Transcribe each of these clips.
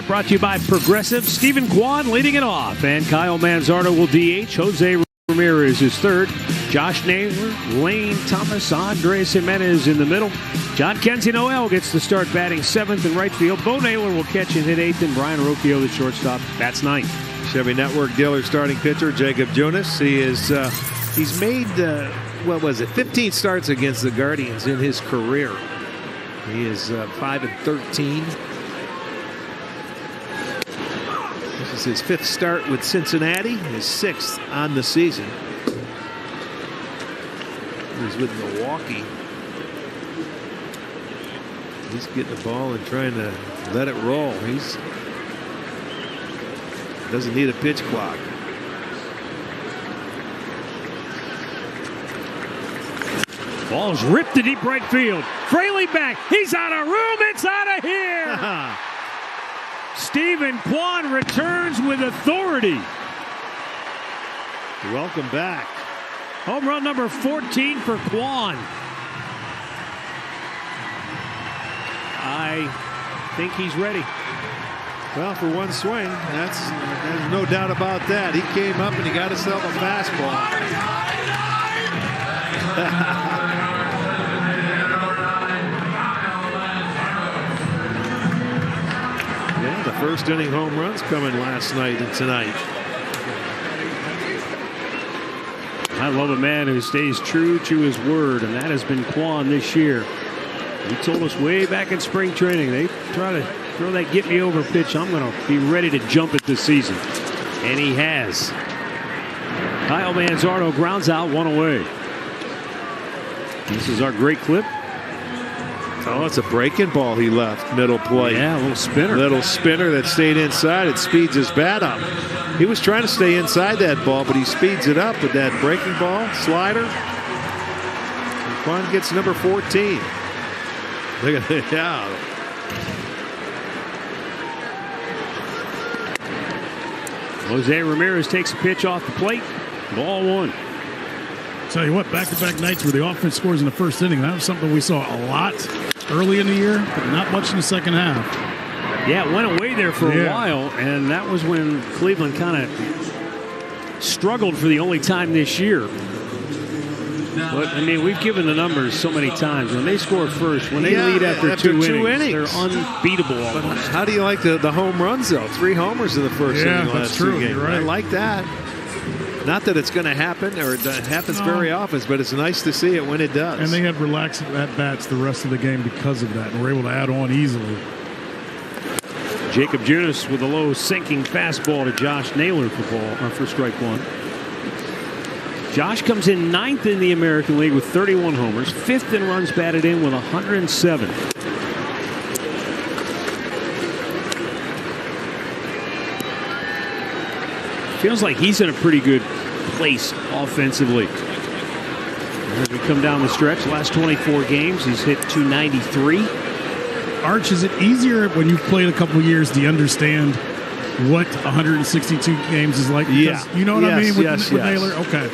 lineup brought to you by Progressive. Stephen Kwan leading it off, and Kyle Manzardo will DH. Jose Ramirez is third. Josh Naylor, Lane Thomas, Andres Jimenez in the middle. John Kenzie Noel gets the start batting seventh in right field. Bo Naylor will catch and hit eighth, and Brian Rocchio, the shortstop, bats ninth. Chevy Network dealer starting pitcher Jacob Junis. He's made 15 starts against the Guardians in his career. He is 5-13. This is his fifth start with Cincinnati, his sixth on the season. He's with Milwaukee. He's getting the ball and trying to let it roll. He's doesn't need a pitch clock. Ball's ripped to deep right field. Fraley back. He's out of room. It's out of here. Stephen Kwan returns with authority. Welcome back. Home run number 14 for Kwan. I think he's ready. Well, for one swing, there's no doubt about that. He came up and he got himself a fastball. Yeah, the first inning home runs coming last night and tonight. I love a man who stays true to his word, and that has been Kwan this year. He told us way back in spring training, they try to throw that get me over pitch, I'm going to be ready to jump it this season. And he has. Kyle Manzardo grounds out, one away. This is our great clip. Oh, it's a breaking ball he left middle plate. Yeah, a little spinner. Little spinner that stayed inside. It speeds his bat up. He was trying to stay inside that ball, but he speeds it up with that breaking ball slider. And Kwan gets number 14. Look at that. Yeah. Jose Ramirez takes a pitch off the plate. Ball one. Tell you what, back-to-back nights where the offense scores in the first inning. That was something we saw a lot early in the year, but not much in the second half. Yeah, it went away there for a while, and that was when Cleveland kind of struggled for the only time this year. But, I mean, we've given the numbers so many times. When they score first, when they lead after two innings, they're unbeatable almost. How do you like the home runs, though? 3 homers in the first inning last two games. Right. I like that. Not that it's going to happen, or it happens very often, but it's nice to see it when it does. And they had relaxed at-bats the rest of the game because of that, and were able to add on easily. Jacob Junis with a low sinking fastball to Josh Naylor for strike one. Josh comes in 9th in the American League with 31 homers, 5th in runs batted in with 107. Feels like he's in a pretty good place offensively. As we come down the stretch, last 24 games, he's hit .293. Arch, is it easier when you've played a couple years to understand what 162 games is like? Because you know what I mean with Naylor? Okay.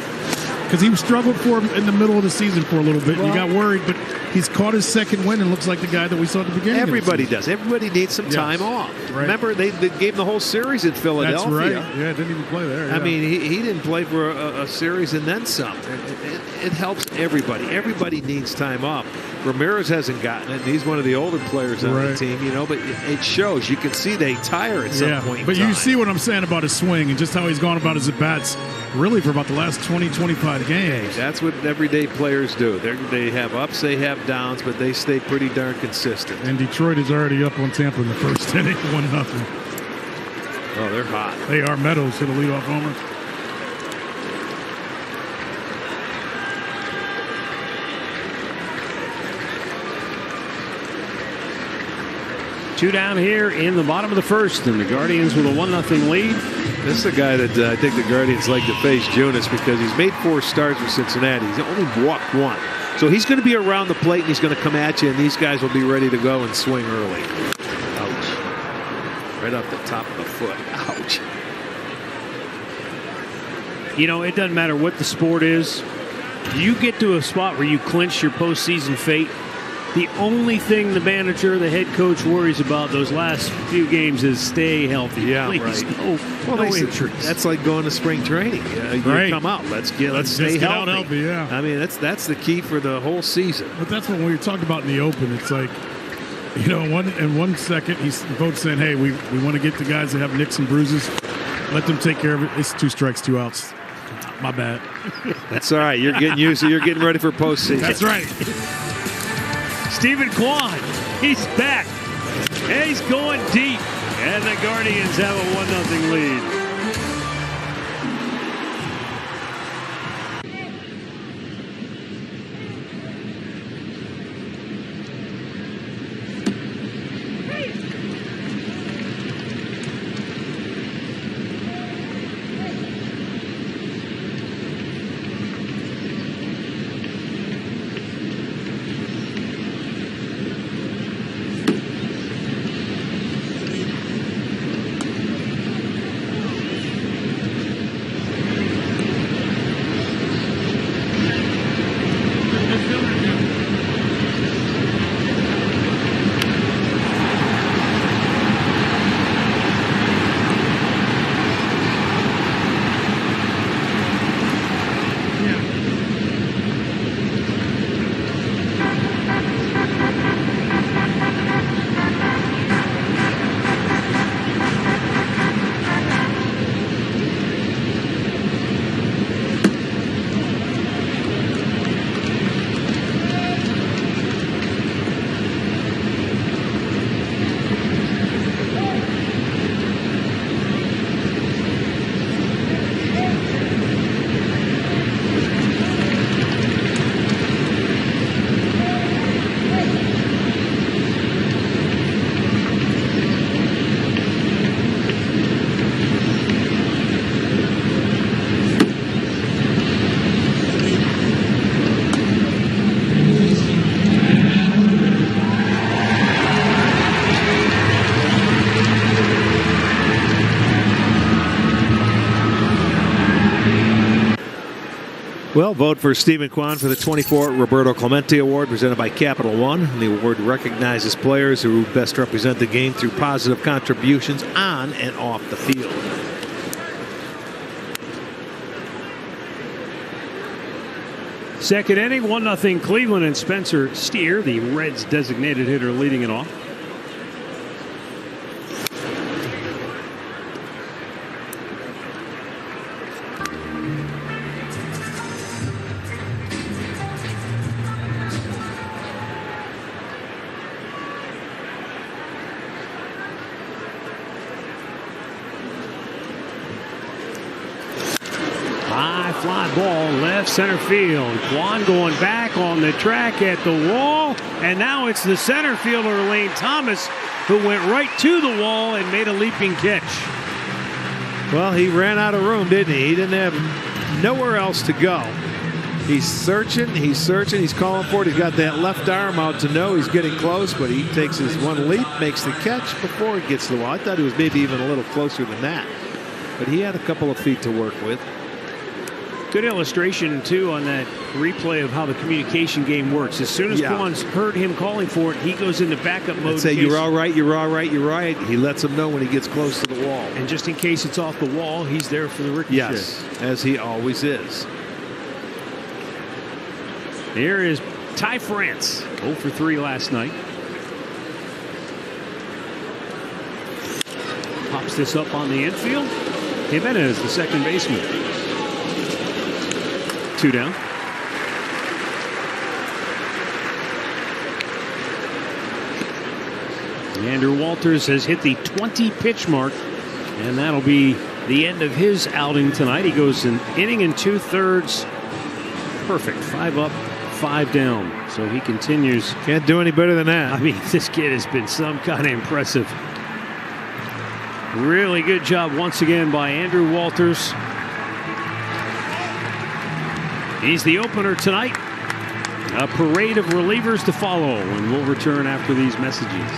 Because he struggled for him in the middle of the season for a little bit. Well, you got worried, but he's caught his second win and looks like the guy that we saw at the beginning. Everybody does. Everybody needs some time off. Right. Remember, they gave him the whole series in Philadelphia. That's right. Yeah, didn't even play there. I mean, he didn't play for a series and then some. It helps everybody. Everybody needs time off. Ramirez hasn't gotten it. He's one of the older players on the team, you know, but it shows. You can see they tire at some point. But you see what I'm saying about his swing and just how he's gone about his at-bats really for about the last 20, 25 games. That's what everyday players do. They have ups, they have downs, but they stay pretty darn consistent. And Detroit is already up on Tampa in the first inning, 1-0. Oh, they're hot. They are. Meadows hit a leadoff homer. Two down here in the bottom of the first, and the Guardians with a 1-0 lead. This is a guy that I think the Guardians like to face, Junis, because he's made 4 starts with Cincinnati. He's only walked 1. So he's going to be around the plate, and he's going to come at you, and these guys will be ready to go and swing early. Ouch. Right off the top of the foot. Ouch. You know, it doesn't matter what the sport is. You get to a spot where you clinch your postseason fate, The only thing the manager, the head coach, worries about those last few games is stay healthy. Yeah, please. right. No injuries. That's like going to spring training. You come out. Let's stay get healthy. Out healthy. Yeah. I mean, that's the key for the whole season. But that's when we talk about in the open. It's like, you know, in one second, the coach saying, "Hey, we want to get the guys that have nicks and bruises. Let them take care of it. It's 2 strikes, 2 outs. My bad." That's all right. You're getting used to. You're getting ready for postseason. That's right. Stephen Kwan, he's back. And he's going deep. And the Guardians have a 1-0 lead. Well, vote for Stephen Kwan for the 24 Roberto Clemente Award presented by Capital One. The award recognizes players who best represent the game through positive contributions on and off the field. Second inning, 1-0 Cleveland, and Spencer Steer, the Reds' designated hitter, leading it off. Fly ball left center field. Kwan going back on the track at the wall, and now it's the center fielder Lane Thomas who went right to the wall and made a leaping catch. Well, he ran out of room, didn't he? He didn't have nowhere else to go. He's searching, he's calling for it. He's got that left arm out to know he's getting close, but he takes his one leap, makes the catch before he gets to the wall. I thought he was maybe even a little closer than that, but he had a couple of feet to work with. Good illustration, too, on that replay of how the communication game works. As soon as Kwan's heard him calling for it, he goes into backup mode. Say, you're all right, you're all right, you're right. He lets him know when he gets close to the wall. And just in case it's off the wall, he's there for the ricochet. Yes, as he always is. Here is Ty France, 0 for 3 last night. Pops this up on the infield. Jimenez, the second baseman. 2 down. Andrew Walters has hit the 20 pitch mark, and that'll be the end of his outing tonight. He goes an inning and 2/3. Perfect. 5 up, 5 down. So he continues. Can't do any better than that. I mean, this kid has been some kind of impressive. Really good job once again by Andrew Walters. He's the opener tonight. A parade of relievers to follow, and we'll return after these messages.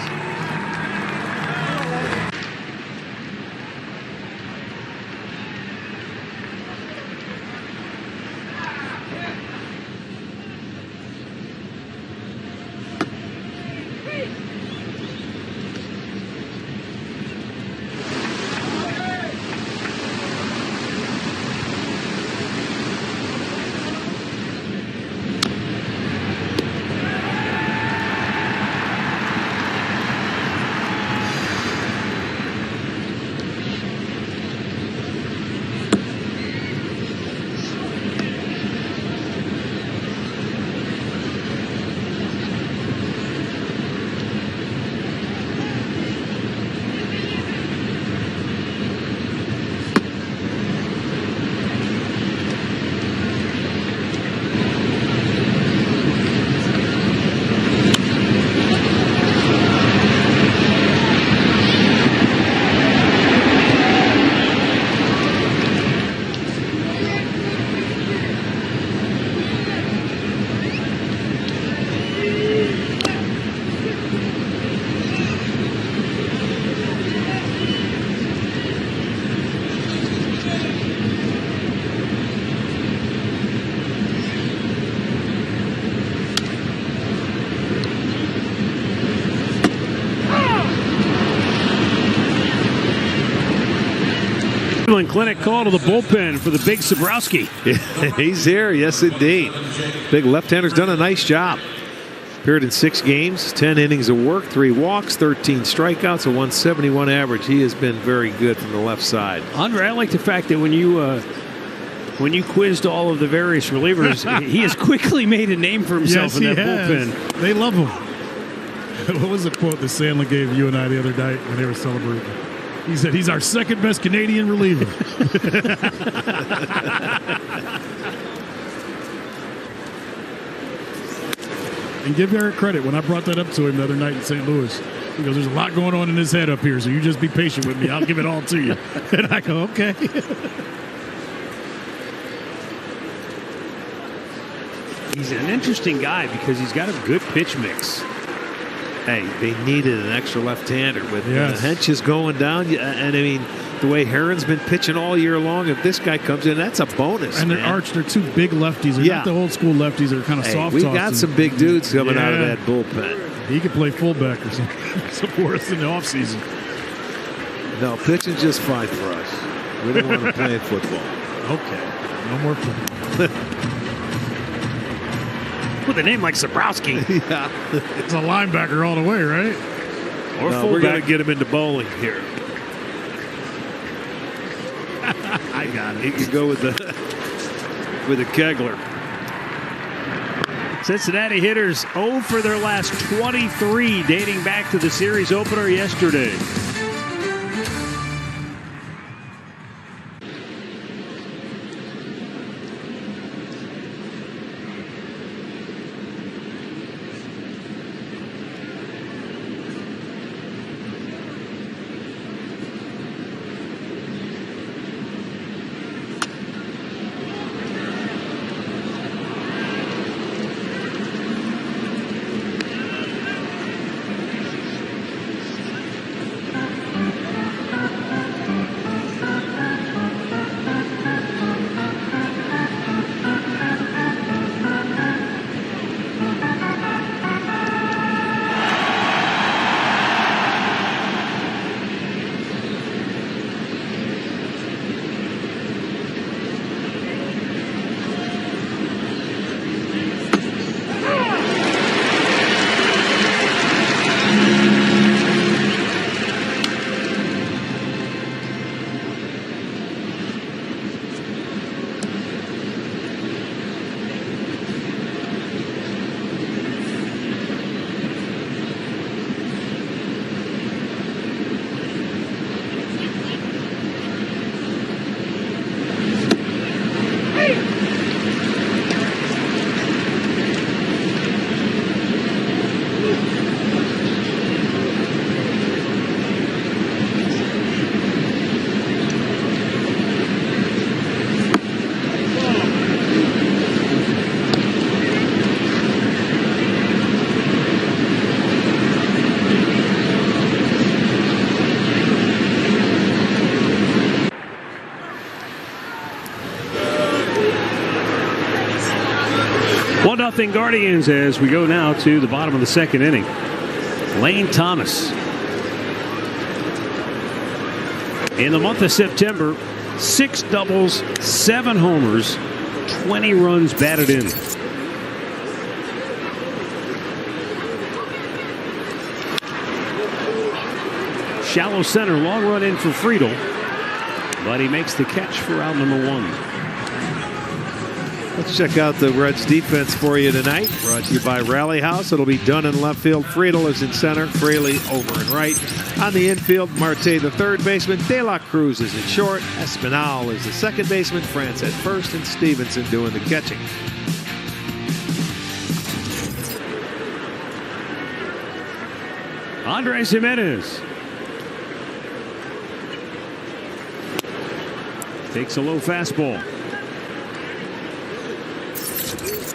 Cleveland Clinic call to the bullpen for the big Sabrowski. He's here, yes indeed. Big left-hander's done a nice job. Appeared in 6 games, 10 innings of work, 3 walks, 13 strikeouts, a 171 average. He has been very good from the left side. Andre, I like the fact that when you quizzed all of the various relievers, he has quickly made a name for himself in that bullpen. They love him. What was the quote that Sandler gave you and I the other night when they were celebrating? He said, he's our second best Canadian reliever. And give Eric credit. When I brought that up to him the other night in St. Louis, he goes, there's a lot going on in his head up here, so you just be patient with me. I'll give it all to you. And I go, okay. He's an interesting guy because he's got a good pitch mix. Hey, they needed an extra left-hander with Henches going down. And, I mean, the way Herron's been pitching all year long, if this guy comes in, that's a bonus. And man. they're 2 big lefties. They're not the old school lefties. They're kind of soft. We got some big dudes coming out of that bullpen. He could play fullback or something for us in the offseason. No, pitching's just fine for us. We don't want to play football. Okay. No more football. With a name like Sabrowski. Yeah. It's a linebacker all the way, right? Or no, we're going to get him into bowling here. I got it. He could go with the Kegler. Cincinnati hitters 0 for their last 23, dating back to the series opener yesterday. Nothing Guardians as we go now to the bottom of the second inning. Lane Thomas. In the month of September, 6 doubles, 7 homers, 20 runs batted in. Shallow center, long run in for Friedel, but he makes the catch for out number 1. Let's check out the Reds defense for you tonight. Brought to you by Rally House. It'll be done in left field. Friedel is in center. Fraley over and right. On the infield, Marte the third baseman. De La Cruz is in short. Espinal is the second baseman. France at first, and Stevenson doing the catching. Andres Jimenez takes a low fastball.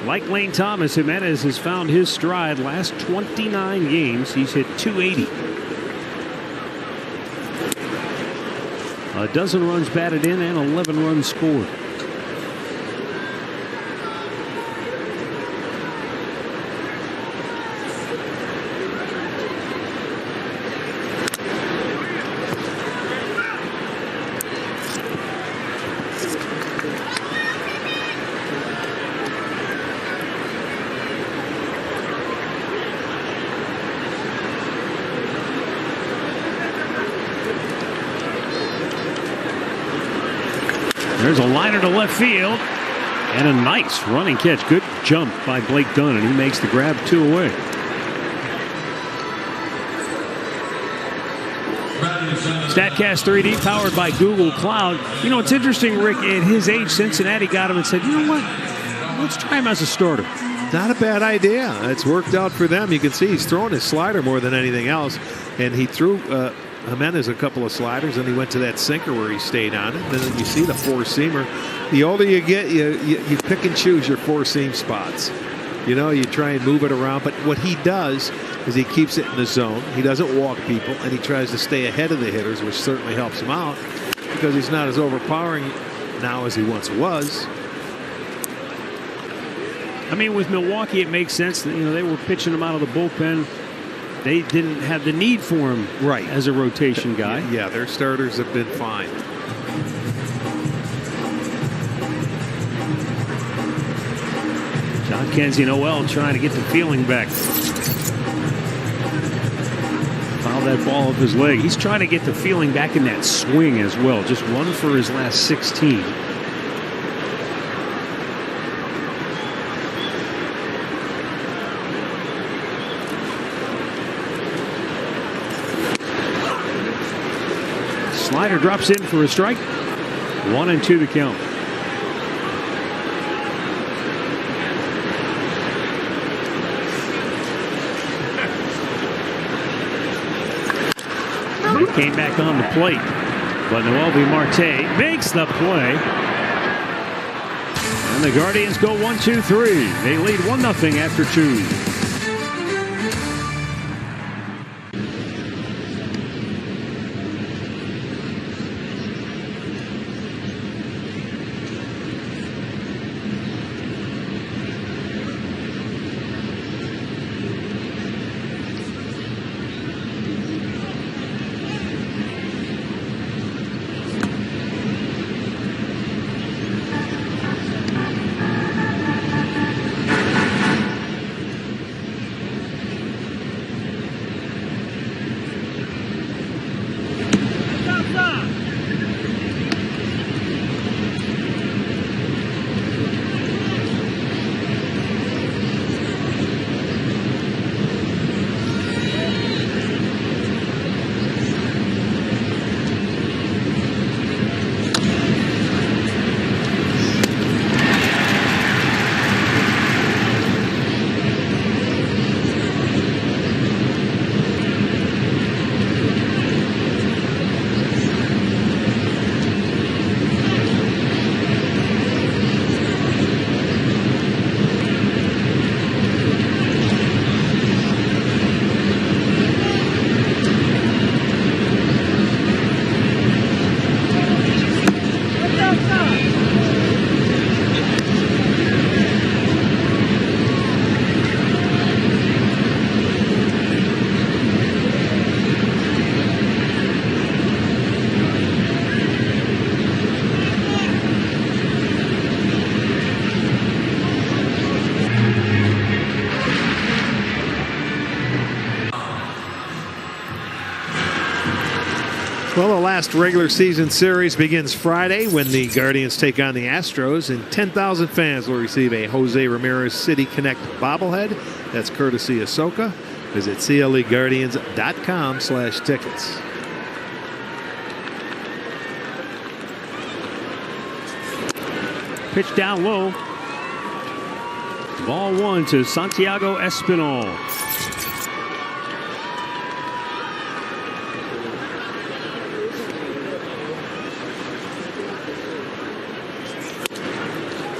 Like Lane Thomas, Jimenez has found his stride. Last 29 games, he's hit .280. A dozen runs batted in and 11 runs scored. There's a liner to left field. And a nice running catch. Good jump by Blake Dunn, and he makes the grab 2 away. StatCast 3D powered by Google Cloud. You know, it's interesting, Rick, at his age, Cincinnati got him and said, you know what? Let's try him as a starter. Not a bad idea. It's worked out for them. You can see he's throwing his slider more than anything else. And he threw Jimenez a couple of sliders, and he went to that sinker where he stayed on it. And then you see the four-seamer. The older you get, you pick and choose your four-seam spots. You know, you try and move it around. But what he does is he keeps it in the zone. He doesn't walk people, and he tries to stay ahead of the hitters, which certainly helps him out because he's not as overpowering now as he once was. I mean, with Milwaukee, it makes sense that, you know, they were pitching him out of the bullpen. They didn't have the need for him as a rotation guy. Yeah, their starters have been fine. John Kenzie Noel trying to get the feeling back. Fouled that ball off his leg. He's trying to get the feeling back in that swing as well. Just 1 for his last 16. Slider drops in for a strike. 1-2 the count. Came back on the plate, but Noelvi Marte makes the play. And the Guardians go 1-2-3. They lead 1-0 after 2. Well, the last regular season series begins Friday when the Guardians take on the Astros, and 10,000 fans will receive a Jose Ramirez City Connect bobblehead. That's courtesy of Soka. Visit CLEGuardians.com/tickets. Pitch down low. Ball 1 to Santiago Espinal.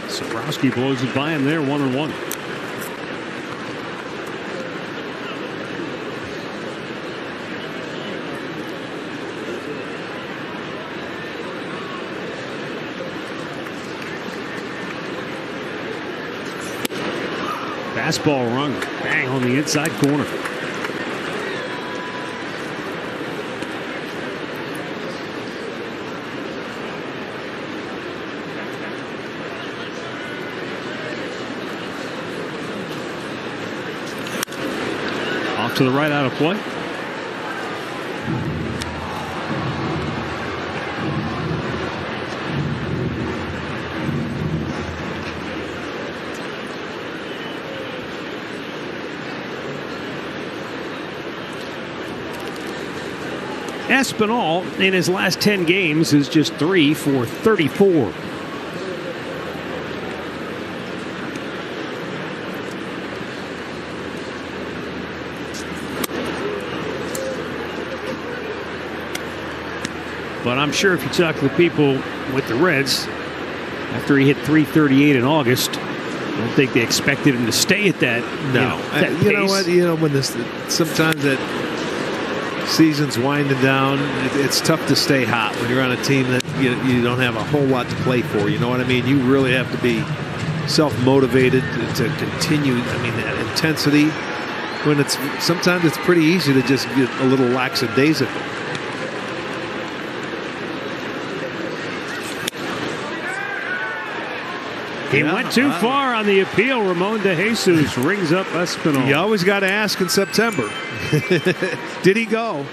Sobrowski blows it by him there, 1-1. Fastball rung, bang on the inside corner. Off to the right, out of play. Espinal in his last 10 games is just 3 for 34. But I'm sure if you talk to the people with the Reds, after he hit 338 in August, I don't think they expected him to stay at that. No. You know what? You know, when sometimes that season's winding down, it's tough to stay hot when you're on a team that you don't have a whole lot to play for. You know what I mean? You really have to be self-motivated to continue. I mean, that intensity. When sometimes it's pretty easy to just get a little lackadaisical. He went too far on the appeal. Ramon De Jesus rings up Espinal. You always got to ask in September. Did he go?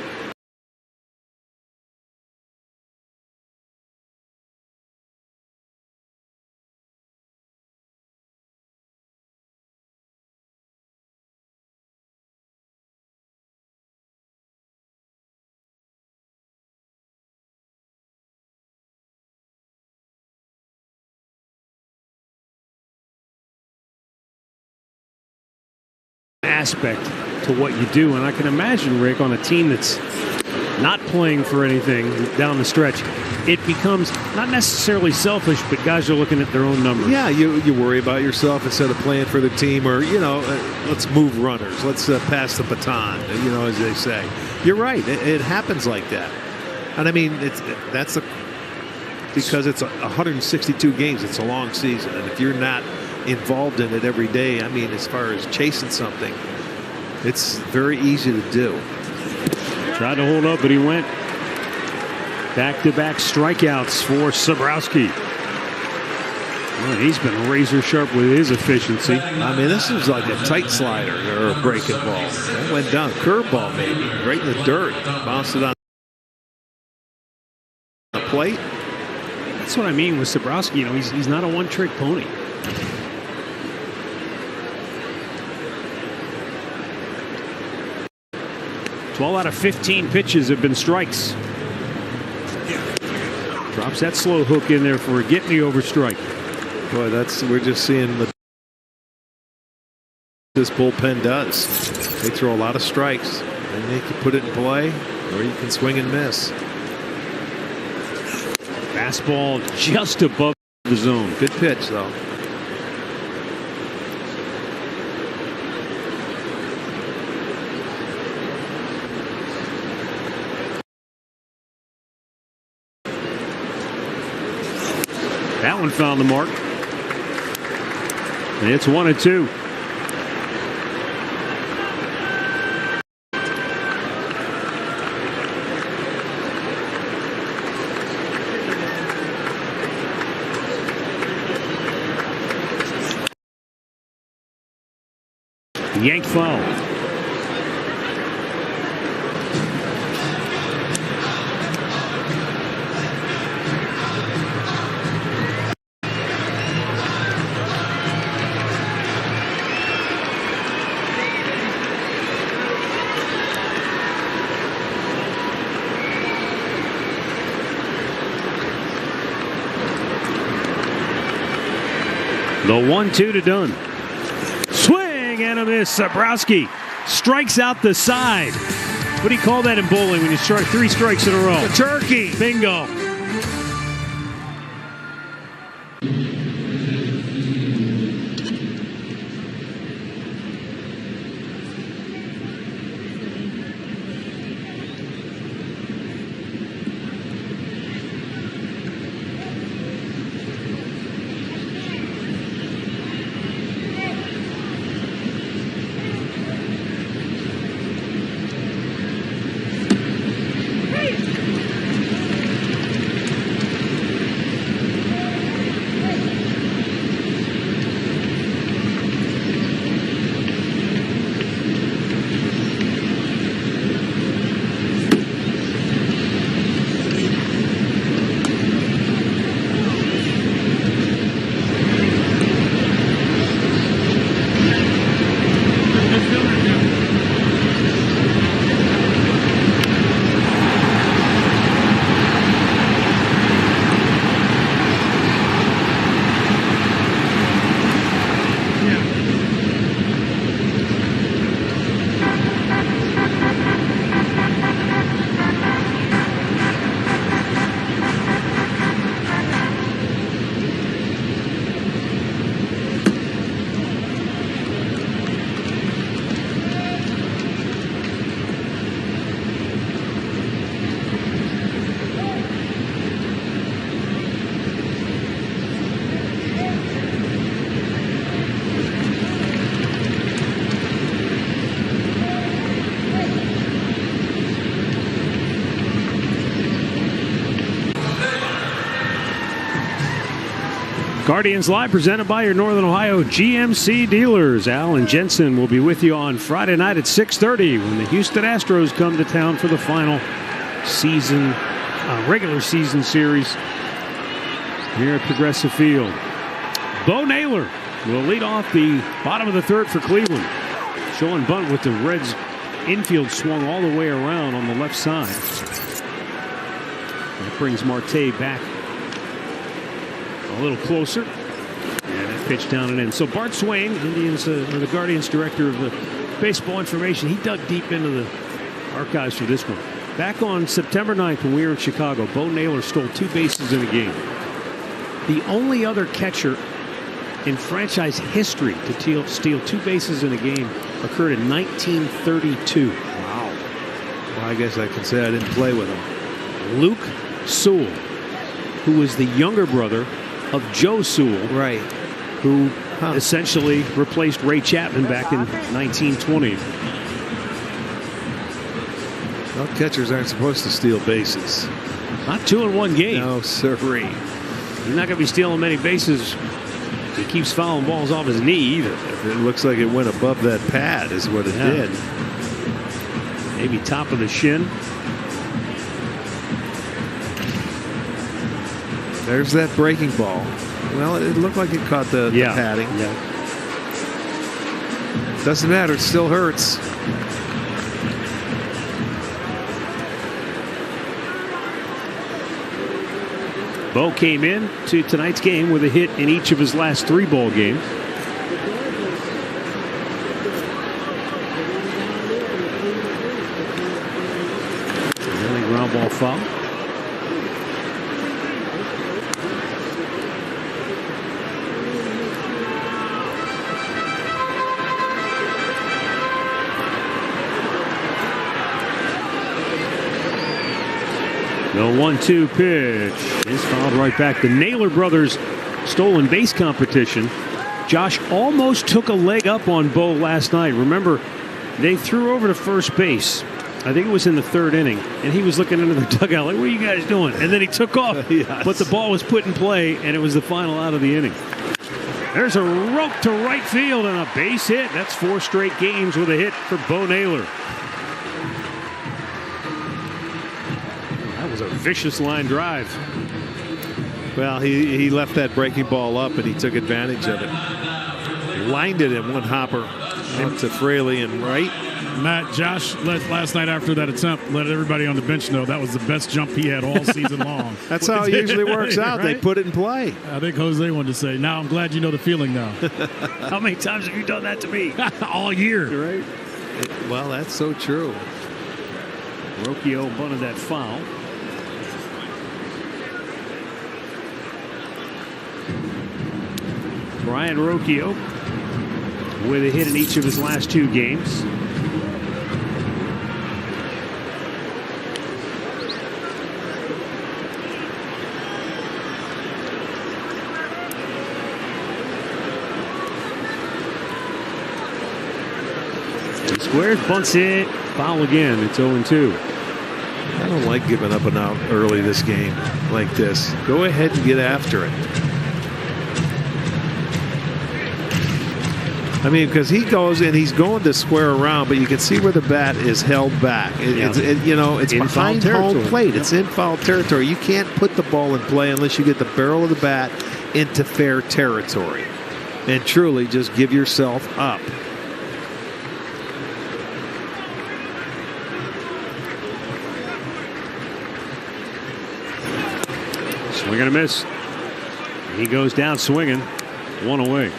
Aspect to what you do, and I can imagine, Rick, on a team that's not playing for anything down the stretch, it becomes not necessarily selfish, but guys are looking at their own numbers. Yeah, you worry about yourself instead of playing for the team, or let's move runners, let's pass the baton, as they say. You're right, it happens like that, and I mean because it's 162 games. It's a long season, and if you're not involved in it every day, I mean, as far as chasing something, it's very easy to do. Tried to hold up, but he went. Back-to-back strikeouts for Sabrowski. Well, he's been razor sharp with his efficiency. I mean, this is like a tight slider or a breaking ball. That went down, curveball maybe, right in the dirt. Bounced it on the plate. That's what I mean with Sabrowski. He's not a one-trick pony. 12 out of 15 pitches have been strikes. Drops that slow hook in there for a get-me-over strike. Boy, we're just seeing what this bullpen does. They throw a lot of strikes, and they can put it in play, or you can swing and miss. Fastball just above the zone. Good pitch, though. That one found the mark. And it's 1-2. Yank foul. The 1-2 to Dunn. Swing and a miss. Sabrowski strikes out the side. What do you call that in bowling when you strike 3 strikes in a row? A turkey. Bingo. Guardians Live presented by your Northern Ohio GMC dealers. Al and Jensen will be with you on Friday night at 6:30 when the Houston Astros come to town for the final season, regular season series here at Progressive Field. Bo Naylor will lead off the bottom of the third for Cleveland. Showing bunt with the Reds infield swung all the way around on the left side. That brings Marte back a little closer. And that pitch down and in. So Bart Swain, the Guardians director of the baseball information, he dug deep into the archives for this one. Back on September 9th when we were in Chicago, Bo Naylor stole 2 bases in a game. The only other catcher in franchise history to steal 2 bases in a game occurred in 1932. Wow. Well, I guess I can say I didn't play with him. Luke Sewell, who was the younger brother of Joe Sewell, right, who essentially replaced Ray Chapman back in 1920. Well, catchers aren't supposed to steal bases. Not 2 in one game. No, sirree. He's not going to be stealing many bases. He keeps fouling balls off his knee either. It looks like it went above that pad is what it did. Maybe top of the shin. There's that breaking ball. Well, it looked like it caught the padding. Yeah. Doesn't matter. It still hurts. Bo came in to tonight's game with a hit in each of his last 3 ball games. Really ground ball foul. The 1-2 pitch is fouled right back. The Naylor brothers stolen base competition. Josh almost took a leg up on Bo last night. Remember, they threw over to first base. I think it was in the 3rd inning, and he was looking into the dugout like, what are you guys doing? And then he took off, Yes. But the ball was put in play, and it was the final out of the inning. There's a rope to right field and a base hit. That's 4 straight games with a hit for Bo Naylor. That was a vicious line drive. Well, he left that breaking ball up, and he took advantage of it. Lined it in one hopper out to Fraley and right. Matt, Josh last night after that attempt let everybody on the bench know that was the best jump he had all season long. That's how it usually works out. Right? They put it in play. I think Jose wanted to say, now I'm glad you know the feeling now. How many times have you done that to me? All year. Right? Well, that's so true. Rocchio bunted that foul. Brian Rocchio with a hit in each of his last 2 games. He squares, bunts it, foul again. It's 0-2. I don't like giving up and out early this game like this. Go ahead and get after it. I mean, because he goes and he's going to square around, but you can see where the bat is held back. It's in behind home plate. It's in foul territory. You can't put the ball in play unless you get the barrel of the bat into fair territory. And truly, just give yourself up. Swing and a miss. He goes down swinging. 1 away.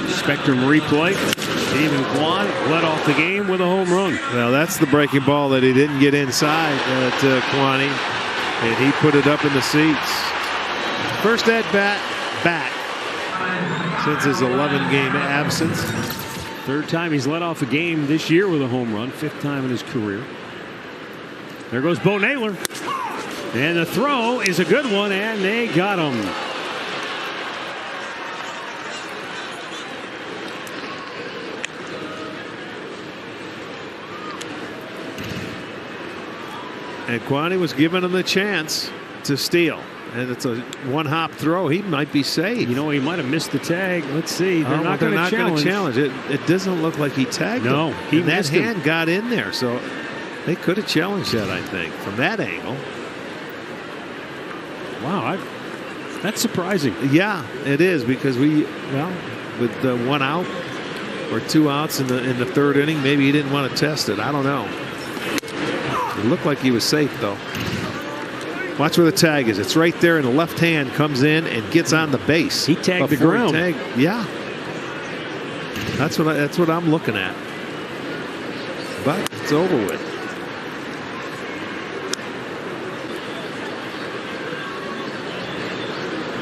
Spectrum replay. Stephen Kwan led off the game with a home run. Well, that's the breaking ball that he didn't get inside to Kwani, and he put it up in the seats. First at bat back since his 11-game absence. 3rd time he's led off a game this year with a home run. 5th time in his career. There goes Bo Naylor. And the throw is a good one, and they got him. And Kwani was giving him the chance to steal. And it's a one-hop throw. He might be safe. You know, he might have missed the tag. Let's see. They're not going to challenge. It doesn't look like he tagged him. No, that hand got in there. So they could have challenged that, I think, from that angle. Wow, that's surprising. Yeah, it is, because with one out or 2 outs in the third inning, maybe he didn't want to test it. I don't know. It looked like he was safe, though. Watch where the tag is. It's right there, and the left hand comes in and gets on the base. He tagged the ground. Yeah, that's what I'm looking at. But it's over with.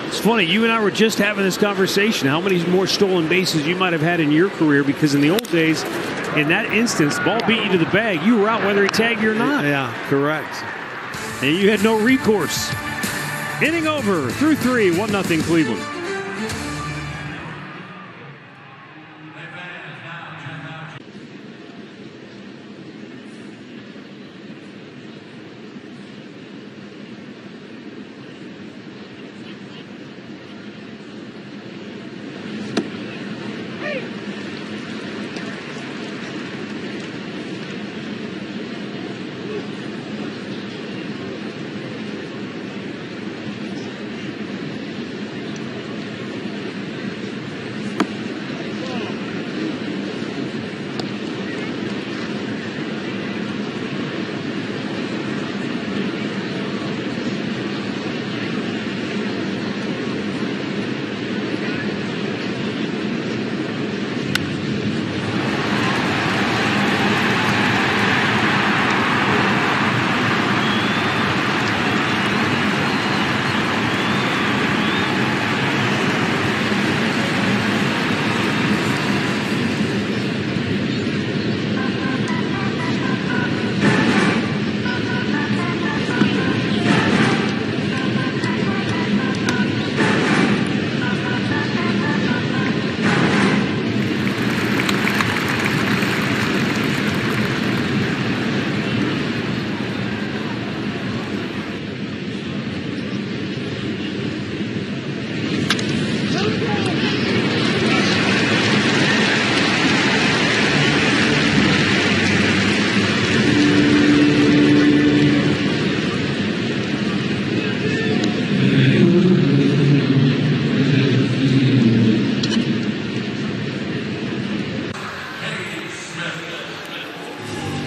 It's funny. You and I were just having this conversation. How many more stolen bases you might have had in your career? Because in the old days, in that instance, the ball beat you to the bag. You were out whether he tagged you or not. Yeah, correct. And you had no recourse. Inning over, through 3, 1-0 Cleveland.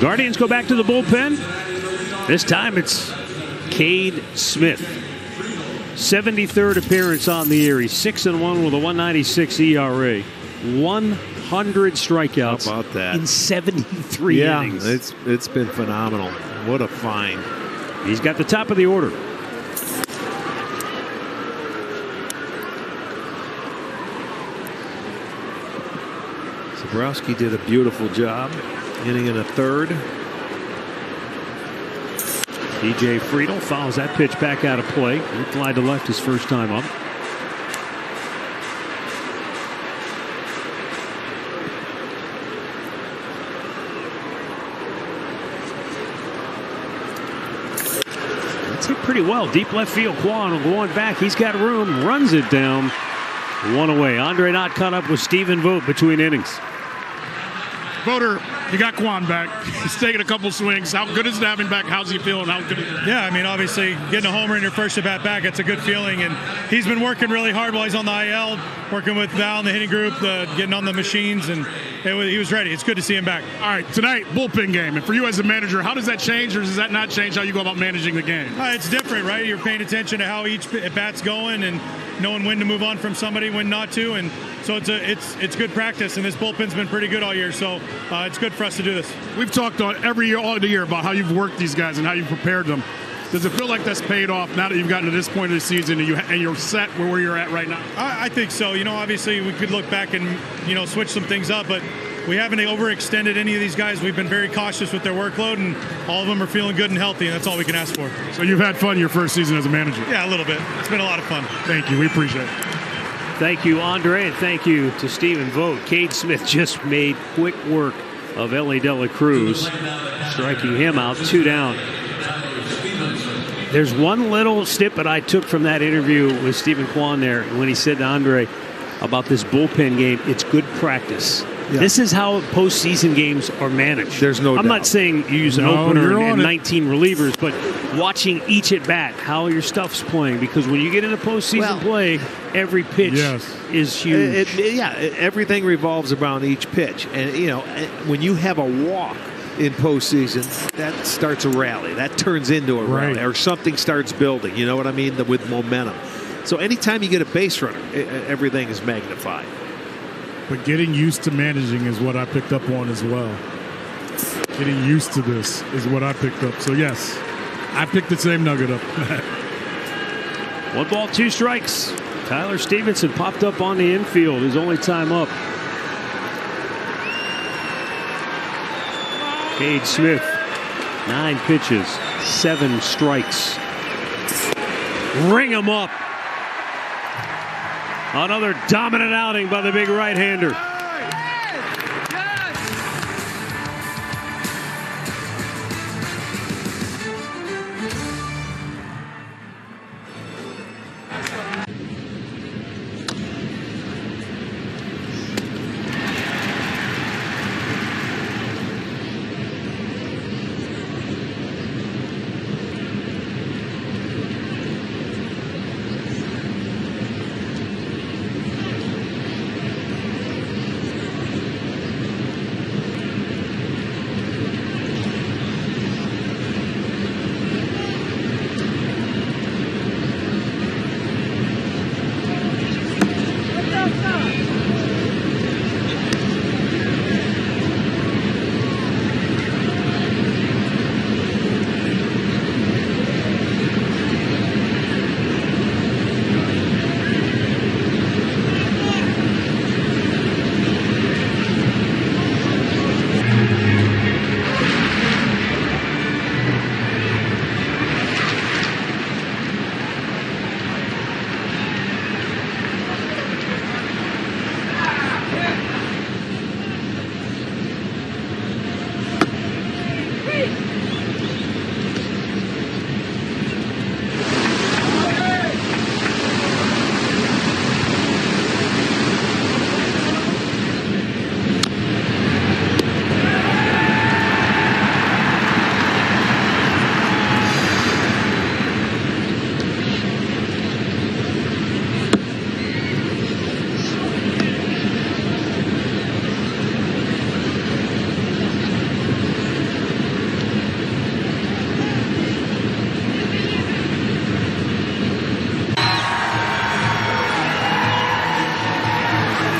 Guardians go back to the bullpen. This time it's Cade Smith. 73rd appearance on the year. He's 6-1 with a 1.96 ERA. 100 strikeouts. How about that? In 73 innings. Yeah, it's been phenomenal. What a find. He's got the top of the order. Zabrowski did a beautiful job. Inning in a third. DJ Friedel fouls that pitch back out of play. He fly to left his first time up. That's hit pretty well. Deep left field. Quan going back. He's got room. Runs it down. One away. Andre not caught up with Stephen Vogt between innings. Voter, you got Quan back. He's taking a couple swings. How good is it having back? How's he feeling? How good? Yeah, I mean, obviously, getting a homer in your first at-bat back, it's a good feeling. And he's been working really hard while he's on the IL, working with Val and the hitting group, getting on the machines, and he was ready. It's good to see him back. All right, tonight, bullpen game. And for you as a manager, how does that change, or does that not change how you go about managing the game? It's different, right? You're paying attention to how each at-bat's going and knowing when to move on from somebody, when not to. And so it's good practice, and this bullpen's been pretty good all year. So it's good for us to do this. We've talked all the year about how you've worked these guys and how you've prepared them. Does it feel like that's paid off now that you've gotten to this point of the season and you're set where you're at right now? I think so. You know, obviously we could look back and, switch some things up, but we haven't overextended any of these guys. We've been very cautious with their workload, and all of them are feeling good and healthy, and that's all we can ask for. So you've had fun your first season as a manager? Yeah, a little bit. It's been a lot of fun. Thank you. We appreciate it. Thank you, Andre, and thank you to Stephen Vogt. Cade Smith just made quick work of Ellie De La Cruz, striking him out, 2 down. There's one little snippet I took from that interview with Stephen Kwan there when he said to Andre about this bullpen game, it's good practice. Yeah. This is how postseason games are managed. There's no doubt. I'm not saying you use an opener and 19 relievers, but watching each at bat, how your stuff's playing. Because when you get into postseason play, every pitch is huge. Everything revolves around each pitch. And, when you have a walk in postseason, that starts a rally. That turns into a rally. Or something starts building, you know what I mean, with momentum. So anytime you get a base runner, everything is magnified. But getting used to managing is what I picked up on as well. Getting used to this is what I picked up. So, yes, I picked the same nugget up. 1 ball, 2 strikes. Tyler Stevenson popped up on the infield. His only time up. Cade Smith, 9 pitches, 7 strikes. Ring him up. Another dominant outing by the big right-hander.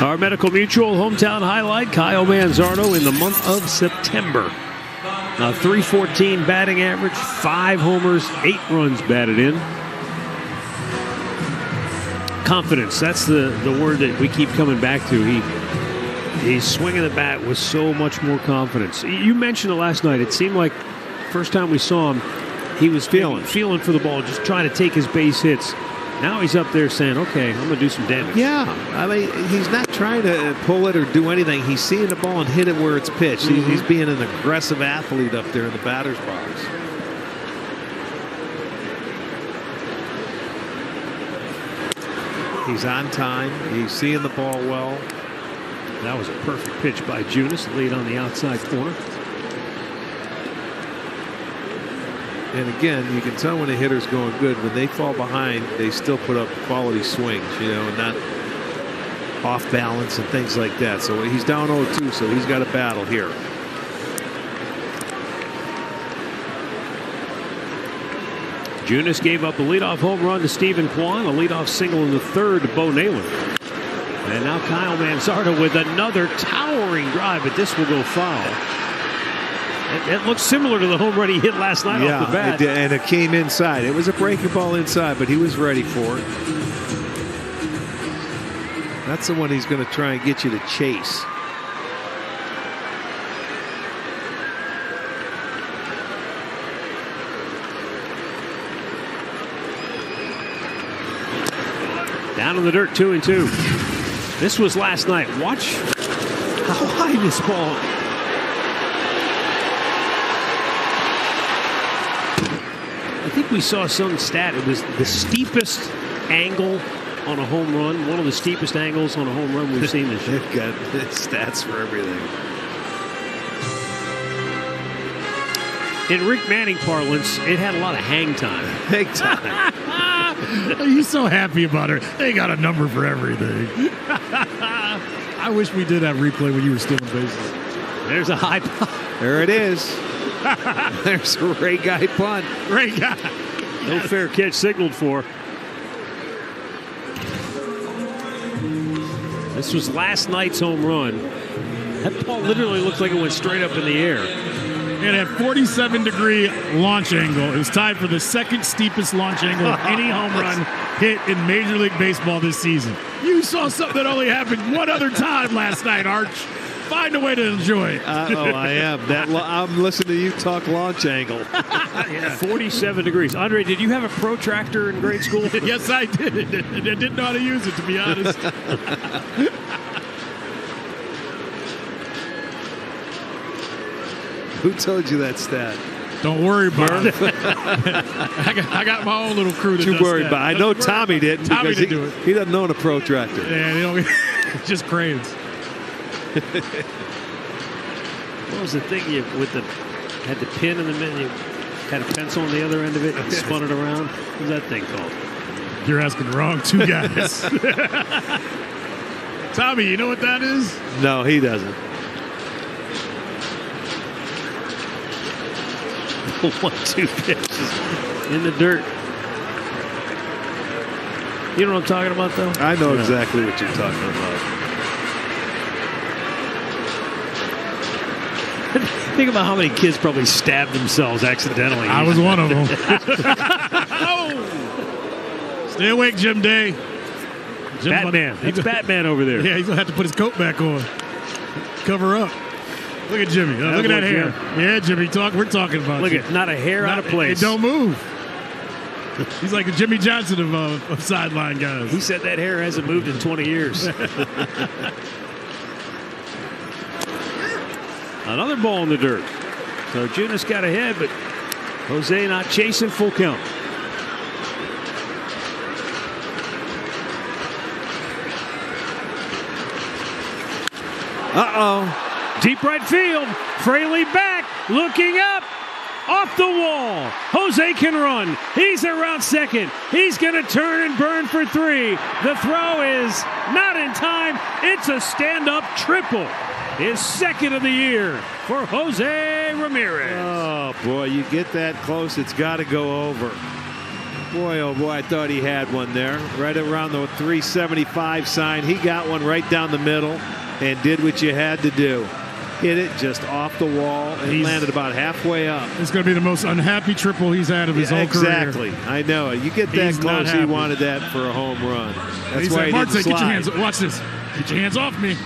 Our Medical Mutual hometown highlight, Kyle Manzardo in the month of September. A .314 batting average, 5 homers, 8 runs batted in. Confidence, that's the word that we keep coming back to. He's swinging the bat with so much more confidence. You mentioned it last night. It seemed like first time we saw him, he was feeling for the ball, just trying to take his base hits. Now he's up there saying, okay, I'm going to do some damage. Yeah, I mean, he's not trying to pull it or do anything. He's seeing the ball and hit it where it's pitched. Mm-hmm. He's being an aggressive athlete up there in the batter's box. He's on time. He's seeing the ball well. That was a perfect pitch by Junis, laid on the outside corner. And again, you can tell when a hitter's going good. When they fall behind, they still put up quality swings, and not off balance and things like that. So he's down 0-2, so he's got a battle here. Junis gave up a leadoff home run to Stephen Kwan, a leadoff single in the third to Bo Naylor. And now Kyle Manzardo with another towering drive, but this will go foul. It looks similar to the home run he hit last night off the bat. And it came inside. It was a breaking ball inside, but he was ready for it. That's the one he's going to try and get you to chase. Down in the dirt, 2-2. This was last night. Watch how high this ball. think we saw some stat. It was the steepest angle on a home run. One of the steepest angles on a home run we've seen this year. They've got stats for everything. In Rick Manning parlance, it had a lot of hang time. Big time. He's so happy about it. They got a number for everything. I wish we did that replay when you were stealing bases. There's a high pop. There it is. There's a Ray Guy punt. Ray Guy. No fair catch signaled for. This was last night's home run. That ball literally looked like it went straight up in the air. It had 47-degree launch angle. It was tied for the second steepest launch angle of any home run hit in Major League Baseball this season. You saw something that only happened one other time last night, Arch. Find a way to enjoy it. I am. I'm listening to you talk launch angle. 47 degrees. Andre, did you have a protractor in grade school? Yes, I did. And I didn't know how to use it, to be honest. Who told you that stat? Don't worry about it. I got my own little crew that Too does worried that. about. I know Tommy didn't. Tommy because didn't do it. He doesn't own a protractor. Yeah, they don't. Just crayons. What was the thing you had the pin in the middle? You had a pencil on the other end of it and spun it around. What was that thing called? You're asking the wrong two guys. Tommy, you know what that is? No, he doesn't. 1-2 pitches in the dirt. You know what I'm talking about, though? I know exactly what you're talking about. Think about how many kids probably stabbed themselves accidentally. I was one of them. Oh! Stay awake, Jim Day. Batman. It's Batman over there. Yeah, he's going to have to put his coat back on. Cover up. Look at Jimmy. Look at that hair. Jim. Yeah, Jimmy, we're talking about Look you. at not a hair out of place. It don't move. He's like the Jimmy Johnson of sideline guys. He said that hair hasn't moved in 20 years. Another ball in the dirt. So Junis got ahead, but Jose not chasing, full count. Uh-oh. Deep right field. Fraley back, looking up, off the wall. Jose can run. He's around second. He's going to turn and burn for three. The throw is not in time. It's a stand-up triple. His second of the year for Jose Ramirez. Oh, boy, you get that close, it's got to go over. Boy, oh, boy, I thought he had one there. Right around the 375 sign. He got one right down the middle and did what you had to do. Hit it just off the wall and landed about halfway up. It's going to be the most unhappy triple he's had of his whole career. Exactly. I know it. You get that close, he wanted that for a home run. That's why he didn't slide. Get your hands. Watch this. Get your hands off me.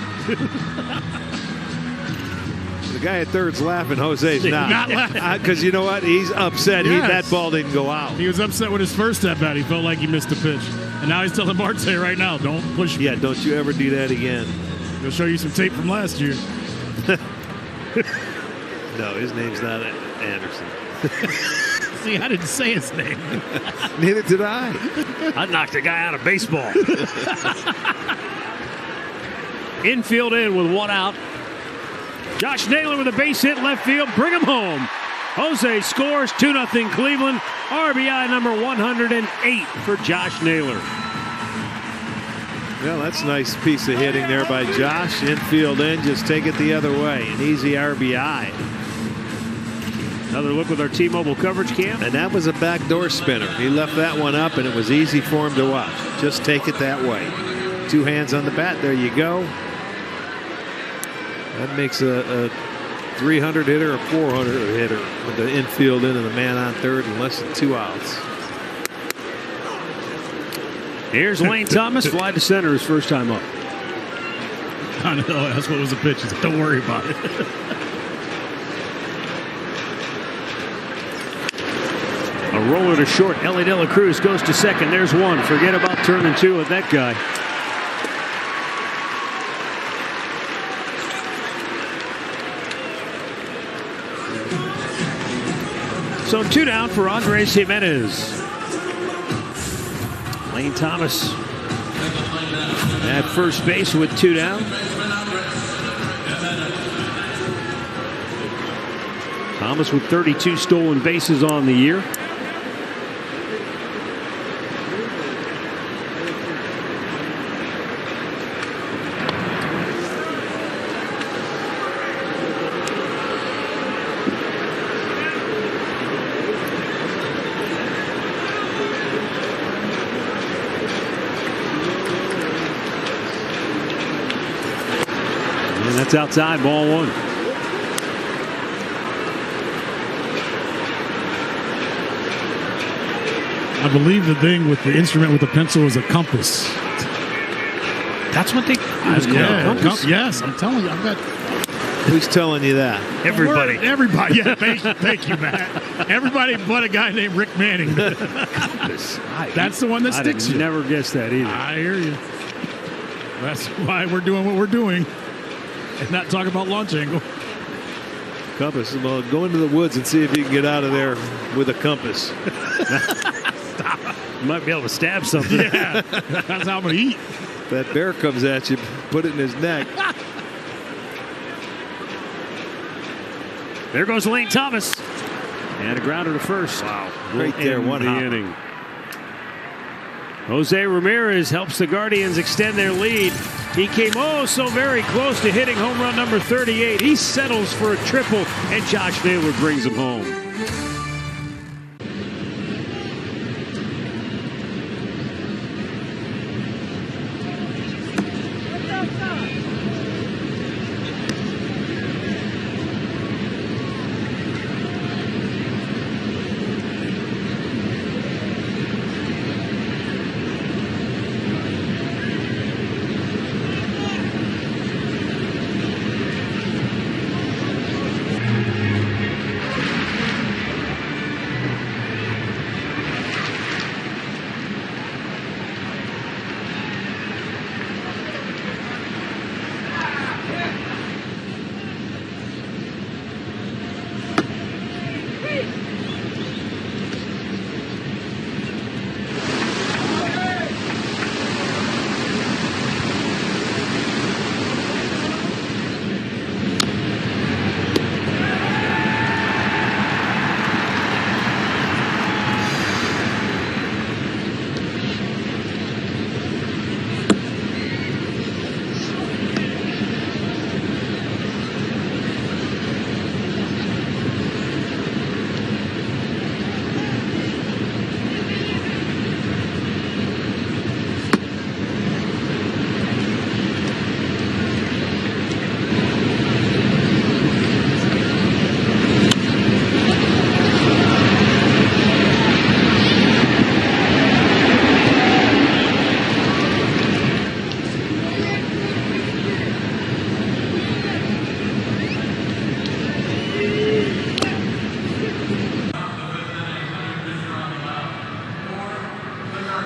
The guy at third's laughing. Jose's not. Not laughing. Because you know what? He's upset. Yes. That ball didn't go out. He was upset with his first at bat. He felt like he missed a pitch. And now he's telling Marte right now, don't push me. Yeah, don't you ever do that again. He'll show you some tape from last year. No, his name's not Anderson. See, I didn't say his name. Neither did I. I knocked a guy out of baseball. Infield in with one out. Josh Naylor with a base hit left field. Bring him home. Jose scores 2-0 Cleveland. RBI number 108 for Josh Naylor. Well, that's a nice piece of hitting there by Josh. Infield in, just take it the other way. An easy RBI. Another look with our T-Mobile coverage cam. And that was a backdoor spinner. He left that one up, and it was easy for him to watch. Just take it that way. Two hands on the bat. There you go. That makes a 300 hitter, a 400 hitter with the infield in and the man on third and less than 2 outs. Here's Lane Thomas, fly to center his first time up. I know, that's what was the pitch. Don't worry about it. A roller to short. Ellie De La Cruz goes to second. There's one. Forget about turning two with that guy. So 2 down for Andres Jimenez. Lane Thomas at first base with 2 down. Thomas with 32 stolen bases on the year. And that's outside, ball 1. I believe the thing with the instrument with the pencil is a compass. That's what they. Compass. Yes, I'm telling you, I've got. Who's telling you that? Everybody. Everybody. Yeah, thank you, Matt. Everybody but a guy named Rick Manning. Compass. That's the one that sticks you. Never guessed that either. I hear you. That's why we're doing what we're doing, and not talking about launch angle. Compass. Well, go into the woods and see if you can get out of there with a compass. You might be able to stab something. Yeah, that's how I'm going to eat. If that bear comes at you, put it in his neck. There goes Lane Thomas. And a grounder to first. Wow. Right there, one hop. Inning. Jose Ramirez helps the Guardians extend their lead. He came so very close to hitting home run number 38. He settles for a triple, and Josh Naylor brings him home.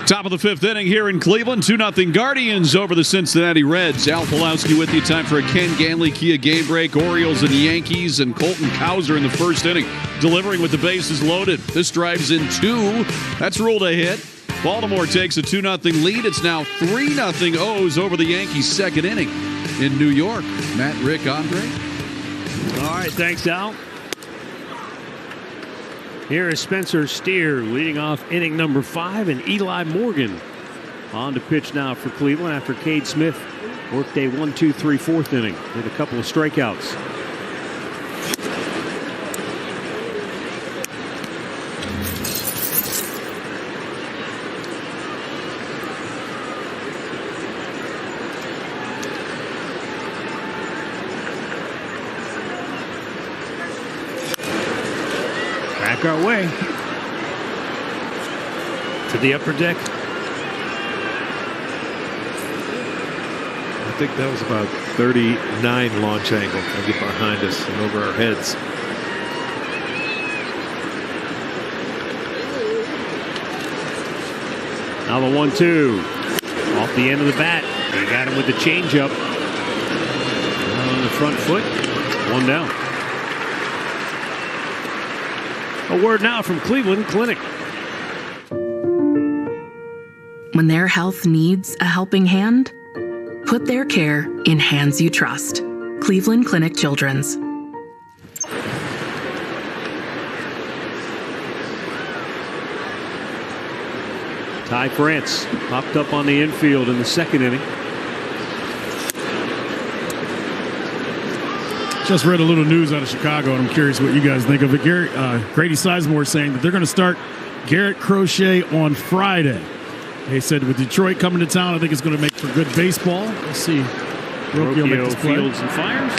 Top of the 5th inning here in Cleveland. 2-0 Guardians over the Cincinnati Reds. Al Pulowski with you. Time for a Ken Ganley Kia game break. Orioles and Yankees, and Colton Cowser in the first inning, delivering with the bases loaded. This drives in 2. That's ruled a hit. Baltimore takes a 2-0 lead. It's now 3-0 O's over the Yankees' second inning in New York. Matt, Rick, Andre. All right, thanks, Al. Here is Spencer Steer leading off inning number 5, and Eli Morgan on to pitch now for Cleveland after Cade Smith worked a 1, 2, 3, 4th inning with a couple of strikeouts. Back our way to the upper deck. I think that was about 39 launch angle. I'll get behind us and over our heads. Now the 1-2 off the end of the bat. They got him with the changeup on the front foot. 1 down. A word now from Cleveland Clinic. When their health needs a helping hand, put their care in hands you trust. Cleveland Clinic Children's. Ty France popped up on the infield in the second inning. Just read a little news out of Chicago, and I'm curious what you guys think of it. Grady Sizemore saying that they're going to start Garrett Crochet on Friday. They said with Detroit coming to town, I think it's going to make for good baseball. Let's see. Rocchio fields and fires.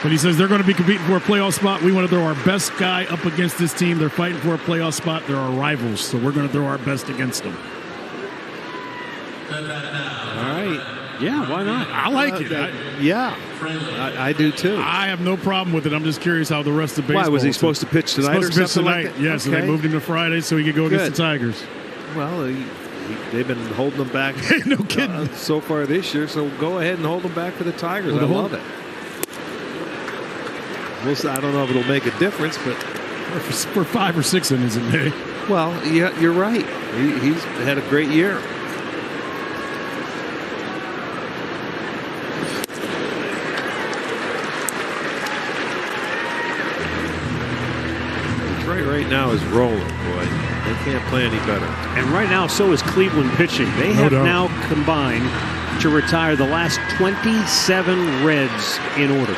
But he says they're going to be competing for a playoff spot. We want to throw our best guy up against this team. They're fighting for a playoff spot. They're our rivals, so we're going to throw our best against them. All right. Yeah, why not? I like it. I do too. I have no problem with it. I'm just curious how the rest of baseball. Why was he supposed to pitch tonight? Supposed to pitch tonight. Like yes, okay. And they moved him to Friday so he could go against the Tigers. Well, they've been holding them back. No kidding. So far this year, so go ahead and hold them back for the Tigers. I love it. I don't know if it'll make a difference, but for 5 or 6 innings in May. Well, yeah, you're right. He's had a great year. Detroit right now is rolling, boy. They can't play any better. And right now, so is Cleveland pitching. They have now combined to retire the last 27 Reds in order.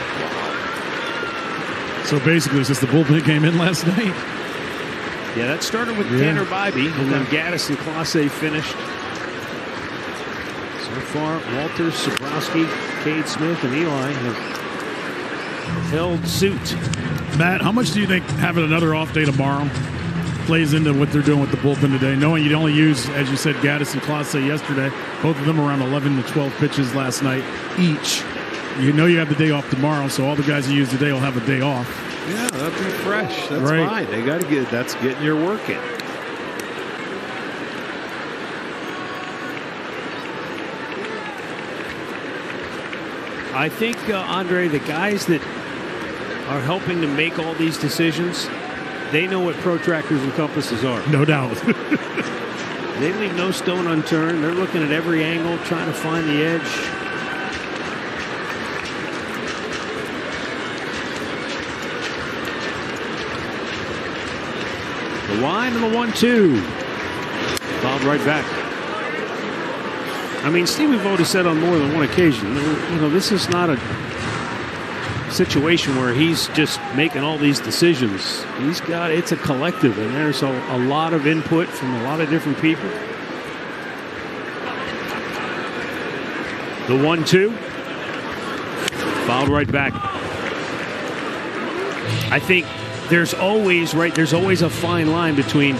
So basically, since the bullpen came in last night. Yeah, that started with Tanner Bybee, and then Gaddis and Clase finished. So far, Walters, Sobrowski, Cade Smith, and Eli have held suit. Matt, how much do you think having another off day tomorrow plays into what they're doing with the bullpen today? Knowing you'd only use, as you said, Gaddis and Clase yesterday, both of them around 11 to 12 pitches last night each. You know you have the day off tomorrow, so all the guys you use today will have a day off. Yeah, that'll be fresh. That's fine. They got to that's getting your work in. I think, Andre, the guys that are helping to make all these decisions, they know what protractors and compasses are. No doubt. They leave no stone unturned. They're looking at every angle, trying to find the edge. The line and the 1-2. Fouled right back. I mean, Stevie Vogt said on more than one occasion, you know, this is not a situation where he's just making all these decisions. It's a collective, and there's a lot of input from a lot of different people. The 1-2. Fouled right back. I think there's always a fine line between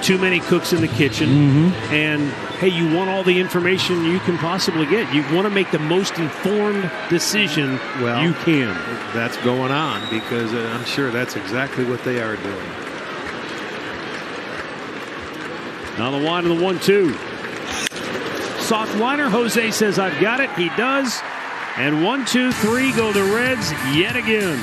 too many cooks in the kitchen and, hey, you want all the information you can possibly get. You want to make the most informed decision you can. That's going on because I'm sure that's exactly what they are doing. Now the line of the 1-2. Soft liner. Jose says, I've got it. He does. And 1-2-3 go the Reds yet again.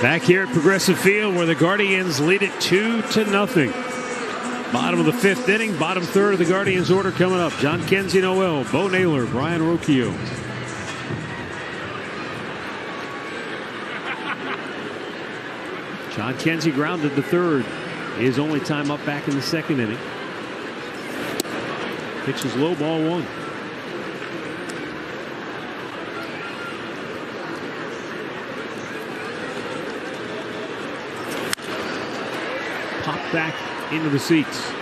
Back here at Progressive Field where the Guardians lead it 2-0. Bottom of the 5th inning, bottom third of the Guardians order coming up. John Kenzie Noel, Bo Naylor, Brian Rocchio. John Kenzie grounded the third. His only time up back in the 2nd inning. Pitch is low, ball 1. Pop back into the seats.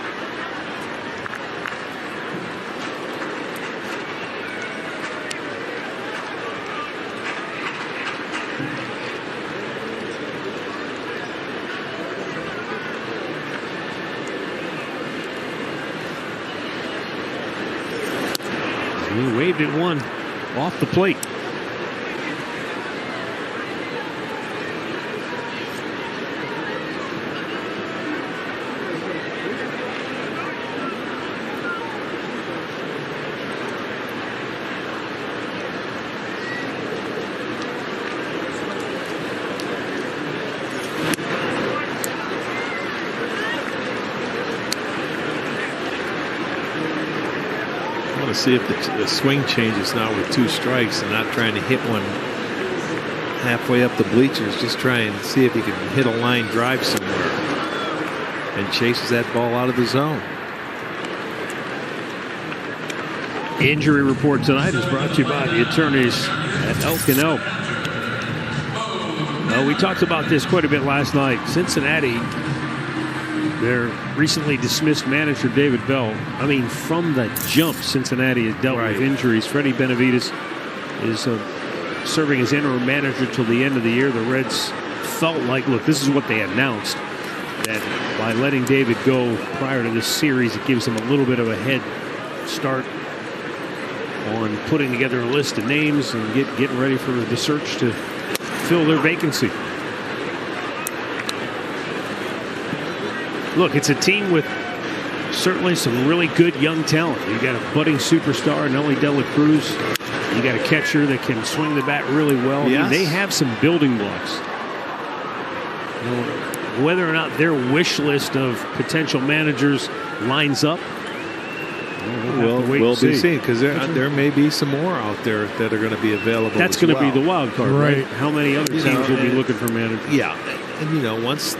He waved it one off the plate. See if the swing changes now with 2 strikes and not trying to hit one halfway up the bleachers. Just try and see if he can hit a line drive somewhere and chases that ball out of the zone. Injury report tonight is brought to you by the attorneys at Elk & Elk. We talked about this quite a bit last night. Cincinnati, their recently dismissed manager David Bell. I mean, from the jump, Cincinnati has dealt with injuries. Freddie Benavides is serving as interim manager till the end of the year. The Reds felt like, look, this is what they announced, that by letting David go prior to this series, it gives them a little bit of a head start on putting together a list of names and getting ready for the search to fill their vacancy. Look, it's a team with certainly some really good young talent. You got a budding superstar, Nelly De La Cruz. You got a catcher that can swing the bat really well. Yes. I mean, they have some building blocks. You know, whether or not their wish list of potential managers lines up, we'll be seeing, because there may be some more out there that are going to be available. That's going to be the wild card, right? How many other teams will be looking for managers? Yeah, and once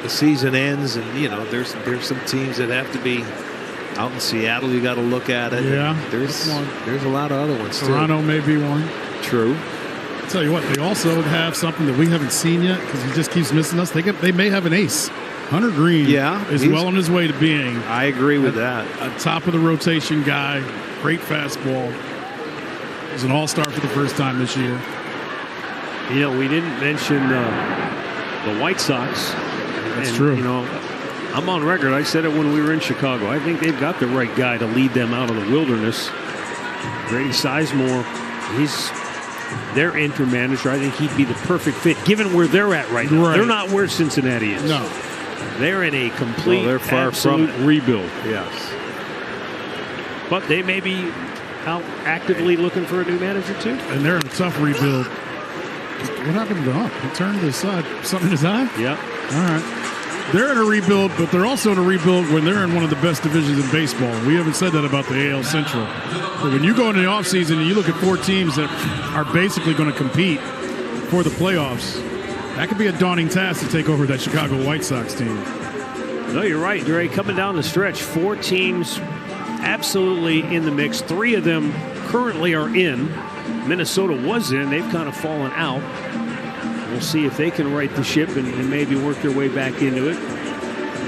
the season ends, and there's some teams that have to be out in Seattle. You got to look at it. Yeah, there's a lot of other ones. Toronto may be one. True. I'll tell you what, they also have something that we haven't seen yet because he just keeps missing us. They may have an ace. Hunter Green is well on his way to being. I agree with that. A top of the rotation guy, great fastball. He's an all-star for the first time this year. We didn't mention the White Sox. That's true. I'm on record. I said it when we were in Chicago. I think they've got the right guy to lead them out of the wilderness. Grady Sizemore, he's their interim manager. I think he'd be the perfect fit given where they're at right now. They're not where Cincinnati is. No. They're in a complete, they're far absolute from rebuild. Yes. But they may be out actively looking for a new manager too. And they're in a tough rebuild. What happened to the hump? He turned to the side. Something in his eye? Yeah. All right. They're in a rebuild, but they're also in a rebuild when they're in one of the best divisions in baseball. We haven't said that about the AL Central. But when you go into the offseason and you look at 4 teams that are basically going to compete for the playoffs, that could be a daunting task to take over that Chicago White Sox team. No, you're right, Dre. Coming down the stretch, 4 teams absolutely in the mix. 3 of them currently are in. Minnesota was in. They've kind of fallen out. We'll see if they can right the ship and maybe work their way back into it.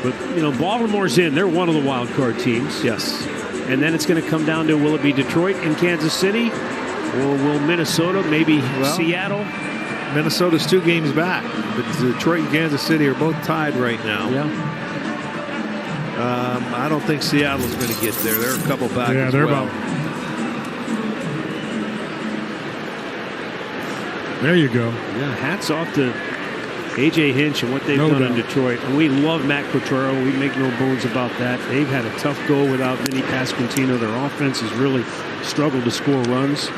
But, Baltimore's in. They're one of the wild card teams. Yes. And then it's going to come down to, will it be Detroit and Kansas City? Or will Minnesota, maybe Seattle? Minnesota's 2 games back. But Detroit and Kansas City are both tied right now. Yeah. I don't think Seattle's going to get there. They're a couple back as they're well. There you go. Yeah, hats off to A.J. Hinch and what they've done in Detroit. And we love Matt Quatraro. We make no bones about that. They've had a tough go without Vinny Pasquantino. Their offense has really struggled to score runs.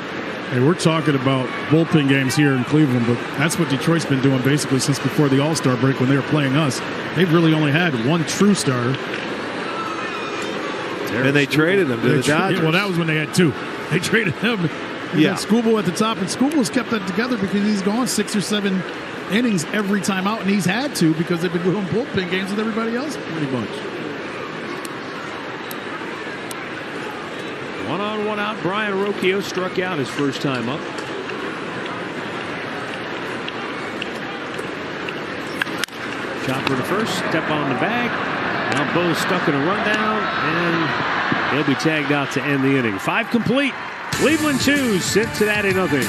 Hey, we're talking about bullpen games here in Cleveland, but that's what Detroit's been doing basically since before the All-Star break when they were playing us. They've really only had one true starter. And they traded him to the Dodgers. Well, that was when they had two. They traded him. Yeah. Skubal at the top, and Skubal's kept that together because he's gone 6 or 7 innings every time out, and he's had to because they've been doing bullpen games with everybody else pretty much. 1 on, 1 out. Brian Rocchio struck out his first time up. Chopper to first, step on the bag. Now Bo's stuck in a rundown, and he'll be tagged out to end the inning. 5 complete. Cleveland 2, Cincinnati nothing.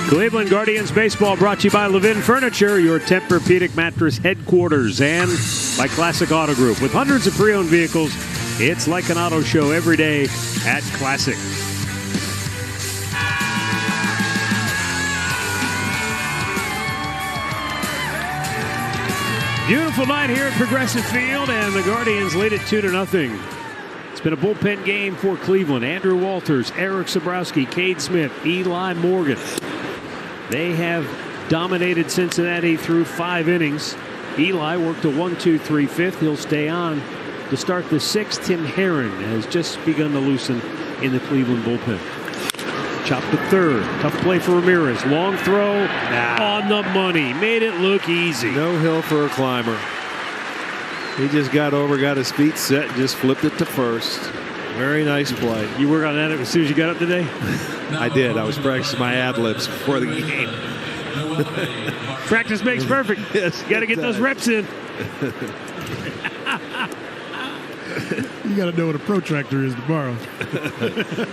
Cleveland Guardians baseball brought to you by Levin Furniture, your Tempur-Pedic mattress headquarters, and by Classic Auto Group. With hundreds of pre-owned vehicles, it's like an auto show every day at Classic. Beautiful night here at Progressive Field, and the Guardians lead it 2-0. It's been a bullpen game for Cleveland. Andrew Walters, Eric Sabrowski, Cade Smith, Eli Morgan. They have dominated Cincinnati through 5 innings. Eli worked a 1-2-3 fifth. He'll stay on to start the 6th. Tim Herron has just begun to loosen in the Cleveland bullpen. Chopped to third. Tough play for Ramirez. Long throw on the money. Made it look easy. No hill for a climber. He just got over, got his feet set, and just flipped it to first. Very nice play. You work on that as soon as you got up today? I did. I was practicing my ad-libs before the game. Practice makes perfect. Yes, you got to get those reps in. You got to know what a protractor is tomorrow.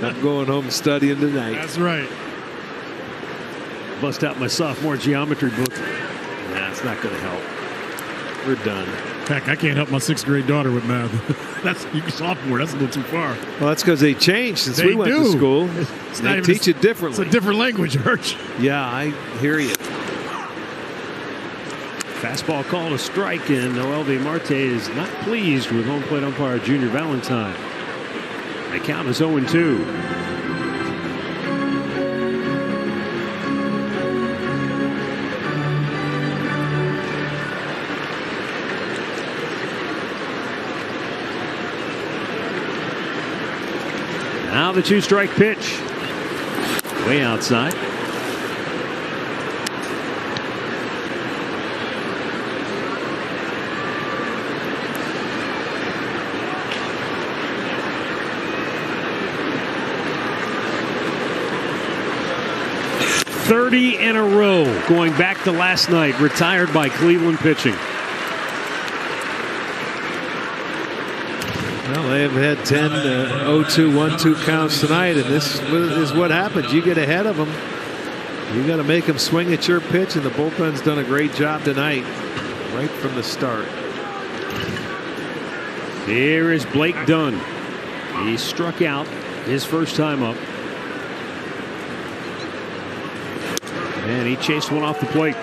I'm going home studying tonight. That's right. Bust out my sophomore geometry book. Nah, it's not going to help. We're done. Heck, I can't help my 6th grade daughter with math. That's sophomore. That's a little too far. Well, that's because they changed since we went to school. They teach it differently. It's a different language, Arch. Yeah, I hear you. Fastball called a strike, and Noel V. Marte is not pleased with home plate umpire Junior Valentine. The count is 0-2. Now the 2-strike pitch. Way outside. .30 in a row going back to last night, retired by Cleveland pitching. Well, they have had 10 0-2, 1-2 counts tonight, and this is what happens. You get ahead of them. You got to make them swing at your pitch, and the bullpen's done a great job tonight, right from the start. Here is Blake Dunn. He struck out his first time up. And he chased one off the plate.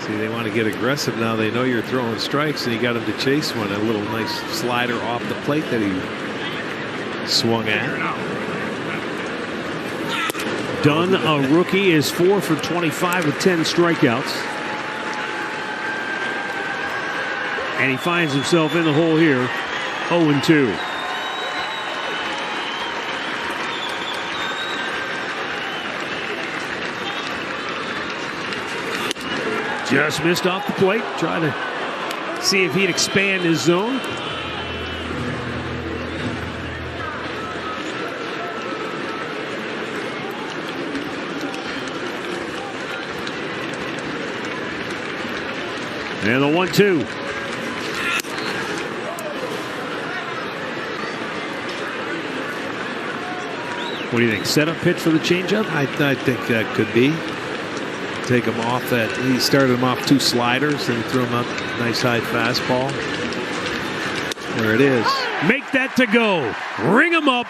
See, they want to get aggressive now. They know you're throwing strikes, and you got him to chase one. A little nice slider off the plate that he swung at. Dunn, a rookie, is 4 for 25 with 10 strikeouts. And he finds himself in the hole here, 0-2. Just missed off the plate. Trying to see if he'd expand his zone. And the 1-2. What do you think? Setup pitch for the changeup? I think that could be. Take him off that. He started him off 2 sliders, then threw him up nice high fastball. There it is. Make that to go. Ring him up.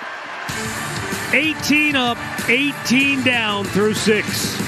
18 up, 18 down through 6.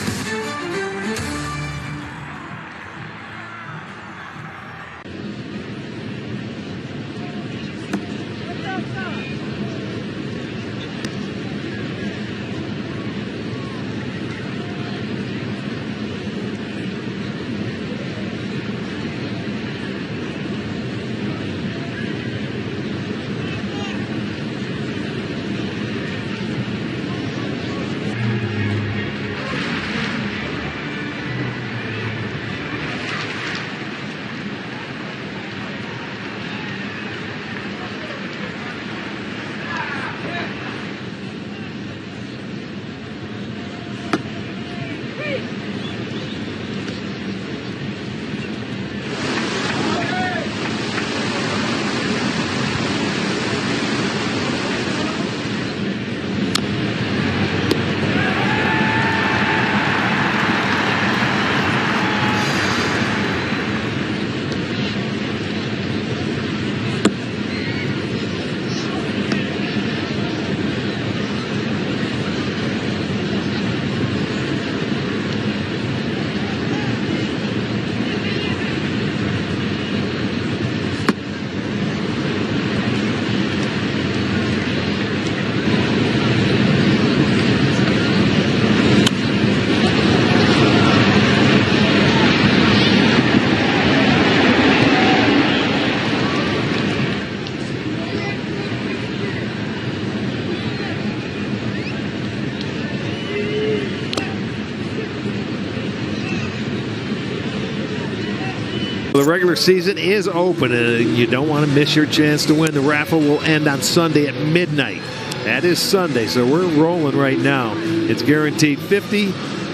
The regular season is open, and you don't want to miss your chance to win. The raffle will end on Sunday at midnight. That is Sunday, so we're rolling right now. It's guaranteed 50,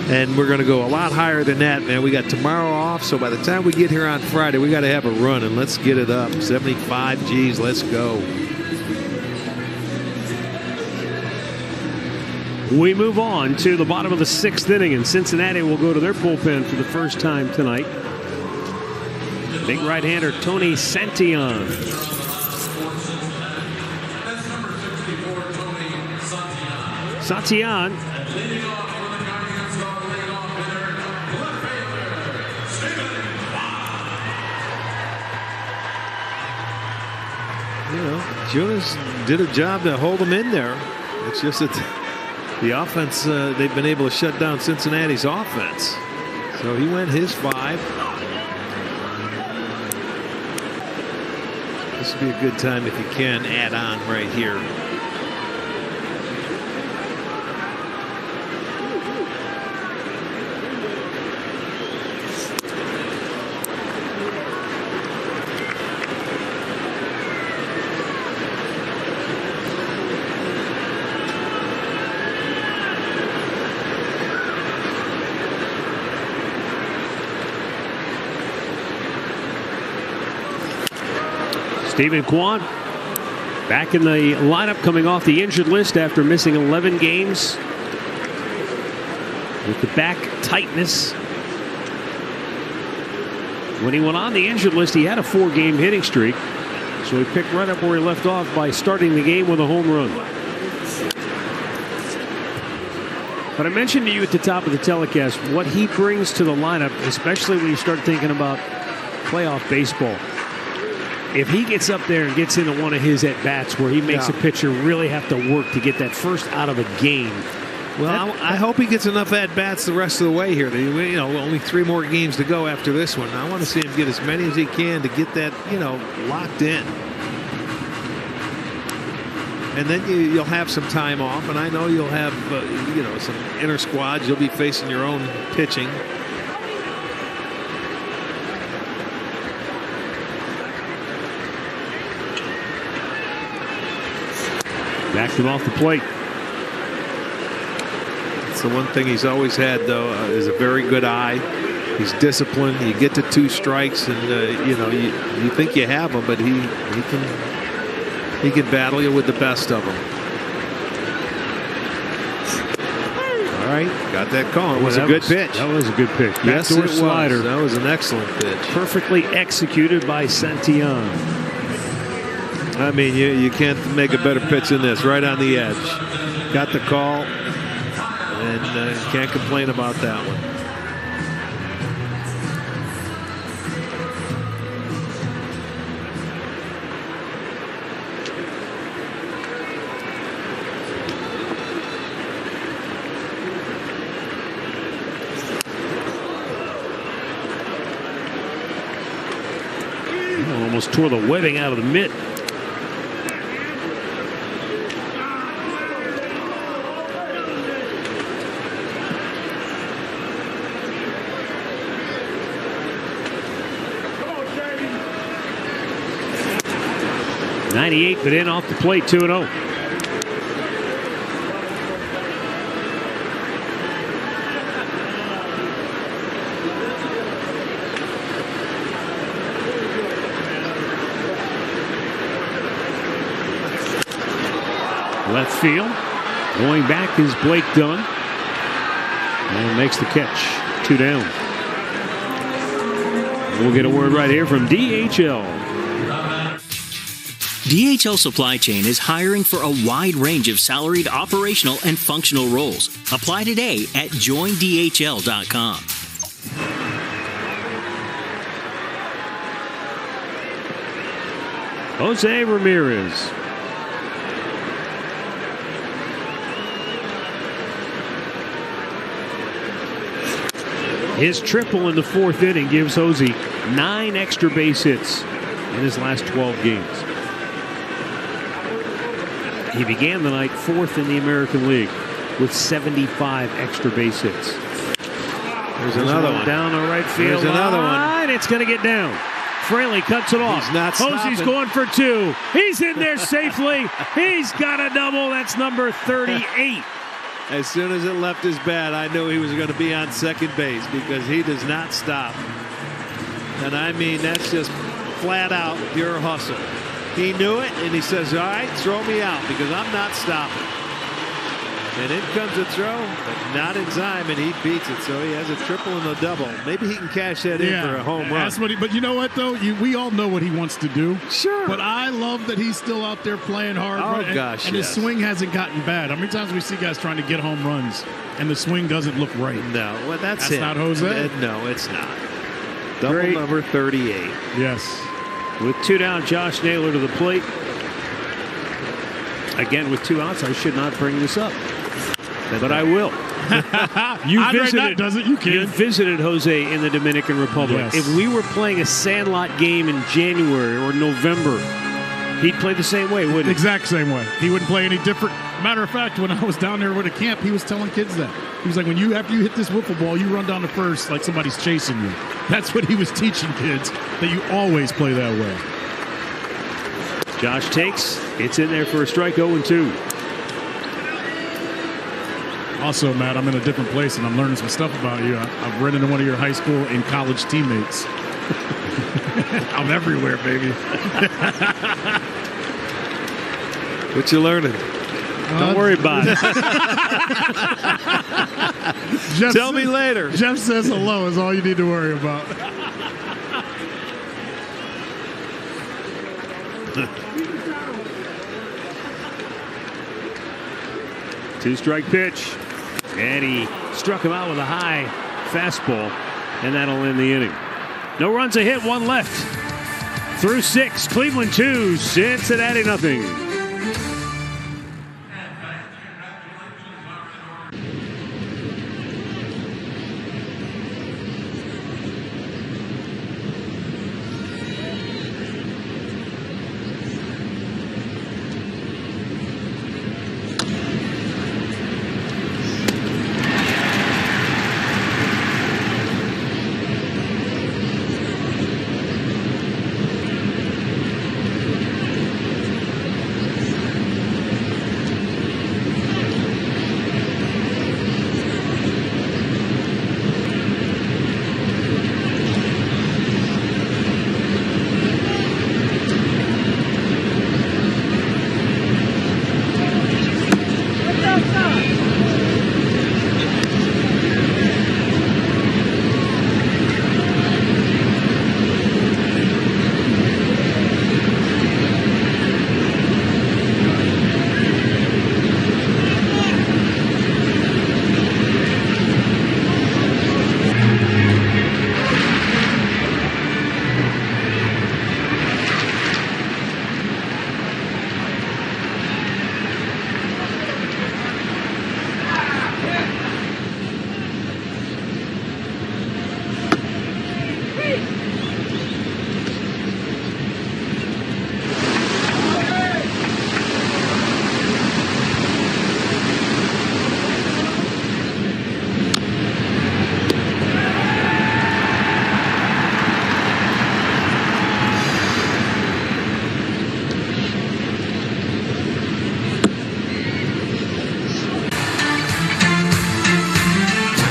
and we're going to go a lot higher than that, man. We got tomorrow off, so by the time we get here on Friday, we got to have a run, and let's get it up. 75 G's, let's go. We move on to the bottom of the 6th inning, and Cincinnati will go to their bullpen for the first time tonight. Big right-hander Tony Santillan. Santillan. You know, Jonas did a job to hold him in there. It's just that the offense, they've been able to shut down Cincinnati's offense. So he went his 5. This would be a good time if you can add on right here. Stephen Kwan back in the lineup, coming off the injured list after missing 11 games with the back tightness. When he went on the injured list, he had a 4-game hitting streak. So he picked right up where he left off by starting the game with a home run. But I mentioned to you at the top of the telecast what he brings to the lineup, especially when you start thinking about playoff baseball. If he gets up there and gets into one of his at-bats where he makes a pitcher really have to work to get that first out of a game. Well, I hope he gets enough at-bats the rest of the way here. You know, only 3 more games to go after this one. I want to see him get as many as he can to get that, you know, locked in. And then you'll have some time off, and I know you'll have, you know, some inner squads. You'll be facing your own pitching. Backed him off the plate. It's the one thing he's always had, though, is a very good eye. He's disciplined. You get to 2 strikes, and you know, you think you have him, but he can battle you with the best of them. All right, got that call. It was a good pitch. That was a good pitch. Yes, Backdoor it slider. was. That was an excellent pitch. Perfectly executed by Santillan. I mean, you can't make a better pitch than this. Right on the edge. Got the call, and can't complain about that one. Almost tore the webbing out of the mitt. '98, but in off the plate, 2-0. Left field. Going back is Blake Dunn. And makes the catch. 2 down. We'll get a word right here from DHL. DHL Supply Chain is hiring for a wide range of salaried, operational, and functional roles. Apply today at joindhl.com. Jose Ramirez. His triple in the 4th inning gives Jose 9 extra base hits in his last 12 games. He began the night 4th in the American League with 75 extra base hits. There's another one. Down the right field. There's another one. It's going to get down. Fraley cuts it off. He's not Jose's stopping. going for 2. He's in there safely. He's got a double. That's number 38. As soon as it left his bat, I knew he was going to be on second base because he does not stop. And I mean, that's just flat out pure hustle. He knew it, and he says, all right, throw me out because I'm not stopping. And in comes a throw, but not in time, and he beats it. So he has a triple and a double. Maybe he can cash that in for a home run. That's what but you know what, though? We all know what he wants to do. Sure. But I love that he's still out there playing hard. Oh, and, gosh, and his swing hasn't gotten bad. How many times we see guys trying to get home runs, and the swing doesn't look right? No, well, that's not Jose? No, it's not. Double Great. number 38. Yes. With 2 down, Josh Naylor to the plate. Again, with 2 outs, I should not bring this up. But I will. You visited Jose in the Dominican Republic. Yes. If we were playing a Sandlot game in January or November, he'd play the same way, wouldn't he? Exact same way. He wouldn't play any different. Matter of fact, when I was down there with a camp, he was telling kids that. He was like, after you hit this wiffle ball, you run down to first like somebody's chasing you. That's what he was teaching kids, that you always play that way. Josh takes. It's in there for a strike, 0-2. Also, Matt, I'm in a different place, and I'm learning some stuff about you. I've run into one of your high school and college teammates. I'm everywhere, baby. What you learning? Don't worry about it. Tell me later. Jeff says hello is all you need to worry about. Two-strike pitch. And he struck him out with a high fastball. And that'll end the inning. No runs, a hit, one left. Through 6, Cleveland 2, Cincinnati nothing.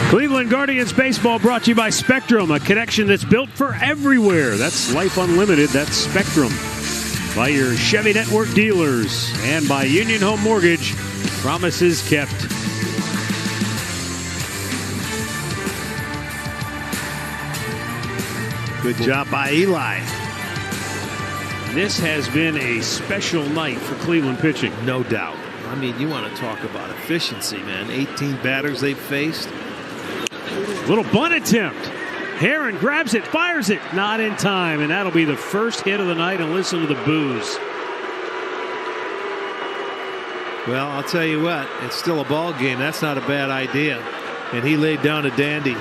Cleveland Guardians baseball brought to you by Spectrum, a connection that's built for everywhere. That's life unlimited. That's Spectrum. By your Chevy Network dealers and by Union Home Mortgage. Promises kept. Good job by Eli. This has been a special night for Cleveland pitching. No doubt. I mean, you want to talk about efficiency, man. 18 batters they've faced. Little bunt attempt. Herron grabs it, fires it, not in time, and that'll be the first hit of the night. And listen to the boos. Well, I'll tell you what, it's still a ball game. That's not a bad idea. And he laid down a dandy.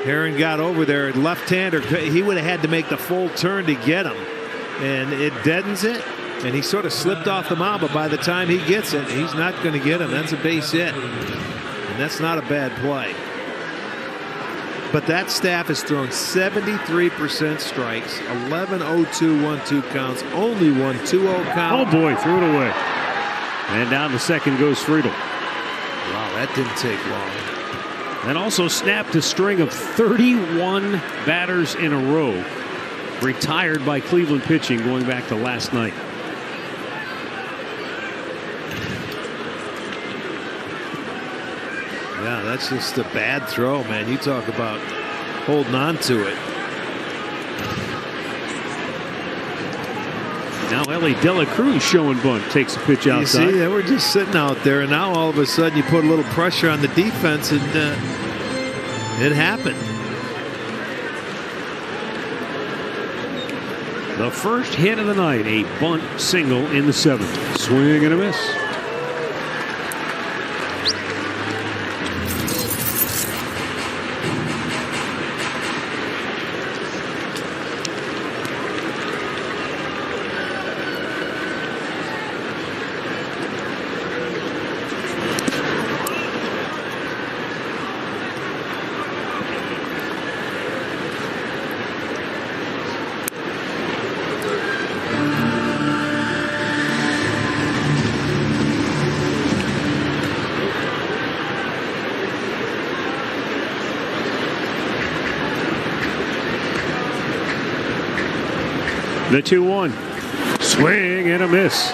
Herron got over there, left-hander. He would have had to make the full turn to get him. And it deadens it. And he sort of slipped off the mound, but by the time he gets it, he's not going to get him. That's a base hit. And that's not a bad play. But that staff has thrown 73% strikes, 11 0-2 1-2 counts, only one 2-0 count. Oh boy, threw it away. And down to second goes Friedel. Wow, that didn't take long. And also snapped a string of 31 batters in a row, retired by Cleveland pitching going back to last night. Yeah, that's just a bad throw, man. You talk about holding on to it. Now Ellie Dela Cruz showing bunt, takes a pitch outside. You see, they were just sitting out there, and now all of a sudden you put a little pressure on the defense, and it happened. The first hit of the night, a bunt single in the 7th. Swing and a miss. The 2-1. Swing and a miss.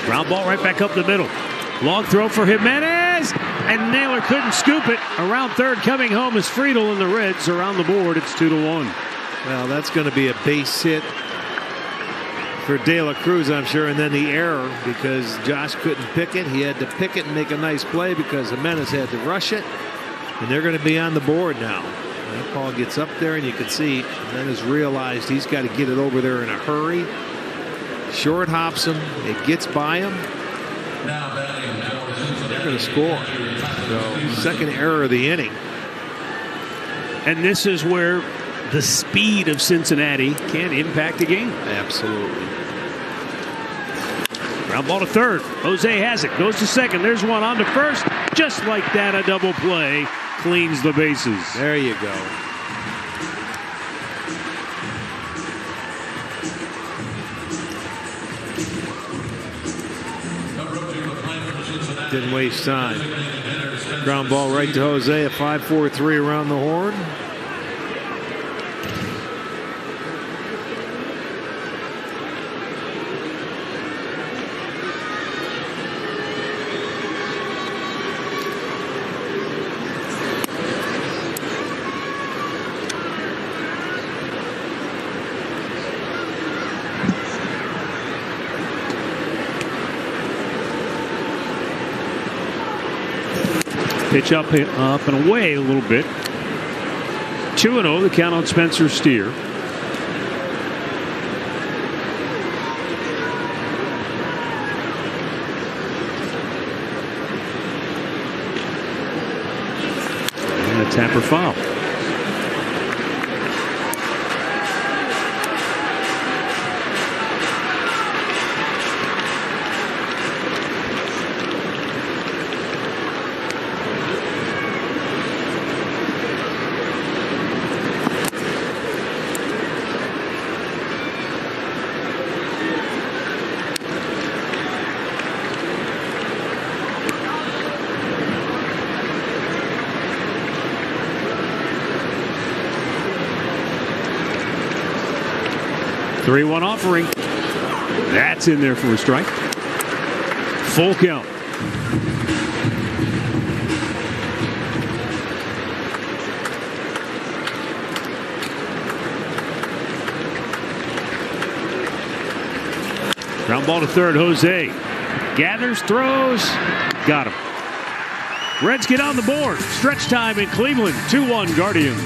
Ground ball right back up the middle. Long throw for Jimenez, and Naylor couldn't scoop it. Around third, coming home is Friedel, and the Reds are on the board. It's 2-1. Well, that's going to be a base hit for De La Cruz, I'm sure, and then the error because Josh couldn't pick it. He had to pick it and make a nice play because Jimenez had to rush it, and they're going to be on the board now. That ball gets up there, and you can see Jimenez realized he's got to get it over there in a hurry. Short hops him. It gets by him. They're going to score. So, second error of the inning. And this is where the speed of Cincinnati can impact the game. Absolutely. Ground ball to third. Jose has it. Goes to second. There's one on to first. Just like that, a double play. Cleans the bases. There you go. Didn't waste time. Ground ball right to Jose. A 5-4-3 around the horn. Pitch up and away a little bit. 2-0, the count on Spencer Steer. And a tapper foul. Three-one offering. That's in there for a strike. Full count. Ground ball to third. Jose gathers, throws, got him. Reds get on the board. Stretch time in Cleveland. 2-1 Guardians.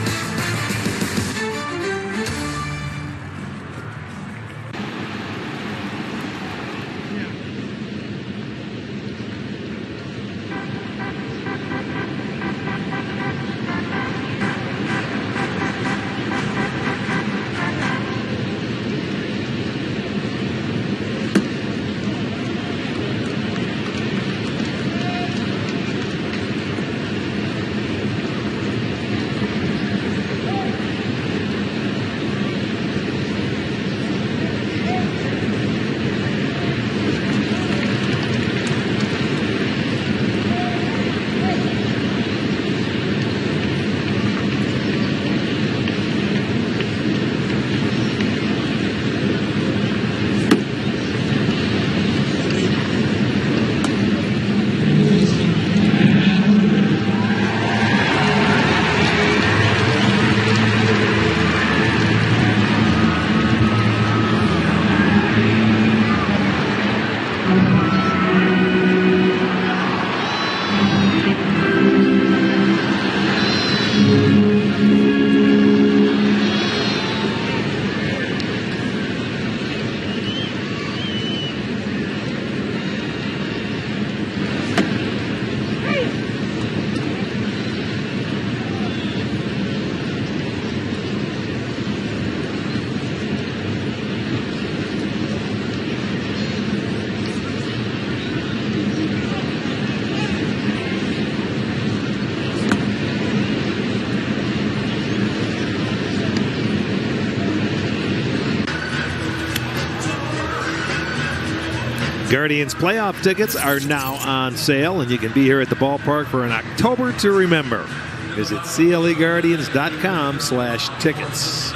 Guardians playoff tickets are now on sale, and you can be here at the ballpark for an October to remember. Visit cleguardians.com/tickets.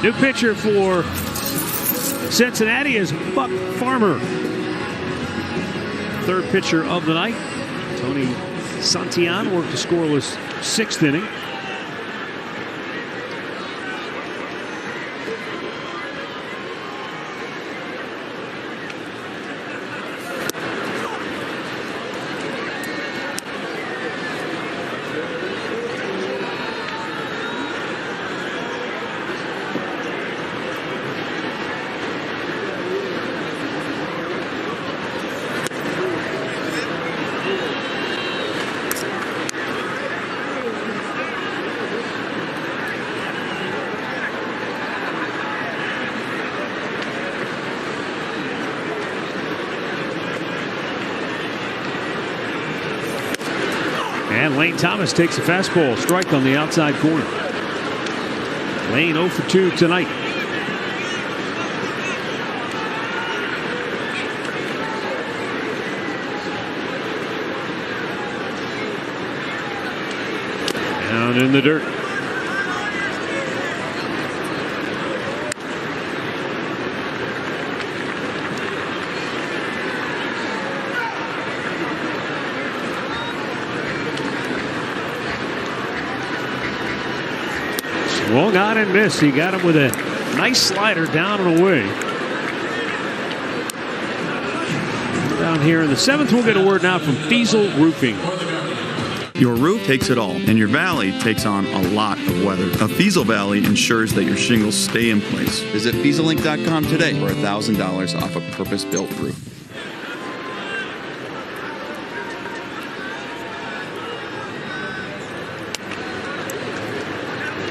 New pitcher for Cincinnati is Buck Farmer. Third pitcher of the night. Tony Santillan worked a scoreless 6th inning. And Lane Thomas takes a fastball strike on the outside corner. Lane 0 for 2 tonight. Down in the dirt. Swung on and missed. He got him with a nice slider down and away. Down here in the 7th, we'll get a word now from Fiesel Roofing. Your roof takes it all, and your valley takes on a lot of weather. A Fiesel Valley ensures that your shingles stay in place. Visit FieselInc.com today for $1,000 off a purpose-built roof.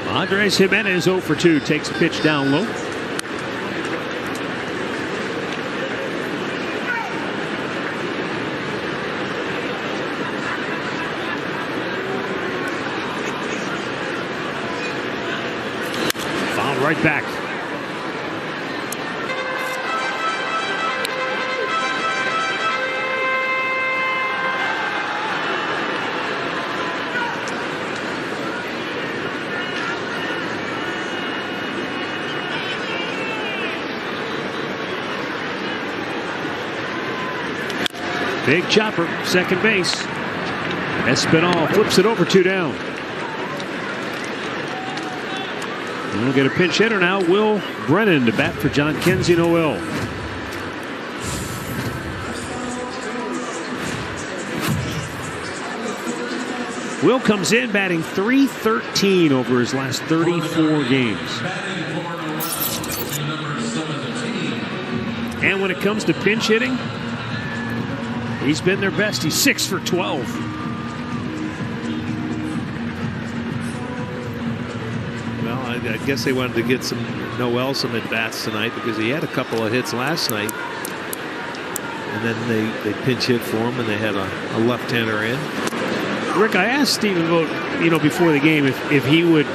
Andres Jimenez 0 for 2 takes a pitch down low. Fouled right back. Big chopper, second base. Espinal flips it over, 2 down. And we'll get a pinch hitter now. Will Brennan to bat for John Kenzie Noel. Will comes in batting .313 over his last 34 games. And when it comes to pinch hitting, he's been their best. He's 6 for 12. Well, I guess they wanted to get Noel some at-bats tonight because he had a couple of hits last night. And then they pinch hit for him, and they had a left-hander in. Rick, I asked Stephen Vogt, before the game if he would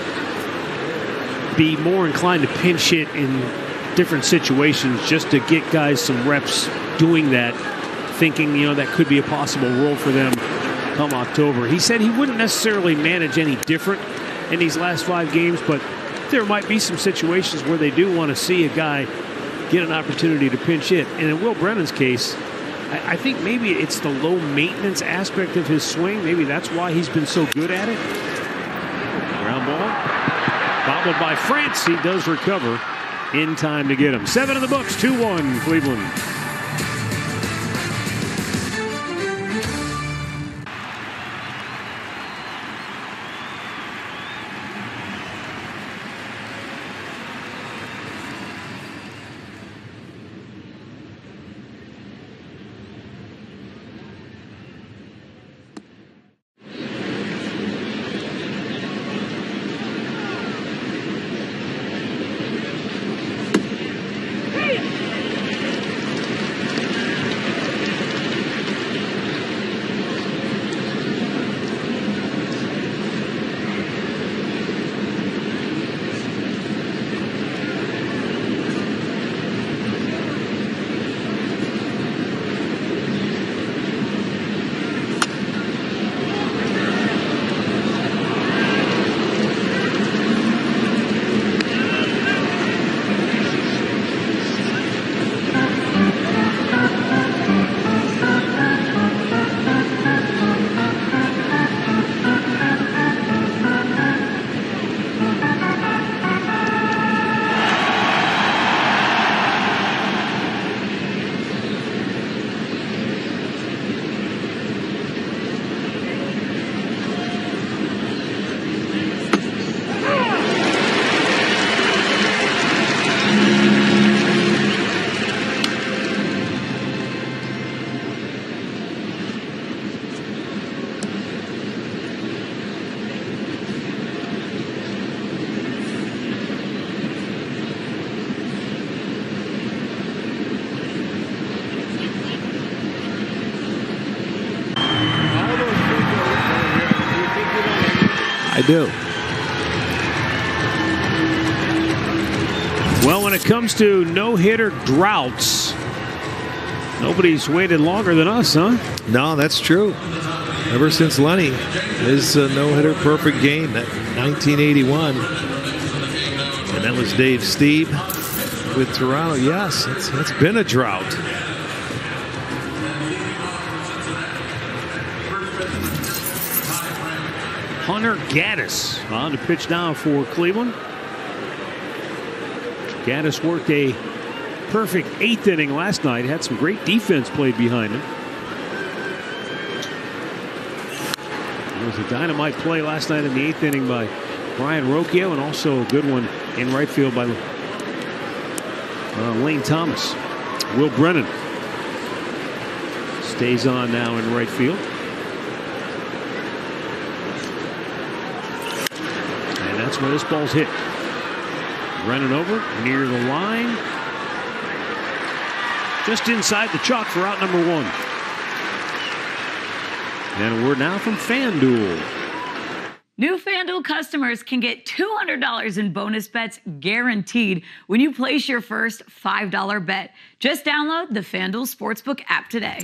be more inclined to pinch hit in different situations just to get guys some reps doing that, thinking, that could be a possible role for them come October. He said he wouldn't necessarily manage any different in these last 5 games, but there might be some situations where they do want to see a guy get an opportunity to pinch hit. And in Will Brennan's case, I think maybe it's the low maintenance aspect of his swing. Maybe that's why he's been so good at it. Ground ball. Bobbled by France. He does recover in time to get him. 7 in the books, 2-1 Cleveland. do. Well, when it comes to no-hitter droughts, nobody's waited longer than us, huh? No, that's true. Ever since Lenny, his no-hitter perfect game, that 1981. And that was Dave Stieb with Toronto. Yes, it's been a drought. Hunter Gaddis on to pitch now for Cleveland. Gaddis worked a perfect 8th inning last night. Had some great defense played behind him. There was a dynamite play last night in the 8th inning by Brian Rocchio, and also a good one in right field by Lane Thomas. Will Brennan stays on now in right field. And that's where this ball's hit. Running over near the line. Just inside the chalk for out number 1. And a word now from FanDuel. New FanDuel customers can get $200 in bonus bets guaranteed when you place your first $5 bet. Just download the FanDuel Sportsbook app today.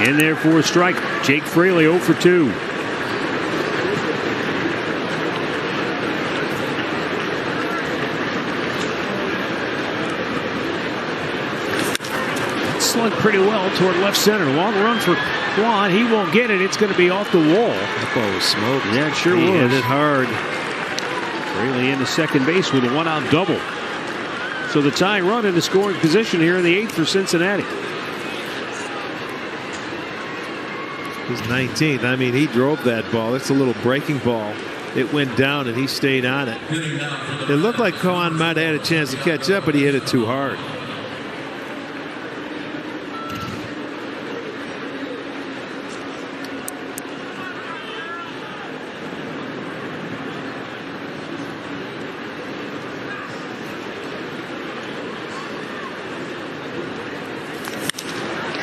In there for a strike. Jake Fraley 0 for 2. Slung pretty well toward left center. Long run for Quan. He won't get it. It's going to be off the wall. That ball was smoked. Yeah, it sure he was. hit it hard. Fraley into second base with a 1-out double. So the tying run into scoring position here in the 8th for Cincinnati. His 19th. I mean, he drove that ball. It's a little breaking ball. It went down and he stayed on it. It looked like Cohen might have had a chance to catch up, but he hit it too hard.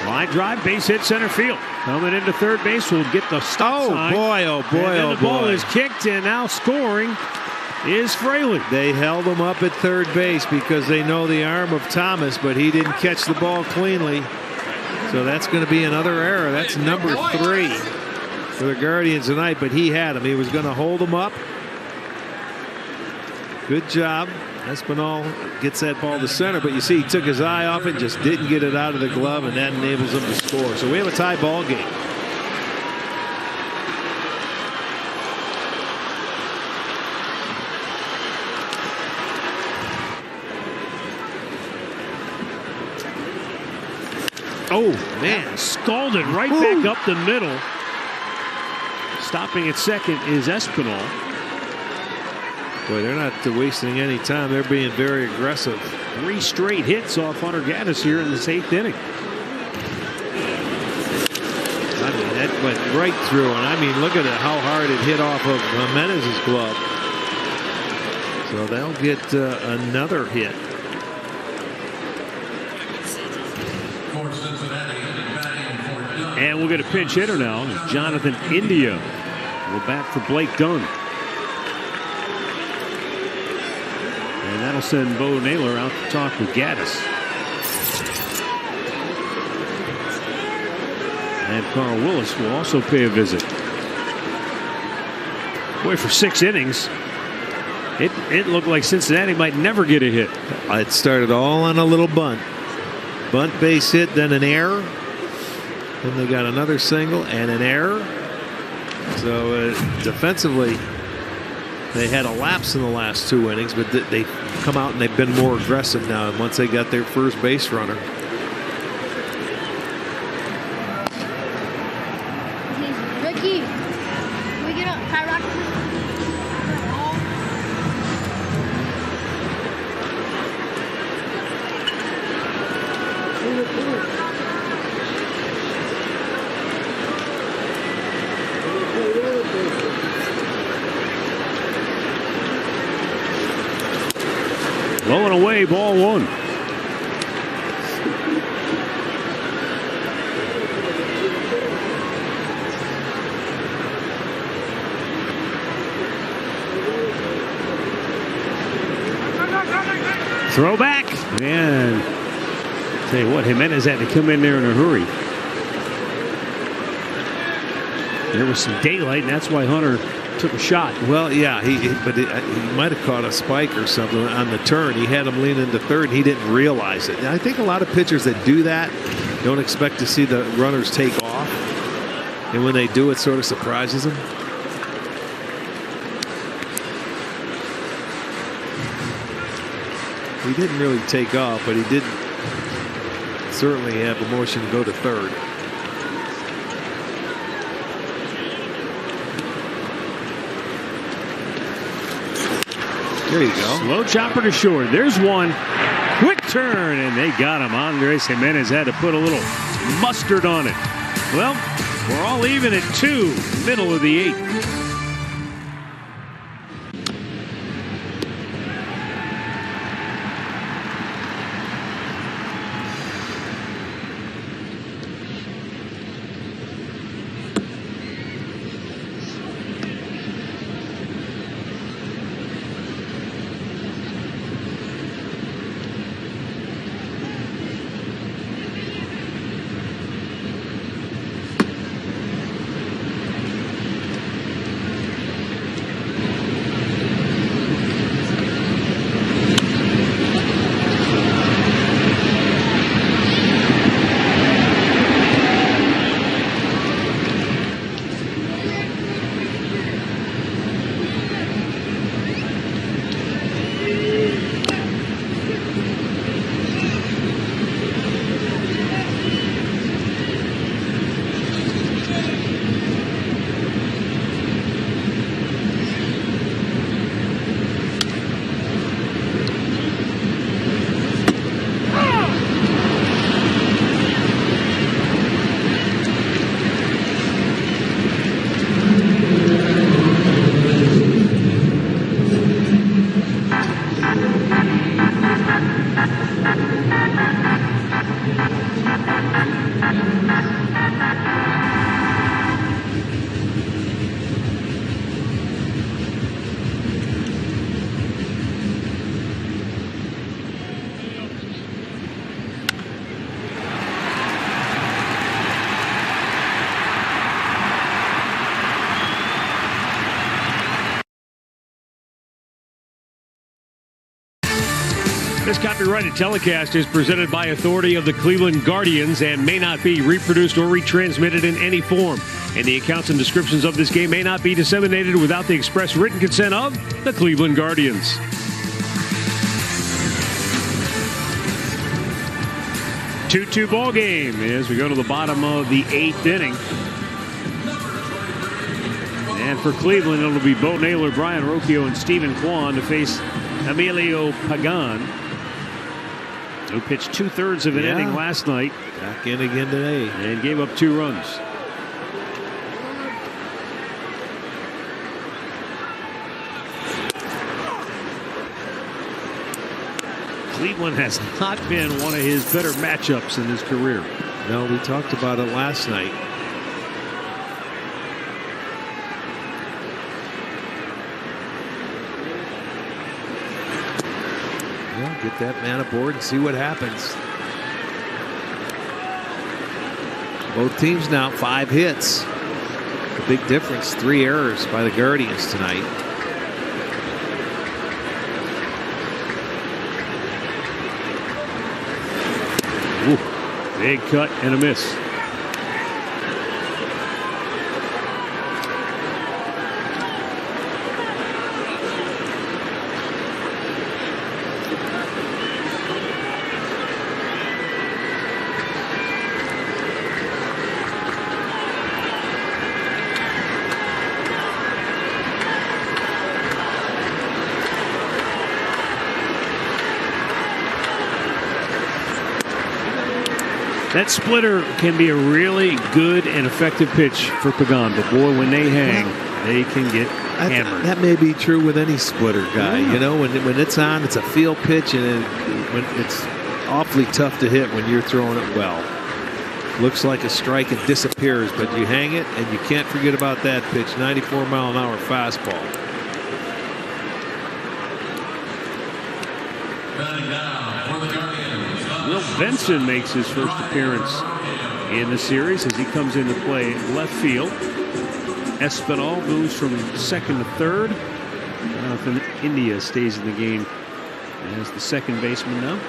Line drive, base hit center field. Coming into third base will get the stop sign. Oh boy, and the ball is kicked, and now scoring is Fraley. They held him up at third base because they know the arm of Thomas, but he didn't catch the ball cleanly. So that's going to be another error. That's number 3 for the Guardians tonight, but he had him. He was going to hold him up. Good job. Espinal gets that ball to center, but you see he took his eye off it, just didn't get it out of the glove, and that enables him to score. So we have a tie ball game. Oh, man, scalded right back up the middle. Stopping at second is Espinal. Boy, they're not wasting any time. They're being very aggressive. 3 straight hits off Hunter Gaddis here in this 8th inning. I mean, that went right through, and I mean, look at it, how hard it hit off of Jimenez's glove. So they'll get another hit. And we'll get a pinch hitter now. Jonathan India will bat for Blake Gunn. And that'll send Bo Naylor out to talk with Gaddis. And Carl Willis will also pay a visit. Boy, for 6 innings, it looked like Cincinnati might never get a hit. It started all on a little bunt. Bunt, base hit, then an error. Then they got another single and an error. So defensively, they had a lapse in the last 2 innings, but they've come out and they've been more aggressive now once they got their first base runner. Ricky, can we get up? Ty Rock? away, ball one. Throwback, and tell you what, Jimenez had to come in there in a hurry. There was some daylight, and that's why Hunter took a shot. Well, yeah, he might have caught a spike or something on the turn. He had him lean into third, and he didn't realize it. And I think a lot of pitchers that do that don't expect to see the runners take off, and when they do, it sort of surprises them. He didn't really take off, but he did certainly have a motion to go to third. There you go. Slow chopper to short. There's one. Quick turn, and they got him. Andres Jimenez had to put a little mustard on it. Well, we're all even at 2, middle of the 8th. This copyrighted telecast is presented by authority of the Cleveland Guardians and may not be reproduced or retransmitted in any form. And the accounts and descriptions of this game may not be disseminated without the express written consent of the Cleveland Guardians. Two-two ball game as we go to the bottom of the 8th inning. And for Cleveland, it'll be Bo Naylor, Brian Rocchio, and Stephen Kwan to face Emilio Pagan, who pitched 2/3 of an inning last night. Back in again today. And gave up 2 runs. Cleveland has not been one of his better matchups in his career. No, we talked about it last night. Get that man aboard and see what happens. Both teams now 5 hits. The big difference, 3 errors by the Guardians tonight. Ooh, big cut and a miss. That splitter can be a really good and effective pitch for Pagan, but boy, when they hang. they can get hammered. That may be true with any splitter guy. You know, when it's on, it's a field pitch, and when it's awfully tough to hit when you're throwing it well. Looks like a strike and disappears, but you hang it, and you can't forget about that pitch. 94-mile-an-hour fastball. Will Benson makes his first appearance in the series as he comes into play left field. Espinal moves from second to third. Jonathan India stays in the game as the second baseman now.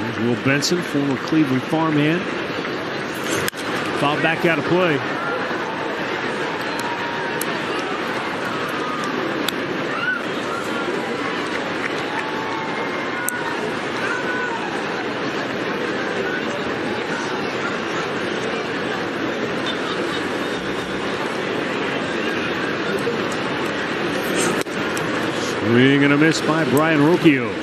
There's Will Benson, former Cleveland farmhand. Fouled back out of play. Swing and a miss by Brian Rocchio.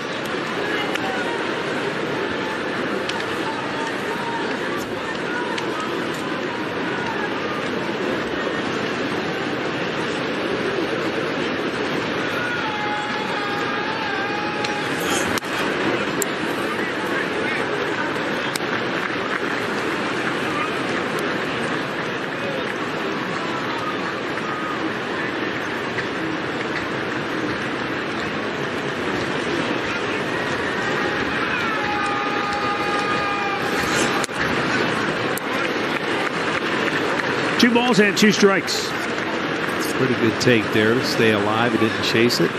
Two balls and two strikes. Pretty good take there to stay alive. He didn't chase it.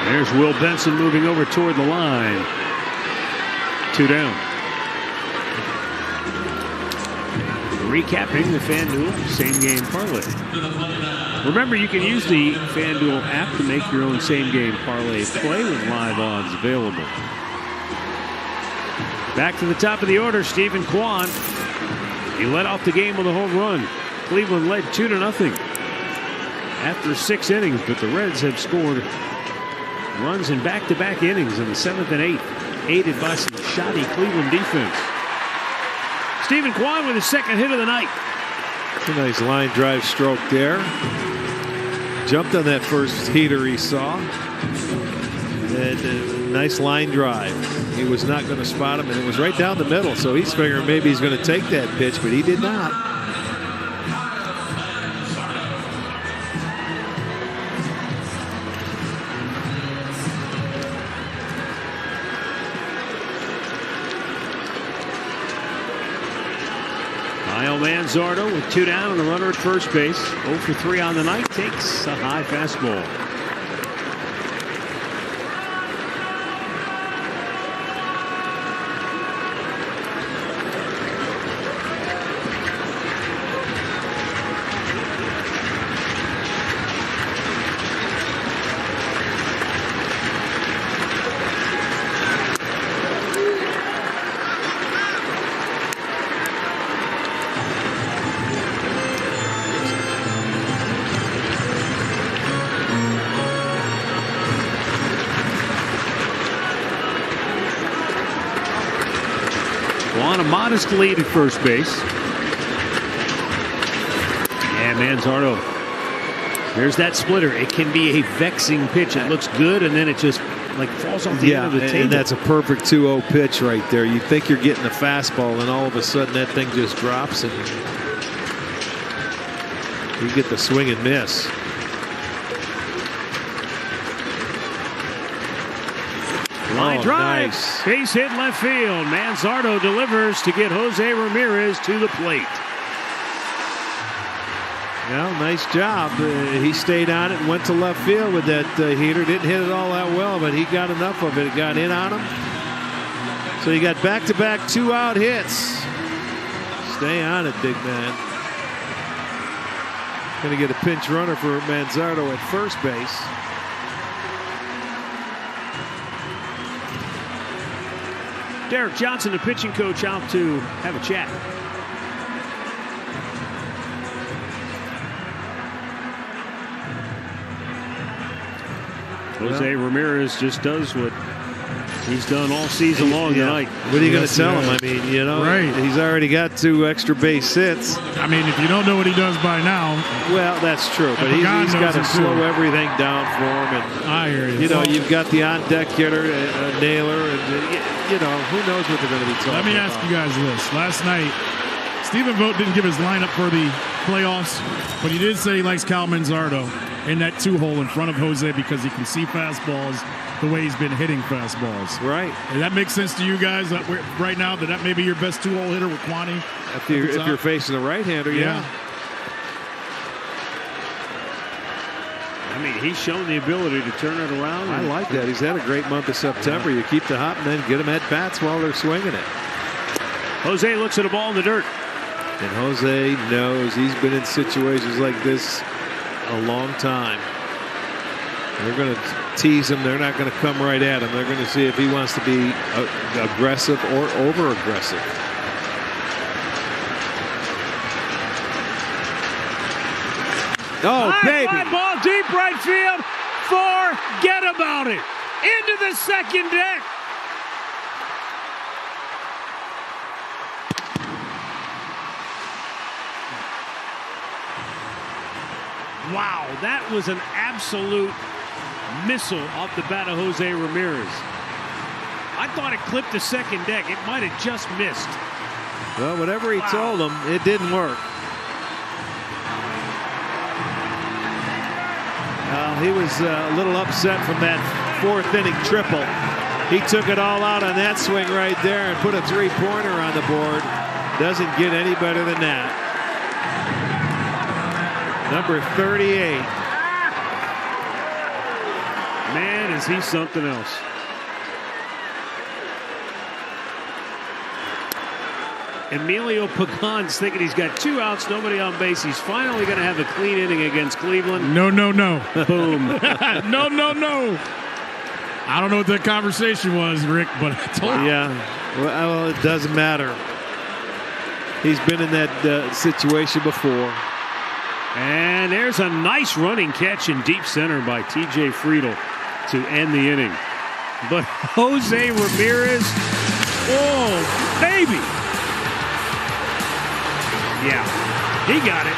There's Will Benson moving over toward the line. 2 down. Recapping the FanDuel same game parlay. Remember, you can use the FanDuel app to make your own same game parlay play with live odds available. Back to the top of the order, Stephen Kwan. He led off the game with a home run. Cleveland led 2-0 after 6 innings, but the Reds have scored runs in back-to-back innings in the 7th and 8th, aided by some shoddy Cleveland defense. Stephen Kwan with his second hit of the night. It's a nice line drive stroke there. Jumped on that first heater he saw. And a nice line drive. He was not going to spot him, and it was right down the middle, so he's figuring maybe he's going to take that pitch, but he did not. Manzardo with 2 down and a runner at first base. 0 for 3 on the night. Takes a high fastball. On a modest lead at first base. And Manzardo. There's that splitter. It can be a vexing pitch. It looks good, and then it just like falls off the end of the table. And that's a perfect 2-0 pitch right there. You think you're getting a fastball, and all of a sudden that thing just drops, and you get the swing and miss. Line drive. Nice. Base hit left field. Manzardo delivers to get Jose Ramirez to the plate. Well, nice job. He stayed on it and went to left field with that heater. Didn't hit it all that well, but he got enough of it. It got in on him. So you got back-to-back 2-out hits. Stay on it, big man. Going to get a pinch runner for Manzardo at first base. Derek Johnson, the pitching coach, out to have a chat. Jose Ramirez just does what he's done all season long tonight. What are you going to tell him? I mean, he's already got 2 extra base hits. I mean, if you don't know what he does by now. Well, that's true. But he's got to slow everything down for him. And, I hear you. You've got the on-deck hitter, Naylor, and, who knows what they're going to be talking about. Let me ask you guys this. Last night, Stephen Vogt didn't give his lineup for the playoffs, but he did say he likes Cal Manzardo in that 2-hole in front of Jose because he can see fastballs the way he's been hitting fastballs. Right. Does that make sense to you guys right now that may be your best 2-hole hitter with Kwani? If you're facing a right-hander, yeah. I mean, he's shown the ability to turn it around. I like that. He's had a great month of September. You keep the hop and then get him at bats while they're swinging it. Jose looks at a ball in the dirt. And Jose knows he's been in situations like this a long time. They're going to tease him. They're not going to come right at him. They're going to see if he wants to be aggressive or over-aggressive. Oh, baby. Fly ball deep right field. Forget about it. Into the second deck. Wow, that was an absolute missile off the bat of Jose Ramirez. I thought it clipped the second deck. It might have just missed. Well, whatever he told him, it didn't work. He was a little upset from that 4th inning triple. He took it all out on that swing right there and put a 3-pointer on the board. Doesn't get any better than that. Number 38. Man, is he something else. Emilio Pagan's thinking he's got 2 outs, nobody on base. He's finally going to have a clean inning against Cleveland. No. Boom. No. I don't know what that conversation was, Rick, but I told you. Yeah. Well, it doesn't matter. He's been in that situation before. And there's a nice running catch in deep center by T.J. Friedel to end the inning. But Jose Ramirez, oh, baby. Yeah, he got it.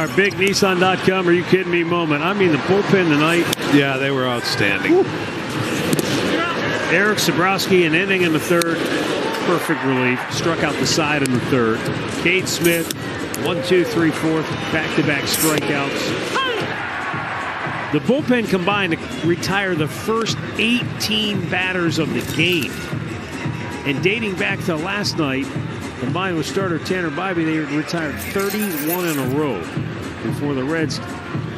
Our big Nissan.com, are you kidding me moment. I mean, the bullpen tonight. Yeah, they were outstanding. Woo. Eric Sabrowski, an inning in the 3rd. Perfect relief. Struck out the side in the 3rd. Cade Smith, 1, 2, 3, 4, back-to-back strikeouts. The bullpen combined to retire the first 18 batters of the game. And dating back to last night, combined with starter Tanner Bybee, they retired 31 in a row before the Reds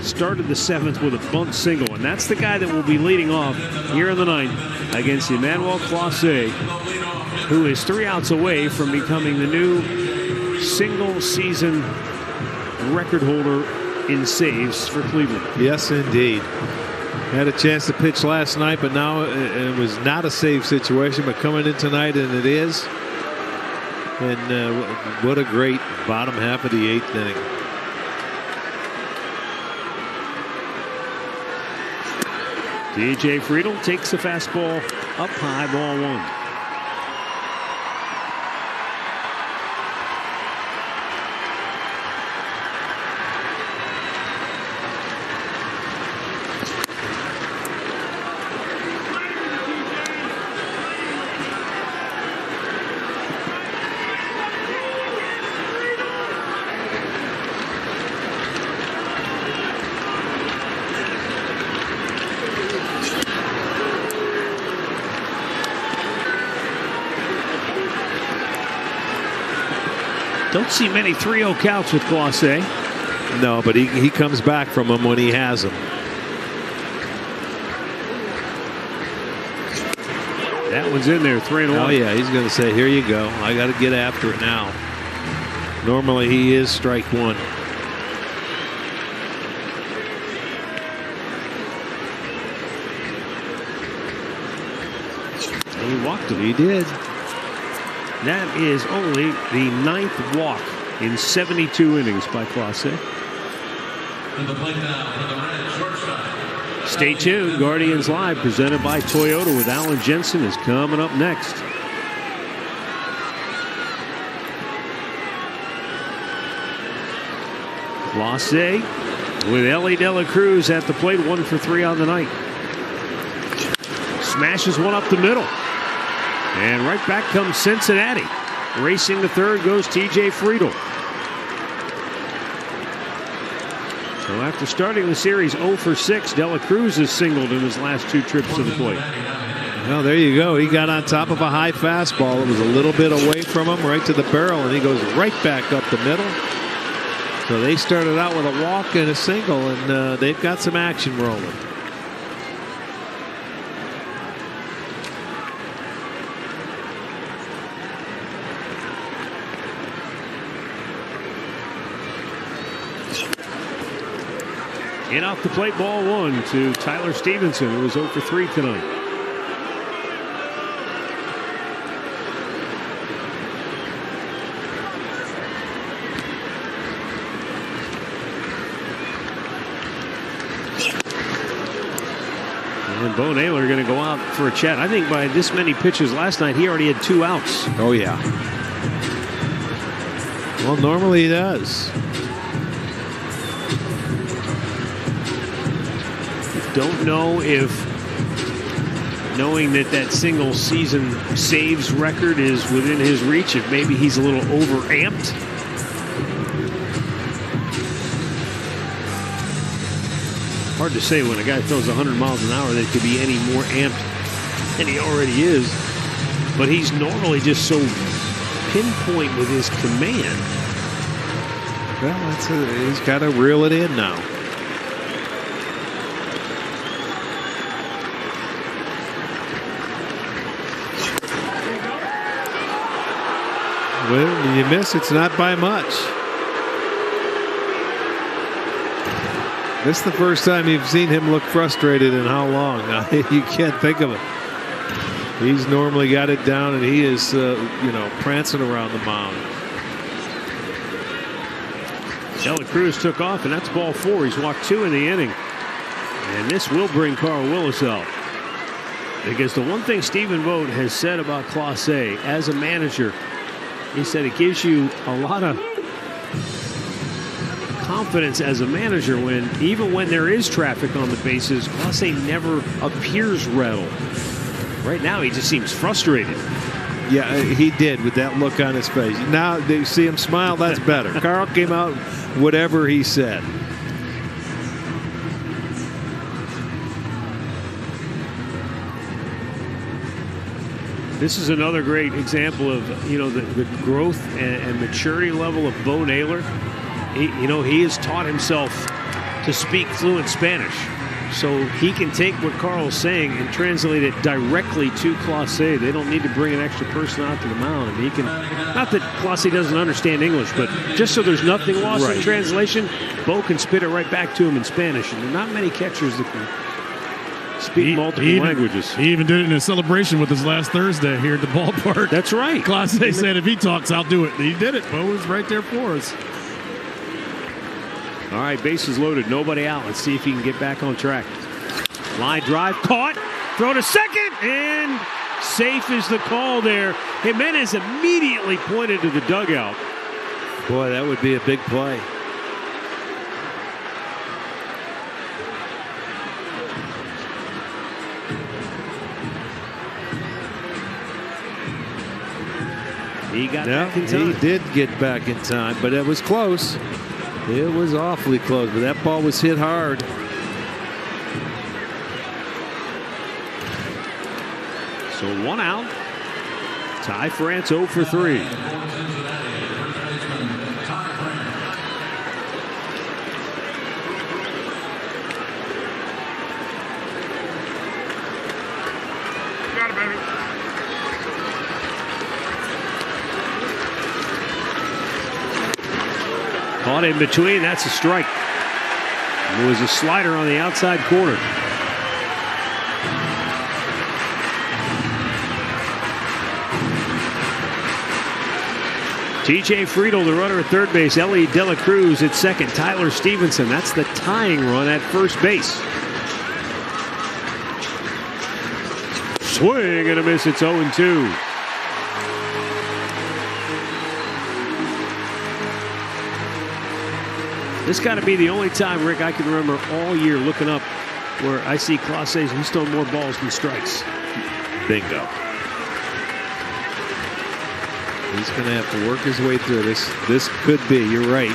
started the 7th with a bunt single, and that's the guy that will be leading off here in the 9th against Emmanuel Clase, who is 3 outs away from becoming the new single-season record holder in saves for Cleveland. Yes, indeed. Had a chance to pitch last night, but now it was not a save situation, but coming in tonight, and it is. And what a great bottom half of the 8th inning. TJ Friedel takes a fastball up high, ball 1. Don't see many 3-0 counts with Clase. No, but he comes back from them when he has them. That one's in there, 3-1. Oh, yeah, he's going to say, here you go. I got to get after it now. Normally, he is strike 1. And he walked him. He did. That is only the 9th walk in 72 innings by Clase. Stay tuned. Guardians Live, presented by Toyota with Alan Jensen, is coming up next. Clase with Ellie De La Cruz at the plate, 1 for 3 on the night. Smashes one up the middle. And right back comes Cincinnati. Racing to third goes TJ Friedel. So after starting the series 0 for 6, De La Cruz has singled in his last 2 trips to the plate. Well, there you go. He got on top of a high fastball. It was a little bit away from him, right to the barrel, and he goes right back up the middle. So they started out with a walk and a single, and they've got some action rolling. In off the plate, ball 1 to Tyler Stevenson, who was 0 for 3 tonight. And Bo Naylor going to go out for a chat. I think by this many pitches last night, he already had 2 outs. Oh, yeah. Well, normally he does. Don't know if, knowing that that single season saves record is within his reach, if maybe he's a little overamped. Hard to say when a guy throws 100 miles an hour that it could be any more amped than he already is. But he's normally just so pinpoint with his command. Well, he's got to reel it in now. Well, you miss, it's not by much. This is the first time you've seen him look frustrated in how long? You can't think of it. He's normally got it down, and he is, prancing around the mound. De La Cruz took off, and that's ball 4. He's walked 2 in the inning. And this will bring Carl Willis out. Because the one thing Stephen Vogt has said about Clase as a manager, he said it gives you a lot of confidence as a manager when, even when there is traffic on the bases, Clase never appears rattled. Right now, he just seems frustrated. Yeah, he did with that look on his face. Now they see him smile, that's better. Carl came out whatever he said. This is another great example of, the growth and maturity level of Bo Naylor. He has taught himself to speak fluent Spanish. So he can take what Carl's saying and translate it directly to Clase. They don't need to bring an extra person out to the mound. I mean, he can, not that Clase doesn't understand English, but just so there's nothing lost in translation, Bo can spit it right back to him in Spanish. And there are not many catchers that can speak multiple languages. He even did it in a celebration with us last Thursday here at the ballpark. That's right. Clase said if he talks, I'll do it. And he did it. Bo was right there for us. All right, bases loaded, nobody out. Let's see if he can get back on track. Line drive, caught, throw to second, and safe is the call there. Jimenez immediately pointed to the dugout. Boy, that would be a big play. He got back in time. He did get back in time, but it was close. It was awfully close, but that ball was hit hard. So 1 out. Ty France 0 for 3. Got it, baby. Caught in between. That's a strike. It was a slider on the outside corner. TJ Friedel, the runner at third base. Ellie De La Cruz at second. Tyler Stevenson. That's the tying run at first base. Swing and a miss. It's 0-2. This got to be the only time, Rick, I can remember all year looking up where I see Clase's he's thrown more balls than strikes. Bingo. He's going to have to work his way through this. This could be, you're right.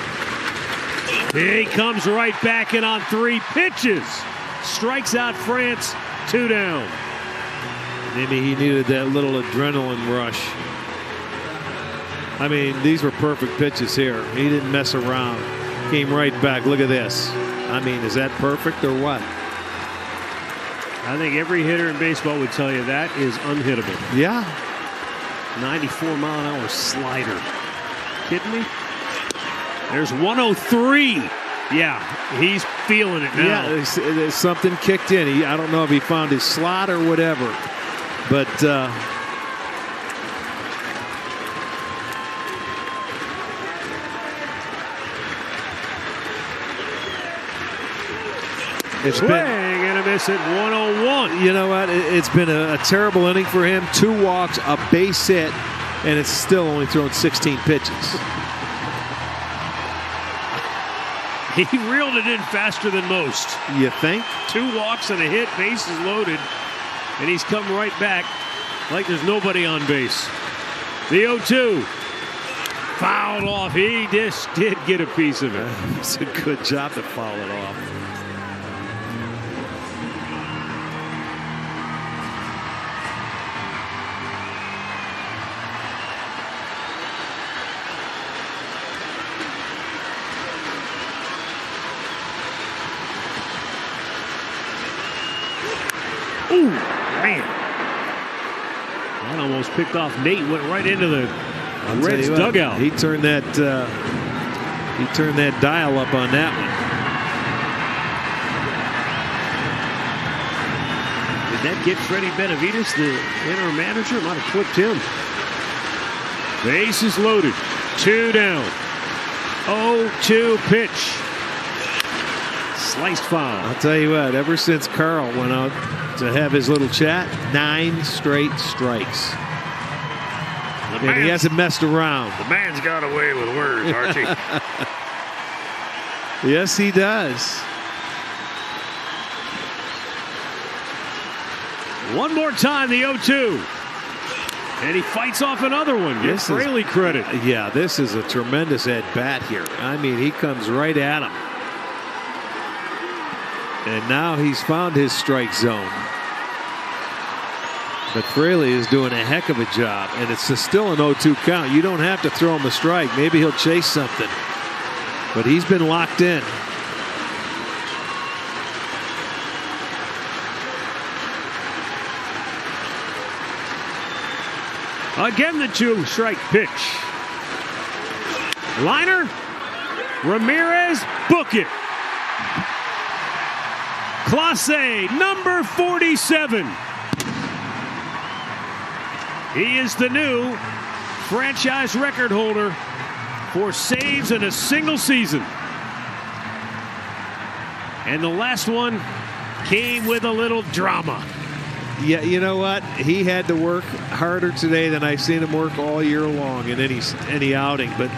He comes right back in on 3 pitches. Strikes out France, 2 down. Maybe he needed that little adrenaline rush. I mean, these were perfect pitches here. He didn't mess around. Came right back. Look at this. I mean, is that perfect or what? I think every hitter in baseball would tell you that is unhittable. Yeah. 94-mile-an-hour slider. Kidding me? There's 103. Yeah, he's feeling it now. Yeah, there's something kicked in. I don't know if he found his slot or whatever, but it's swing been and a miss at 101. You know what? It's been a terrible inning for him. 2 walks, a base hit, and it's still only thrown 16 pitches. He reeled it in faster than most. You think? 2 walks and a hit, bases loaded, and he's come right back like there's nobody on base. The 0-2. Fouled off. He just did get a piece of it. It's a good job to foul it off. Ooh, man. That almost picked off Nate, went right into the Reds dugout. He turned that dial up on that one. Did that get Freddie Benavides, the interim manager? Might have clipped him. Base is loaded. 2 down. 0-2 pitch. Sliced foul. I'll tell you what, ever since Carl went out to have his little chat, 9 straight strikes. And he hasn't messed around. The man's got away with words, Archie. Yes, he does. One more time, the 0-2. And he fights off another one. Give Fraley credit. Yeah, this is a tremendous at-bat here. I mean, he comes right at him. And now he's found his strike zone. But Fraley is doing a heck of a job. And it's still an 0-2 count. You don't have to throw him a strike. Maybe he'll chase something. But he's been locked in. Again, the 2-strike pitch. Liner. Ramirez, book it. Clase, number 47. He is the new franchise record holder for saves in a single season. And the last one came with a little drama. Yeah, you know what? He had to work harder today than I've seen him work all year long in any outing. But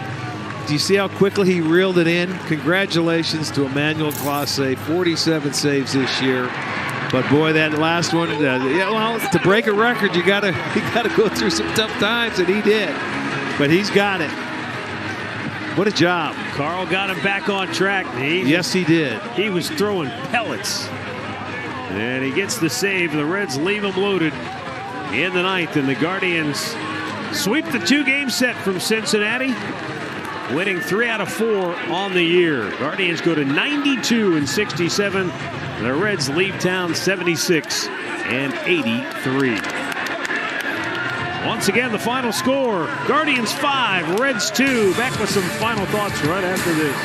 do you see how quickly he reeled it in? Congratulations to Emmanuel Clase, 47 saves this year. But boy, that last one, to break a record, you gotta go through some tough times, and he did. But he's got it. What a job. Carl got him back on track. Yes, he did. He was throwing pellets. And he gets the save. The Reds leave him loaded in the ninth, and the Guardians sweep the 2-game set from Cincinnati, winning 3 out of 4 on the year. Guardians go to 92-67. The Reds leave town 76-83. Once again, the final score, Guardians 5, Reds 2. Back with some final thoughts right after this.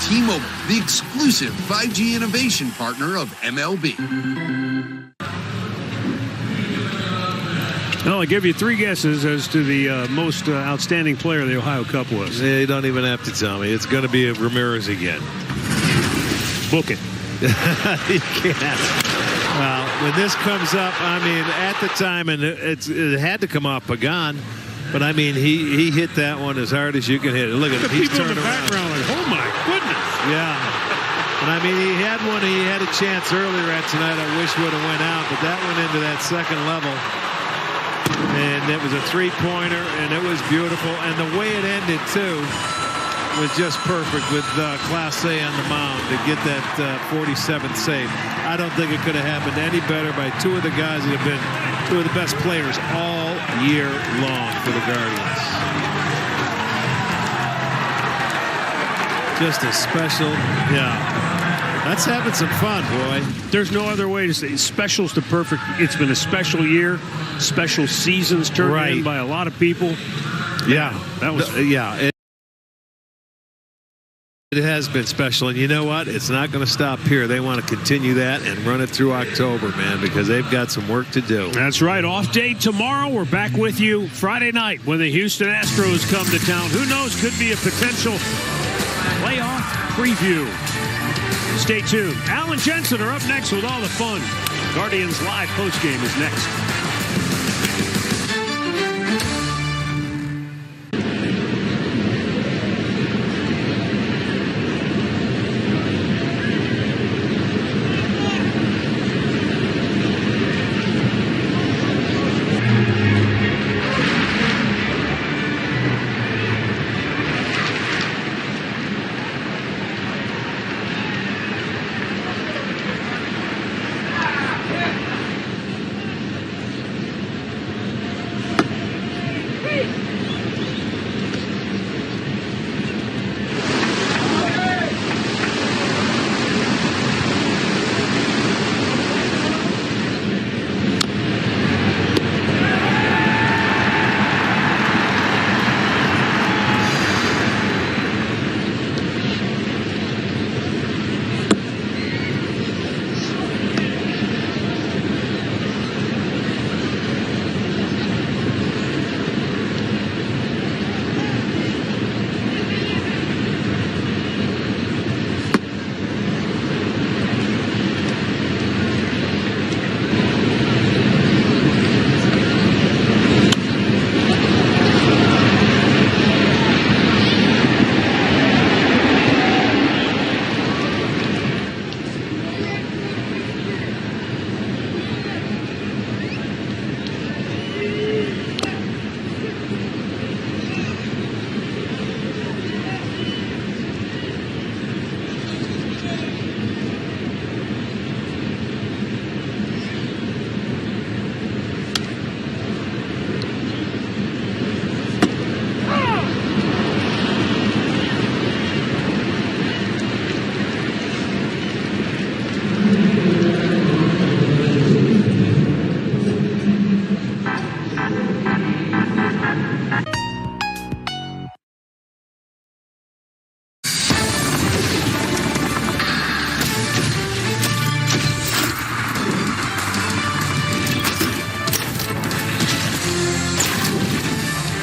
T-Mobile, the exclusive 5G innovation partner of MLB. Well, I'll give you 3 guesses as to the most outstanding player the Ohio Cup was. Yeah, you don't even have to tell me. It's going to be Ramirez again. Book it. You can't. Well, when this comes up, I mean, at the time, and it had to come off Pagan, but I mean, he hit that one as hard as you can hit it. Look at him. He's turning around. Like, oh my goodness. Yeah. And I mean, he had a chance earlier at tonight I wish would have went out, but that went into that second level. And it was a 3-pointer, and it was beautiful. And the way it ended, too, was just perfect with Clase on the mound to get that 47th save. I don't think it could have happened any better by 2 of the guys that have been 2 of the best players all year long for the Guardians. Just a special, that's having some fun, boy. There's no other way to say special's the perfect. It's been a special year, special seasons turned in by a lot of people. Yeah, that was It has been special, and you know what? It's not going to stop here. They want to continue that and run it through October, man, because they've got some work to do. That's right. Off day tomorrow. We're back with you Friday night when the Houston Astros come to town. Who knows? Could be a potential playoff preview. Stay tuned. Al and Jensen are up next with all the fun. Guardians Live postgame is next.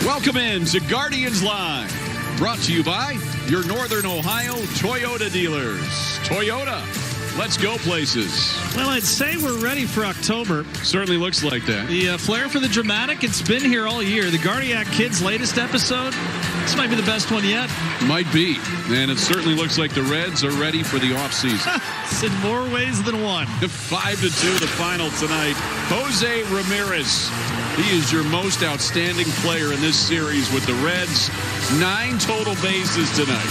Welcome in to Guardians Live, brought to you by your Northern Ohio Toyota dealers. Toyota, let's go places. Well, I'd say we're ready for October. Certainly looks like that. The flair for the dramatic, it's been here all year. The Guardiac Kids' latest episode, this might be the best one yet. Might be. And it certainly looks like the Reds are ready for the offseason. It's in more ways than one. 5-2 the final tonight. Jose Ramirez. He is your most outstanding player in this series with the Reds. 9 total bases tonight.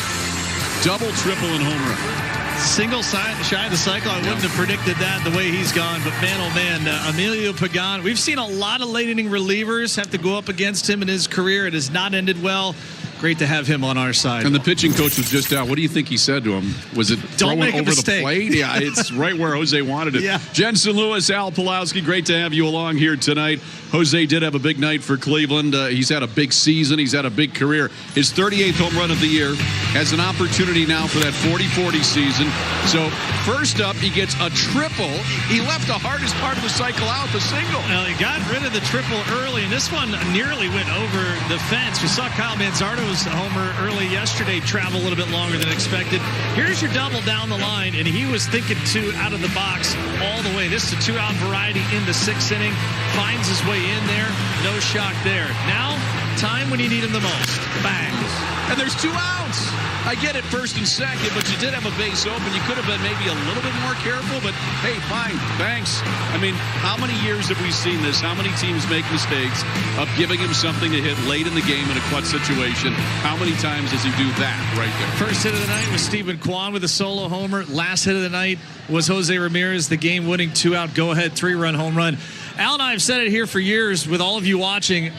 Double, triple, and home run. Single shy of the cycle. I wouldn't have predicted that the way he's gone. But man, oh man, Emilio Pagan. We've seen a lot of late inning relievers have to go up against him in his career. It has not ended well. Great to have him on our side. And the pitching coach was just out. What do you think he said to him? Was it throwing over the plate? Yeah, it's right where Jose wanted it. Yeah. Jensen Lewis, Al Pulowski, great to have you along here tonight. Jose did have a big night for Cleveland. He's had a big season. He's had a big career. His 38th home run of the year, has an opportunity now for that 40-40 season. So first up, he gets a triple. He left the hardest part of the cycle out, the single. Well, he got rid of the triple early, and this one nearly went over the fence. We saw Kyle Manzardo's homer early yesterday travel a little bit longer than expected. Here's your double down the line, and he was thinking 2 out of the box all the way. This is a 2-out variety in the 6th inning. Finds his way in there. No shock there. Now, time when you need him the most. Bang. And there's 2 outs. I get it, first and second, but you did have a base open. You could have been maybe a little bit more careful, but hey, fine, thanks. I mean, how many years have we seen this? How many teams make mistakes of giving him something to hit late in the game in a clutch situation? How many times does he do that right there? First hit of the night was Stephen Kwan with a solo homer. Last hit of the night was Jose Ramirez, the game-winning 2-out go-ahead 3-run home run. Al and I have said it here for years with all of you watching.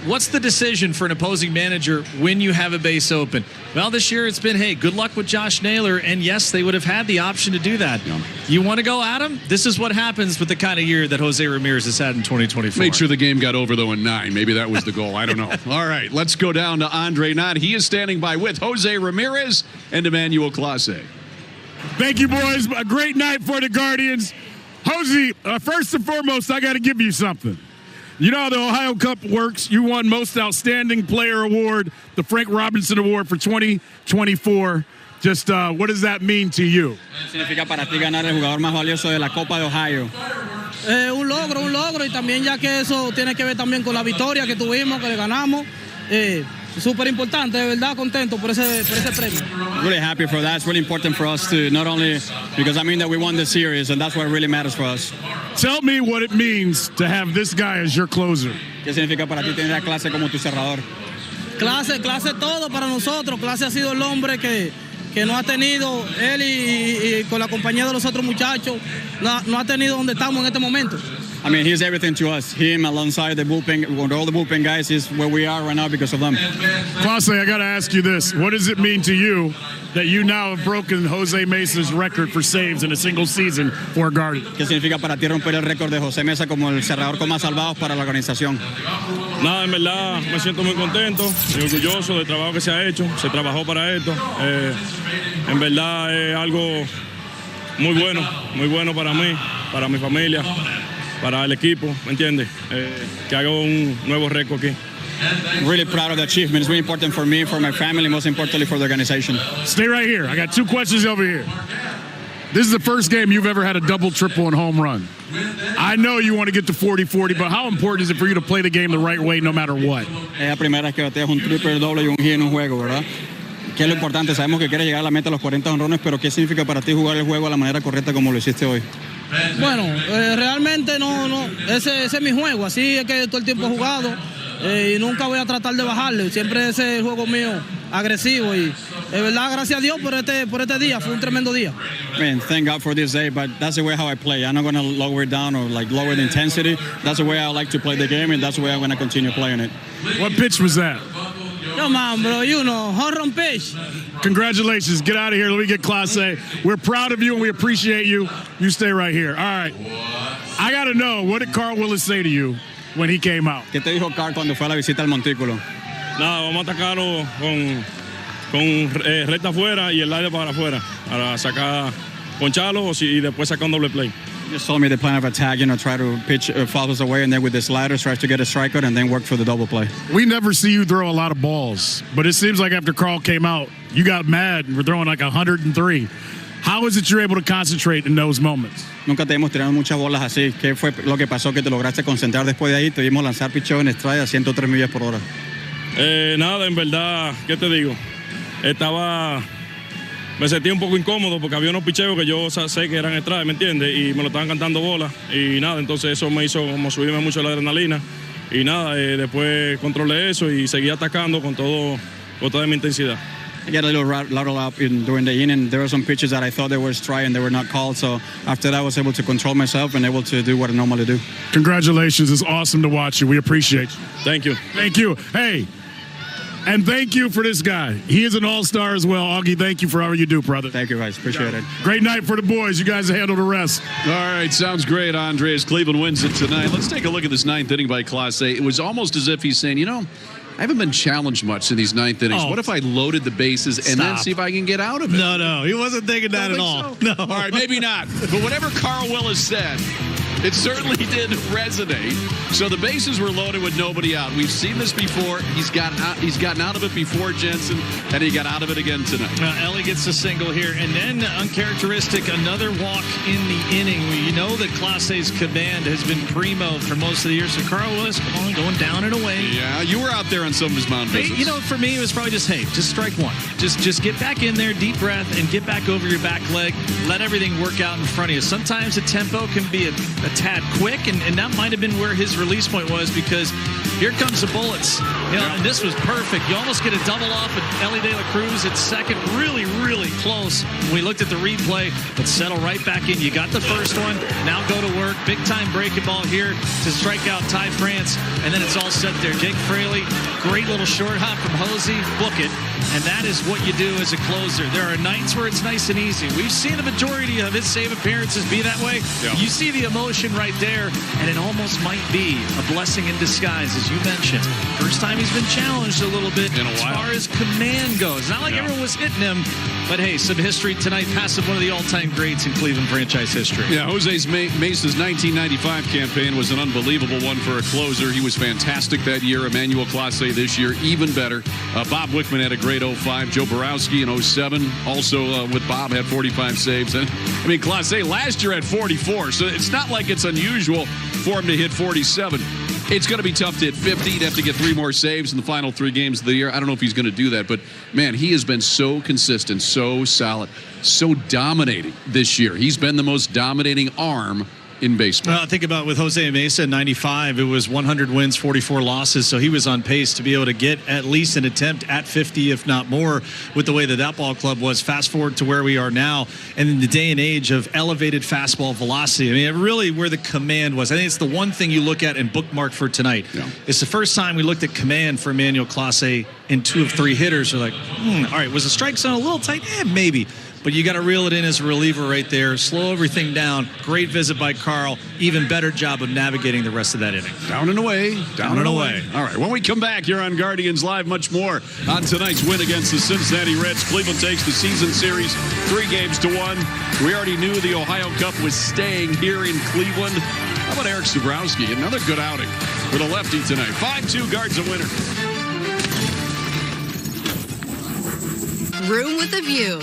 What's the decision for an opposing manager when you have a base open? Well, this year it's been, hey, good luck with Josh Naylor. And yes, they would have had the option to do that. Yeah. You want to go at him? This is what happens with the kind of year that Jose Ramirez has had in 2024. Made sure the game got over, though, in 9. Maybe that was the goal. I don't know. All right, let's go down to Andre Knott. He is standing by with Jose Ramirez and Emmanuel Clase. Thank you, boys. A great night for the Guardians. Jose, first and foremost, I got to give you something. You know how the Ohio Cup works. You won Most Outstanding Player Award, the Frank Robinson Award for 2024. Just what does that mean to you? Significa para ti ganar el jugador más valioso de la Copa de Ohio. un logro y también ya que eso tiene que ver también con la victoria que tuvimos, que le ganamos. Súper importante, de verdad contento por ese premio. Really happy for that. It's really important for us to not only because I mean that we won the series and that's what really matters for us. Tell me what it means to have this guy as your closer. ¿Qué significa para ti tener a Clase como tu cerrador? Clase todo para nosotros. Clase ha sido el hombre que no ha tenido él y con la compañía de los otros muchachos, no ha tenido donde estamos en este momento. I mean, he's everything to us. Him alongside the bullpen, with all the bullpen guys, is where we are right now because of them. Clase, I got to ask you this. What does it mean to you that you now have broken Jose Mesa's record for saves in a single season for Guardian? ¿Qué significa para ti romper el récord de José Mesa como el cerrador con más salvados para la organización? Nada, en verdad me siento muy contento y orgulloso del trabajo que se ha hecho. Se trabajó para esto. En verdad es algo muy bueno para mí, para mi familia, para el equipo, ¿me entiendes? Que haga un nuevo récord aquí. Really proud of the achievement. It's really important for me, for my family, most importantly for the organization. Stay right here. I got two questions over here. This is the first game you've ever had a double, triple, and home run. I know you want to get to 40-40, but how important is it for you to play the game the right way no matter what? Es la primera vez que bateas un triple, doble y un hit en un juego, ¿verdad? ¿Qué es lo importante? Sabemos que quieres llegar a la meta de los 40 honrones, pero ¿qué significa para ti jugar el juego a la manera correcta como lo hiciste hoy? Bueno, realmente no, ese es mi juego, así es que todo el tiempo he jugado y nunca voy a tratar de bajarle, siempre ese es el juego mío, agresivo y de verdad gracias a Dios por este día, fue un tremendo día. Man, thank God for this day, but that's the way how I play. I'm not going to lower it down or like lower the intensity. That's the way I like to play the game and that's the way I'm going to continue playing it. What pitch was that? Come on, bro, home run pitch. Congratulations. Get out of here. Let me get Clase. We're proud of you and we appreciate you. You stay right here. All right. I got to know, what did Carl Willis say to you when he came out? ¿Qué te dijo Carl cuando fue a la visita al montículo? Nada, vamos a atacarlo con recta afuera y el aire para afuera para sacar, poncharlo y después sacar un doble play. Just told me the plan of attack, try to pitch fouls away and then with the sliders tries to get a strikeout and then work for the double play. We never see you throw a lot of balls, but it seems like after Carl came out, you got mad and were throwing like 103. How is it you're able to concentrate in those moments? Nunca te hemos tirado muchas bolas así. ¿Qué fue lo que pasó que te lograste concentrar después de ahí? Te vimos lanzar picheo en stride a 103 millas por hora. Nada, en verdad, ¿qué te digo? Me sentí un poco incómodo porque había unos picheos que yo sé que eran strike, ¿me entiendes? Y me lo estaban cantando bolas y nada, entonces eso me hizo como subirme mucho la adrenalina y nada, después controlé eso y seguí atacando con toda mi intensidad. I got a little rattled up during the inning. There were some pitches that I thought they were strike and they were not called. So after that, I was able to control myself and able to do what I normally do. Congratulations. It's awesome to watch you. We appreciate you. Thank you. Thank you. Hey, and thank you for this guy. He is an all-star as well. Augie, thank you for all you do, brother. Thank you, guys. Appreciate it. Great night for the boys. You guys handle the rest. All right. Sounds great, Andres. Cleveland wins it tonight. Let's take a look at this ninth inning by Clase. It was almost as if he's saying, I haven't been challenged much in these ninth innings. What if I loaded the bases and then see if I can get out of it? No, he wasn't thinking that at all. So? No. All right, maybe not. But whatever Carl Willis said, it certainly did resonate. So the bases were loaded with nobody out. We've seen this before. He's gotten out of it before, Jensen, and he got out of it again tonight. Ellie gets a single here, and then uncharacteristic, another walk in the inning. You know that Clase's command has been primo for most of the year. So Carl Willis, come on, going down and away. Yeah, you were out there on some of his mound visits. For me, it was probably just strike one. Just get back in there, deep breath, and get back over your back leg. Let everything work out in front of you. Sometimes the tempo can be a tad quick, and that might have been where his release point was because here comes the bullets. And this was perfect. You almost get a double off with Ellie De La Cruz at second. Really, really close. We looked at the replay, but settle right back in. You got the first one. Now go to work. Big time breaking ball here to strike out Ty France, and then it's all set there. Jake Fraley, great little short hop from Hosey. Book it. And that is what you do as a closer. There are nights where it's nice and easy. We've seen the majority of his save appearances be that way. Yeah. You see the emotion right there, and it almost might be a blessing in disguise, as you mentioned. First time he's been challenged a little bit in a while. As far as command goes. Not like everyone was hitting him, But hey, some history tonight, passing one of the all-time greats in Cleveland franchise history. Yeah, Jose Mesa's 1995 campaign was an unbelievable one for a closer. He was fantastic that year. Emmanuel Clase this year, even better. Bob Wickman had a great 05. Joe Borowski in 07, also with Bob, had 45 saves. And I mean, Clase last year had 44, so it's not like it's unusual for him to hit 47. It's going to be tough to hit 50. He'd have to get 3 more saves in the final 3 games of the year. I don't know if he's going to do that, but man, he has been so consistent, so solid, so dominating this year. He's been the most dominating arm in baseball. Well, think about with Jose Mesa in 95, it was 100 wins, 44 losses, so he was on pace to be able to get at least an attempt at 50, if not more, with the way that ball club was. Fast forward to where we are now, and in the day and age of elevated fastball velocity, I mean, really where the command was. I think it's the one thing you look at and bookmark for tonight. Yeah. It's the first time we looked at command for Emmanuel Clase in 2 of 3 hitters. We're like, all right, was the strike zone a little tight? Maybe. But you got to reel it in as a reliever right there. Slow everything down. Great visit by Carl. Even better job of navigating the rest of that inning. Down and away. Down and away. All right. When we come back here on Guardians Live, much more on tonight's win against the Cincinnati Reds. Cleveland takes the season series 3-1. We already knew the Ohio Cup was staying here in Cleveland. How about Eric Sabrowski? Another good outing for the lefty tonight. 5-2 guards a winner. Room with a view.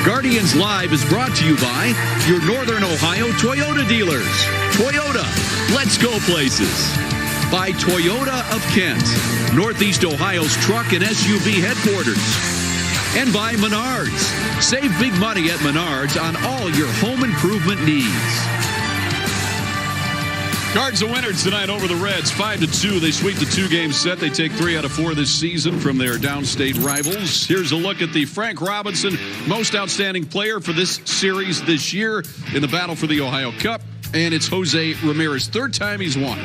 Guardians Live is brought to you by your Northern Ohio Toyota dealers. Toyota, let's go places. By Toyota of Kent, Northeast Ohio's truck and SUV headquarters. And by Menards. Save big money at Menards on all your home improvement needs. Cards a winner tonight over the Reds, 5-2. They sweep the 2-game set. They take 3 out of 4 this season from their downstate rivals. Here's a look at the Frank Robinson most outstanding player for this series this year in the battle for the Ohio Cup. And it's Jose Ramirez. 3rd time he's won.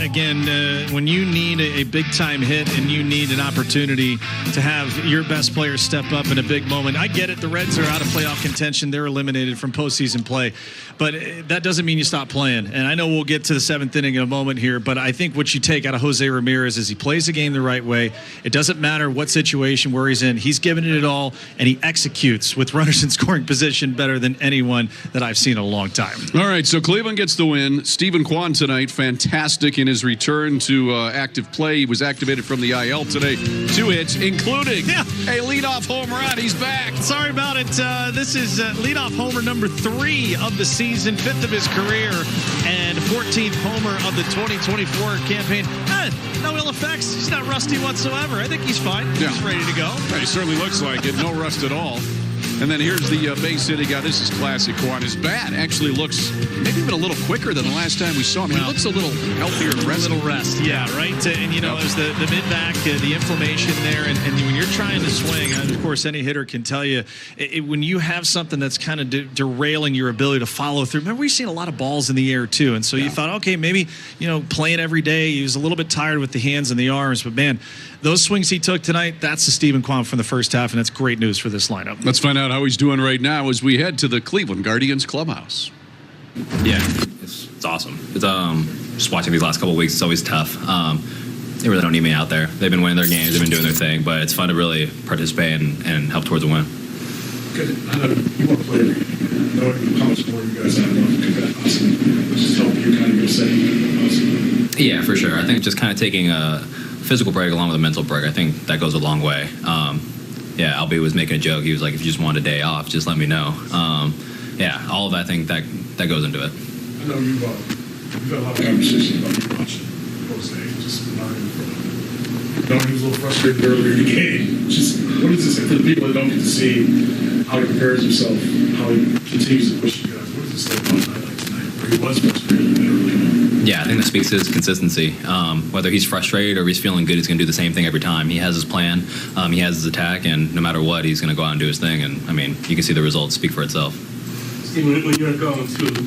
Again, when you need a big-time hit and you need an opportunity to have your best player step up in a big moment, I get it. The Reds are out of playoff contention. They're eliminated from postseason play. but that doesn't mean you stop playing. And I know we'll get to the 7th inning in a moment here, but I think what you take out of Jose Ramirez is he plays the game the right way. It doesn't matter what situation, where he's in. He's giving it all, and he executes with runners in scoring position better than anyone that I've seen in a long time. All right, so Cleveland gets the win. Stephen Kwan tonight, fantastic in his return to active play. He was activated from the IL today. 2 hits, including a leadoff home run. He's back. Sorry about it. This is leadoff homer number 3 of the season, 5th of his career, and 14th homer of the 2024 campaign. No ill effects. He's not rusty whatsoever. I think he's fine. He's ready to go. Yeah, he certainly looks like it. No rust at all. And then here's the base hit he got. This is classic Kwan. His bat actually looks maybe even a little quicker than the last time we saw him. He looks a little healthier and rested. A little rest, yeah, right? And, there's the mid-back, the inflammation there. And when you're trying to swing, and of course, any hitter can tell you, when you have something that's kind of derailing your ability to follow through. Remember, we've seen a lot of balls in the air, too. And so you thought, okay, maybe, playing every day, he was a little bit tired with the hands and the arms. But, man, those swings he took tonight, that's the Stephen Kwan from the first half, and that's great news for this lineup. Let's find out how he's doing right now as we head to the Cleveland Guardians clubhouse. Yeah, it's awesome. It's just watching these last couple of weeks, it's always tough. They really don't need me out there. They've been winning their games, they've been doing their thing, but it's fun to really participate and help towards a win. I know you want to play knowing how much more you guys have left to that possibly just help you kind of go setting. Yeah, for sure. I think just kind of taking a physical break along with a mental break, I think that goes a long way. Albie was making a joke. He was like, if you just want a day off, just let me know. All of that, I think that goes into it. I know you've had a lot of conversation about you watching Jose, just learning from him. He was a little frustrated earlier in the game. Just what is this for the people that don't get to see how he prepares himself, how he continues to push you guys? What does this say about highlight tonight where he was frustrated early on? Yeah, I think that speaks to his consistency. Whether he's frustrated or he's feeling good, he's going to do the same thing every time. He has his plan, he has his attack, and no matter what, he's going to go out and do his thing. And, I mean, you can see the results speak for itself. Steve, when you're going through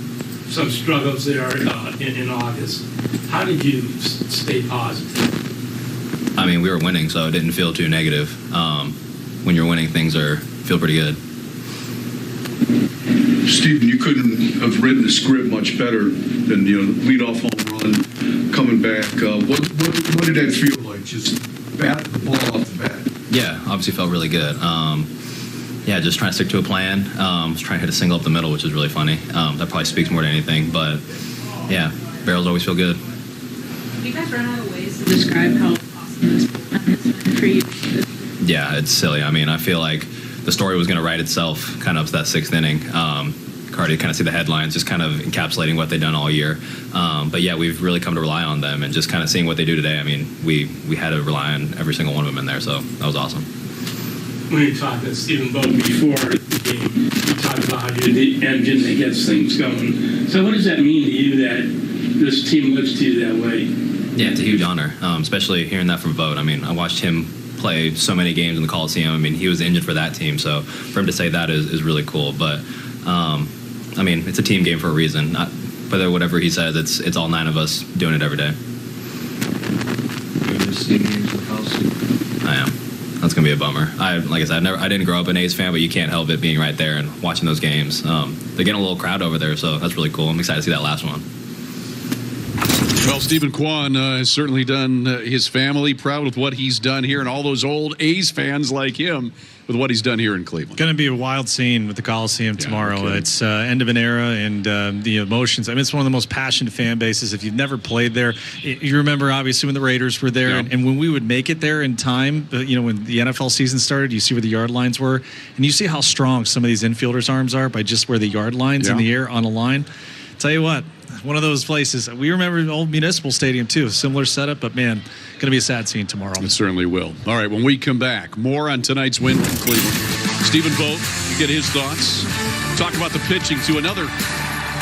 some struggles there in August, how did you stay positive? I mean, we were winning, so it didn't feel too negative. When you're winning, things feel pretty good. Stephen, you couldn't have written the script much better than lead off home run, coming back. What did that feel like? Just bat the ball off the bat. Yeah, obviously felt really good. Just trying to stick to a plan. Just trying to hit a single up the middle, which is really funny. That probably speaks more than anything. But yeah, barrels always feel good. Have you guys run out of ways to describe how awesome this is for you? Yeah, it's silly. I mean, I feel like the story was going to write itself kind of up to that 6th inning. Cardi kind of see the headlines, just kind of encapsulating what they've done all year. But yeah, we've really come to rely on them, and just kind of seeing what they do today. I mean, we had to rely on every single one of them in there, so that was awesome. When you talked to Stephen Boat before the game, you talked about how you're the engine that gets things going. So what does that mean to you that this team looks to you that way? Yeah, it's a huge honor, especially hearing that from Boat. I mean, I watched him play so many games in the Coliseum. I mean, he was the engine for that team, so for him to say that is really cool. But I mean, it's a team game for a reason. Whether whatever he says, it's all 9 of us doing it every day. I am. That's gonna be a bummer. Like I said, I didn't grow up an A's fan, but you can't help it being right there and watching those games. They're getting a little crowd over there, so that's really cool. I'm excited to see that last one. Well, Stephen Kwan has certainly done his family proud with what he's done here, and all those old A's fans like him with what he's done here in Cleveland. Going to be a wild scene with the Coliseum tomorrow. Okay. It's end of an era, and the emotions. I mean, it's one of the most passionate fan bases. If you've never played there, you remember obviously when the Raiders were there, and when we would make it there in time. When the NFL season started, you see where the yard lines were, and you see how strong some of these infielders' arms are by just where the yard lines in the air on a line. Tell you what. One of those places. We remember the old Municipal Stadium, too. Similar setup, but, man, going to be a sad scene tomorrow. It certainly will. All right, when we come back, more on tonight's win from Cleveland. Stephen Vogt, get his thoughts. Talk about the pitching to another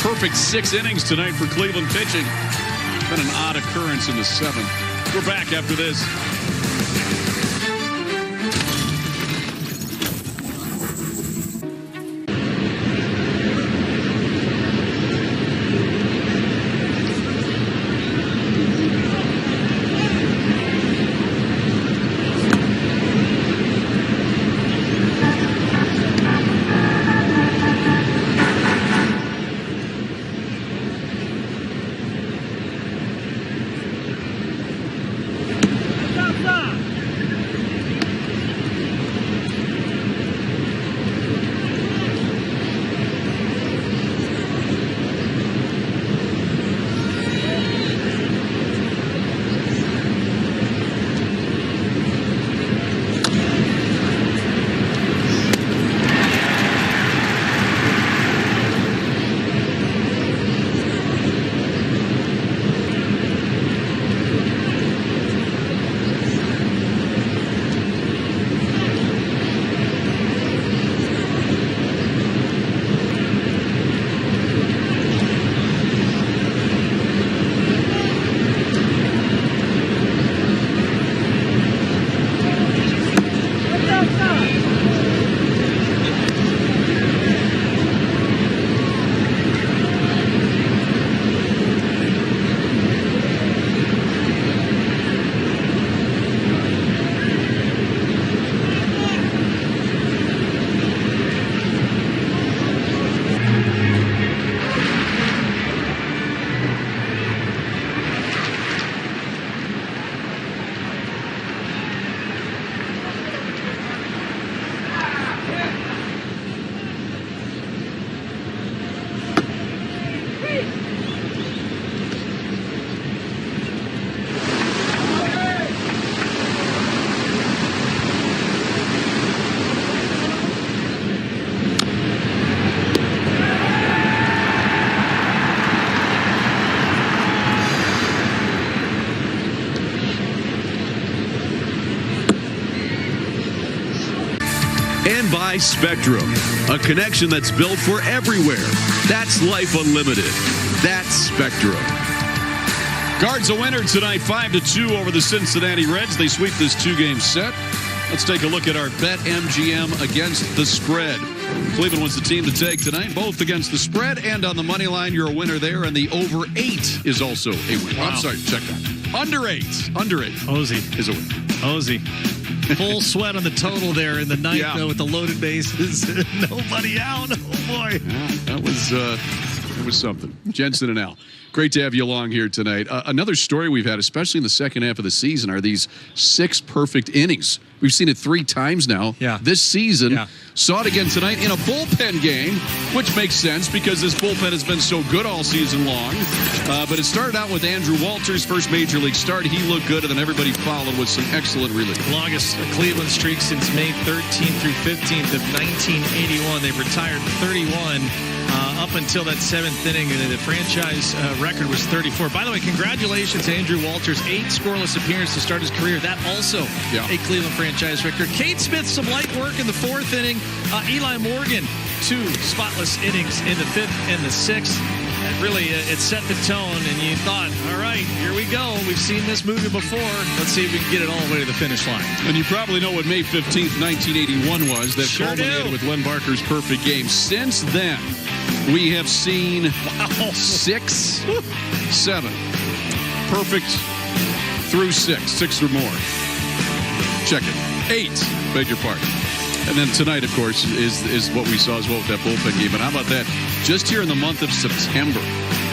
perfect 6 innings tonight for Cleveland pitching. Been an odd occurrence in the 7th. We're back after this. And by Spectrum, a connection that's built for everywhere. That's life unlimited. That's Spectrum. Guards a winner tonight, 5-2 over the Cincinnati Reds. They sweep this 2-game set. Let's take a look at our BetMGM against the spread. Cleveland was the team to take tonight, both against the spread and on the money line. You're a winner there, and the over 8 is also a win. Wow. I'm sorry, check that. Under 8 Hosey is a win. Hosey. Full sweat on the total there in the ninth, though, with the loaded bases. Nobody out. Oh, boy. Yeah, that was something. Jensen and Al, great to have you along here tonight. Another story we've had, especially in the second half of the season, are these 6 perfect innings. We've seen it 3 times now this season. Yeah. Saw it again tonight in a bullpen game, which makes sense because this bullpen has been so good all season long. But it started out with Andrew Walters' first major league start. He looked good, and then everybody followed with some excellent relief. Longest Cleveland streak since May 13th through 15th of 1981. They've retired 31 up until that 7th inning. The franchise record was 34. By the way, congratulations, Andrew Walters. 8 scoreless appearances to start his career. That also a Cleveland franchise record. Kate Smith, some light work in the 4th inning. Eli Morgan, 2 spotless innings in the 5th and the 6th. And really, it set the tone, and you thought, all right, here we go. We've seen this movie before. Let's see if we can get it all the way to the finish line. And you probably know what May 15th, 1981 was. That culminated with Len Barker's perfect game. Since then, we have seen 6, 7. Perfect through 6 or more. Check it. 8, beg your pardon. And then tonight, of course, is what we saw as well with that bullpen game. And how about that? Just here in the month of September,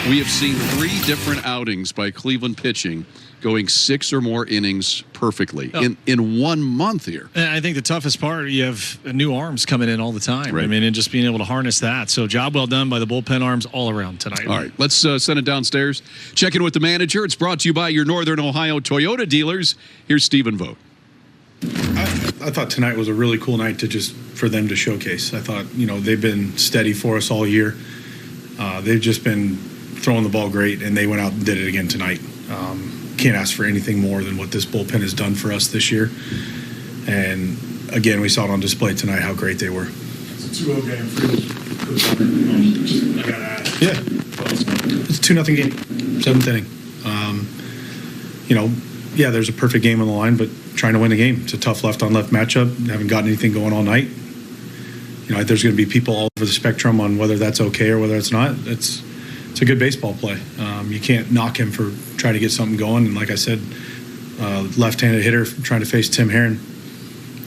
we have seen 3 different outings by Cleveland pitching going 6 or more innings perfectly in 1 month here. And I think the toughest part, you have new arms coming in all the time. Right. I mean, and just being able to harness that. So job well done by the bullpen arms all around tonight. All right, let's send it downstairs. Check in with the manager. It's brought to you by your Northern Ohio Toyota dealers. Here's Stephen Vogt. I thought tonight was a really cool night for them to showcase. I thought, they've been steady for us all year. They've just been throwing the ball great, and they went out and did it again tonight. Can't ask for anything more than what this bullpen has done for us this year. And again, we saw it on display tonight how great they were. It's a 2-0 game for you. I got to ask. Yeah. It's a 2-0 game, 7th inning. There's a perfect game on the line, but trying to win the game. It's a tough left-on-left matchup. Haven't gotten anything going all night. There's going to be people all over the spectrum on whether that's okay or whether it's not. It's a good baseball play. You can't knock him for trying to get something going. And like I said, left-handed hitter trying to face Tim Herron.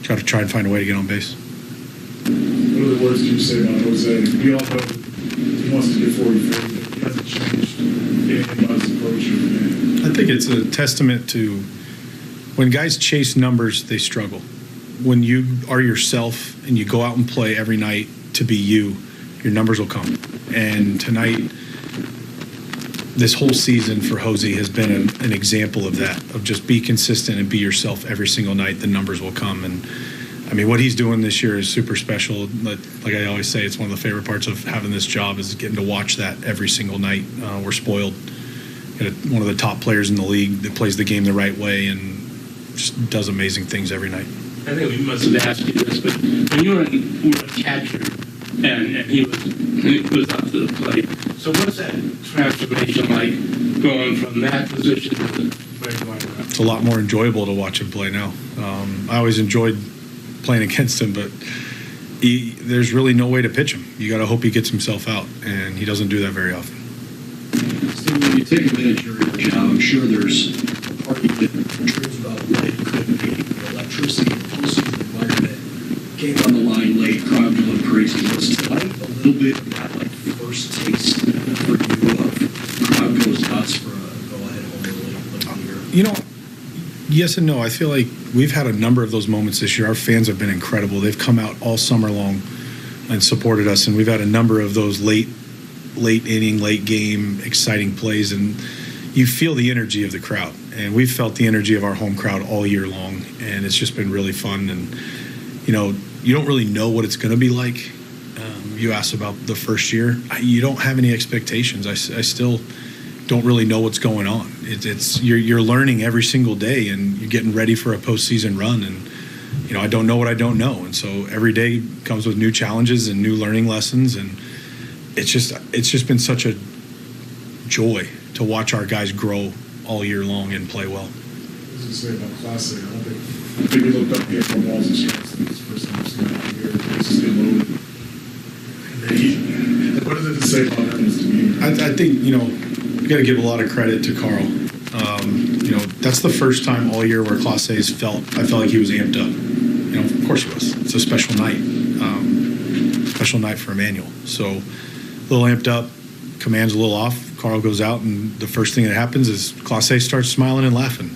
Try and find a way to get on base. What are the words you say about Jose? We all know he wants to get 40-40, but he hasn't changed anything about his approach or man. I think it's a testament to when guys chase numbers, they struggle. When you are yourself and you go out and play every night to be you, your numbers will come. And tonight, this whole season for Jose has been an example of that, of just be consistent and be yourself every single night. The numbers will come. And I mean, what he's doing this year is super special. Like I always say, it's one of the favorite parts of having this job is getting to watch that every single night. We're spoiled. One of the top players in the league that plays the game the right way and just does amazing things every night. I think we must have asked you this, but when you were a catcher and he was up to the plate, so what's that transformation like going from that position to the plate line? It's a lot more enjoyable to watch him play now. I always enjoyed playing against him, but there's really no way to pitch him. You got to hope he gets himself out, and he doesn't do that very often. Steve, when you take a managerial job, I'm sure there's a part of you that dreams about what it could be. Electricity, postseason environment, game on the line late, crowd going crazy. Was tonight a little bit of that like first taste for you of crowd goes nuts for a go-ahead home early here? Yes and no. I feel like we've had a number of those moments this year. Our fans have been incredible. They've come out all summer long and supported us, and we've had a number of those late inning, late game, exciting plays, and you feel the energy of the crowd. And we've felt the energy of our home crowd all year long, and it's just been really fun. And, you don't really know what it's going to be like. You asked about the first year. You don't have any expectations. I still don't really know what's going on. You're learning every single day, and you're getting ready for a postseason run. And I don't know what I don't know. And so every day comes with new challenges and new learning lessons. And it's just been such a joy to watch our guys grow all year long and play well. I was going to say about Class A, I don't think we looked up here for balls and strikes. I think it's the first time I've seen that here. It's just loaded. And what does it say about him? I think, you got to give a lot of credit to Carl. That's the first time all year where Class A's I felt like he was amped up. Of course he was. It's a special night. Special night for Emmanuel. So a little amped up, command's a little off. Carl goes out, and the first thing that happens is Class A starts smiling and laughing.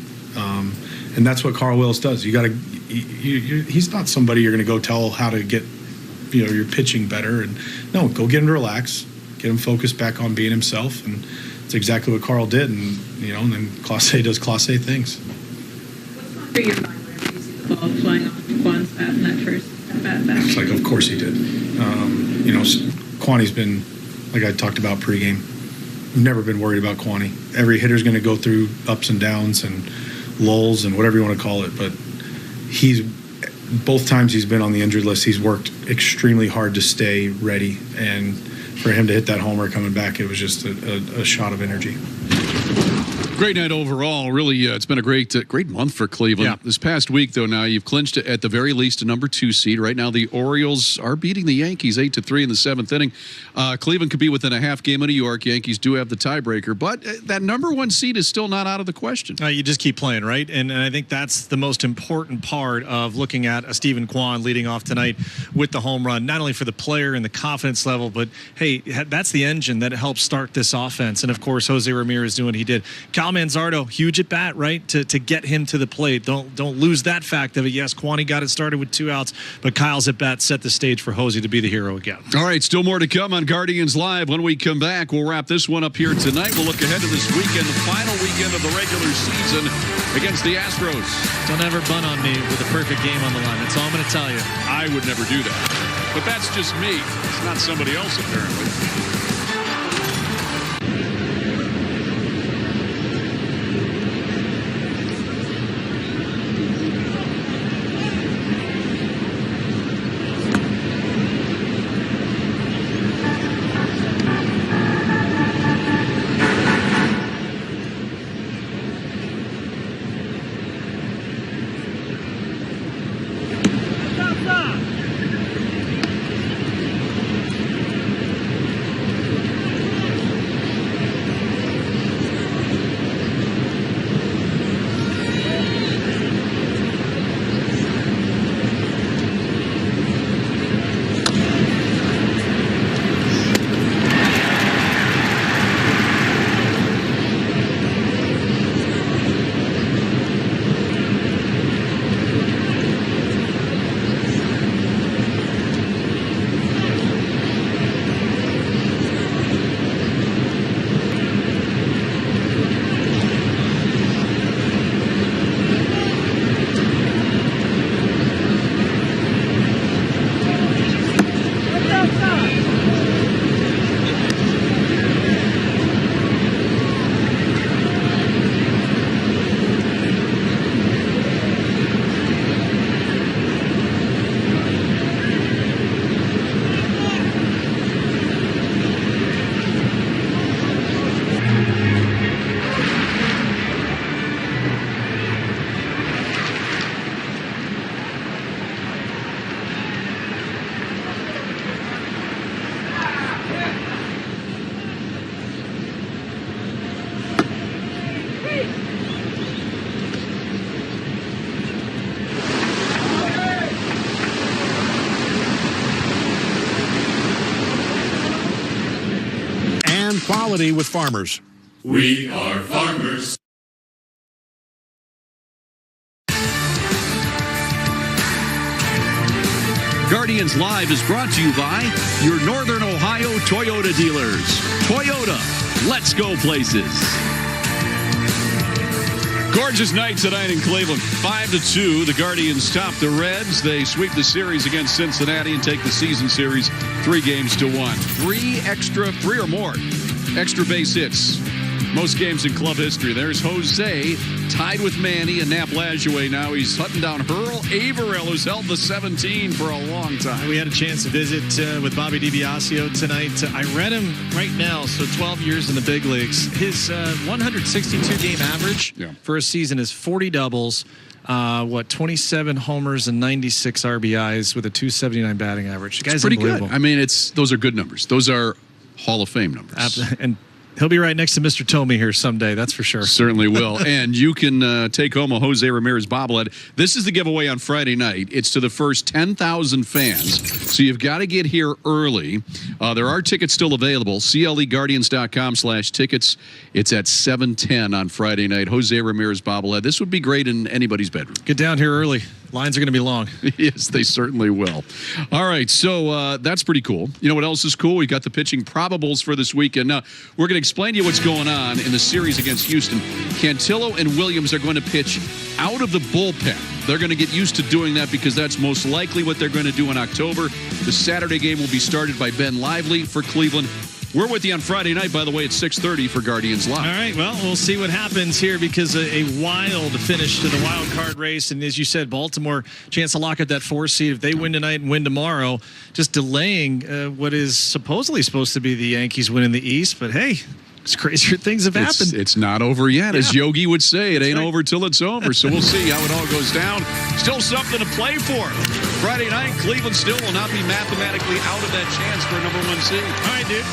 And that's what Carl Wills does. He's not somebody you're going to go tell how to get, your pitching better. And no, go get him to relax, get him focused back on being himself. And it's exactly what Carl did. And, and then Class A does Class A things. What's going through your mind whenever you see the ball flying off Quan's bat in that first bat back? It's like, of course he did. Quani's been, like I talked about pregame, we've never been worried about Quani. Every hitter's going to go through ups and downs and lulls and whatever you want to call it. But both times he's been on the injured list, he's worked extremely hard to stay ready. And for him to hit that homer coming back, it was just a shot of energy. Great night overall. Really, it's been a great month for Cleveland. Yeah. This past week, though, now you've clinched at the very least a number 2 seed. Right now, the Orioles are beating the Yankees 8-3 in the 7th inning. Cleveland could be within a half game of New York. Yankees do have the tiebreaker, but that number 1 seed is still not out of the question. You just keep playing, right? And I think that's the most important part of looking at a Stephen Kwan leading off tonight with the home run, not only for the player and the confidence level, but, hey, that's the engine that helps start this offense. And, of course, Jose Ramirez doing what he did. Kyle Manzardo, huge at bat, right, to get him to the plate. Don't lose that fact of it. Yes, Kwani got it started with 2 outs, but Kyle's at bat set the stage for Jose to be the hero again. All right, still more to come on Guardians Live. When we come back, we'll wrap this one up here tonight. We'll look ahead to this weekend, the final weekend of the regular season against the Astros. Don't ever bunt on me with a perfect game on the line. That's all I'm going to tell you. I would never do that. But that's just me. It's not somebody else, apparently. Quality with Farmers. We are farmers. Guardians Live is brought to you by your Northern Ohio Toyota dealers. Toyota, let's go places. Gorgeous night tonight in Cleveland. 5-2. The Guardians top the Reds. They sweep the series against Cincinnati and take the season series 3-1. 3 or more extra base hits Most games in club history. There's Jose, tied with Manny and Nap Lajoie. Now he's hunting down Earl Averill, who's held the 17 for a long time. We had a chance to visit with Bobby DiBiasio tonight. I read him right now, so 12 years in the big leagues. His 162-game average for a season is 40 doubles, 27 homers and 96 RBIs with a 279 batting average. The guy's pretty good. unbelievable. I mean, those are good numbers. Those are Hall of Fame numbers. And he'll be right next to Mr. Tomey here someday, that's for sure. Certainly will. And you can take home a Jose Ramirez bobblehead. This is the giveaway on Friday night. It's to the first 10,000 fans. So you've got to get here early. There are tickets still available. CLEGuardians.com/tickets. It's at 7:10 on Friday night. Jose Ramirez bobblehead. This would be great in anybody's bedroom. Get down here early. Lines are going to be long. Yes, they certainly will. All right, so that's pretty cool. You know what else is cool? We got the pitching probables for this weekend. Now, we're going to explain to you what's going on in the series against Houston. Cantillo and Williams are going to pitch out of the bullpen. They're going to get used to doing that because that's most likely what they're going to do in October. The Saturday game will be started by Ben Lively for Cleveland. We're with you on Friday night, by the way, at 6:30 for Guardians Live. All right, well, we'll see what happens here because a wild finish to the wild card race. And as you said, Baltimore, chance to lock up that 4 seed if they win tonight and win tomorrow, just delaying what is supposedly supposed to be the Yankees winning the East. But, hey, it's crazier things have happened. It's not over yet. As Yogi would say, it ain't over till it's over. So we'll see how it all goes down. Still something to play for. Friday night, Cleveland still will not be mathematically out of that chance for a number 1 seed. All right, dude.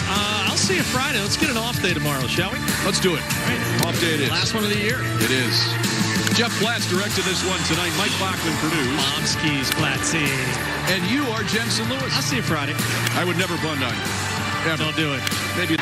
I'll see you Friday. Let's get an off day tomorrow, shall we? Let's do it. All right. Off day it is. Last one of the year. It is. Jeff Platz directed this one tonight. Mike Bachman produced. Momskis, Platzy. And you are Jensen Lewis. I'll see you Friday. I would never bund on you. Ever. Don't do it. Maybe.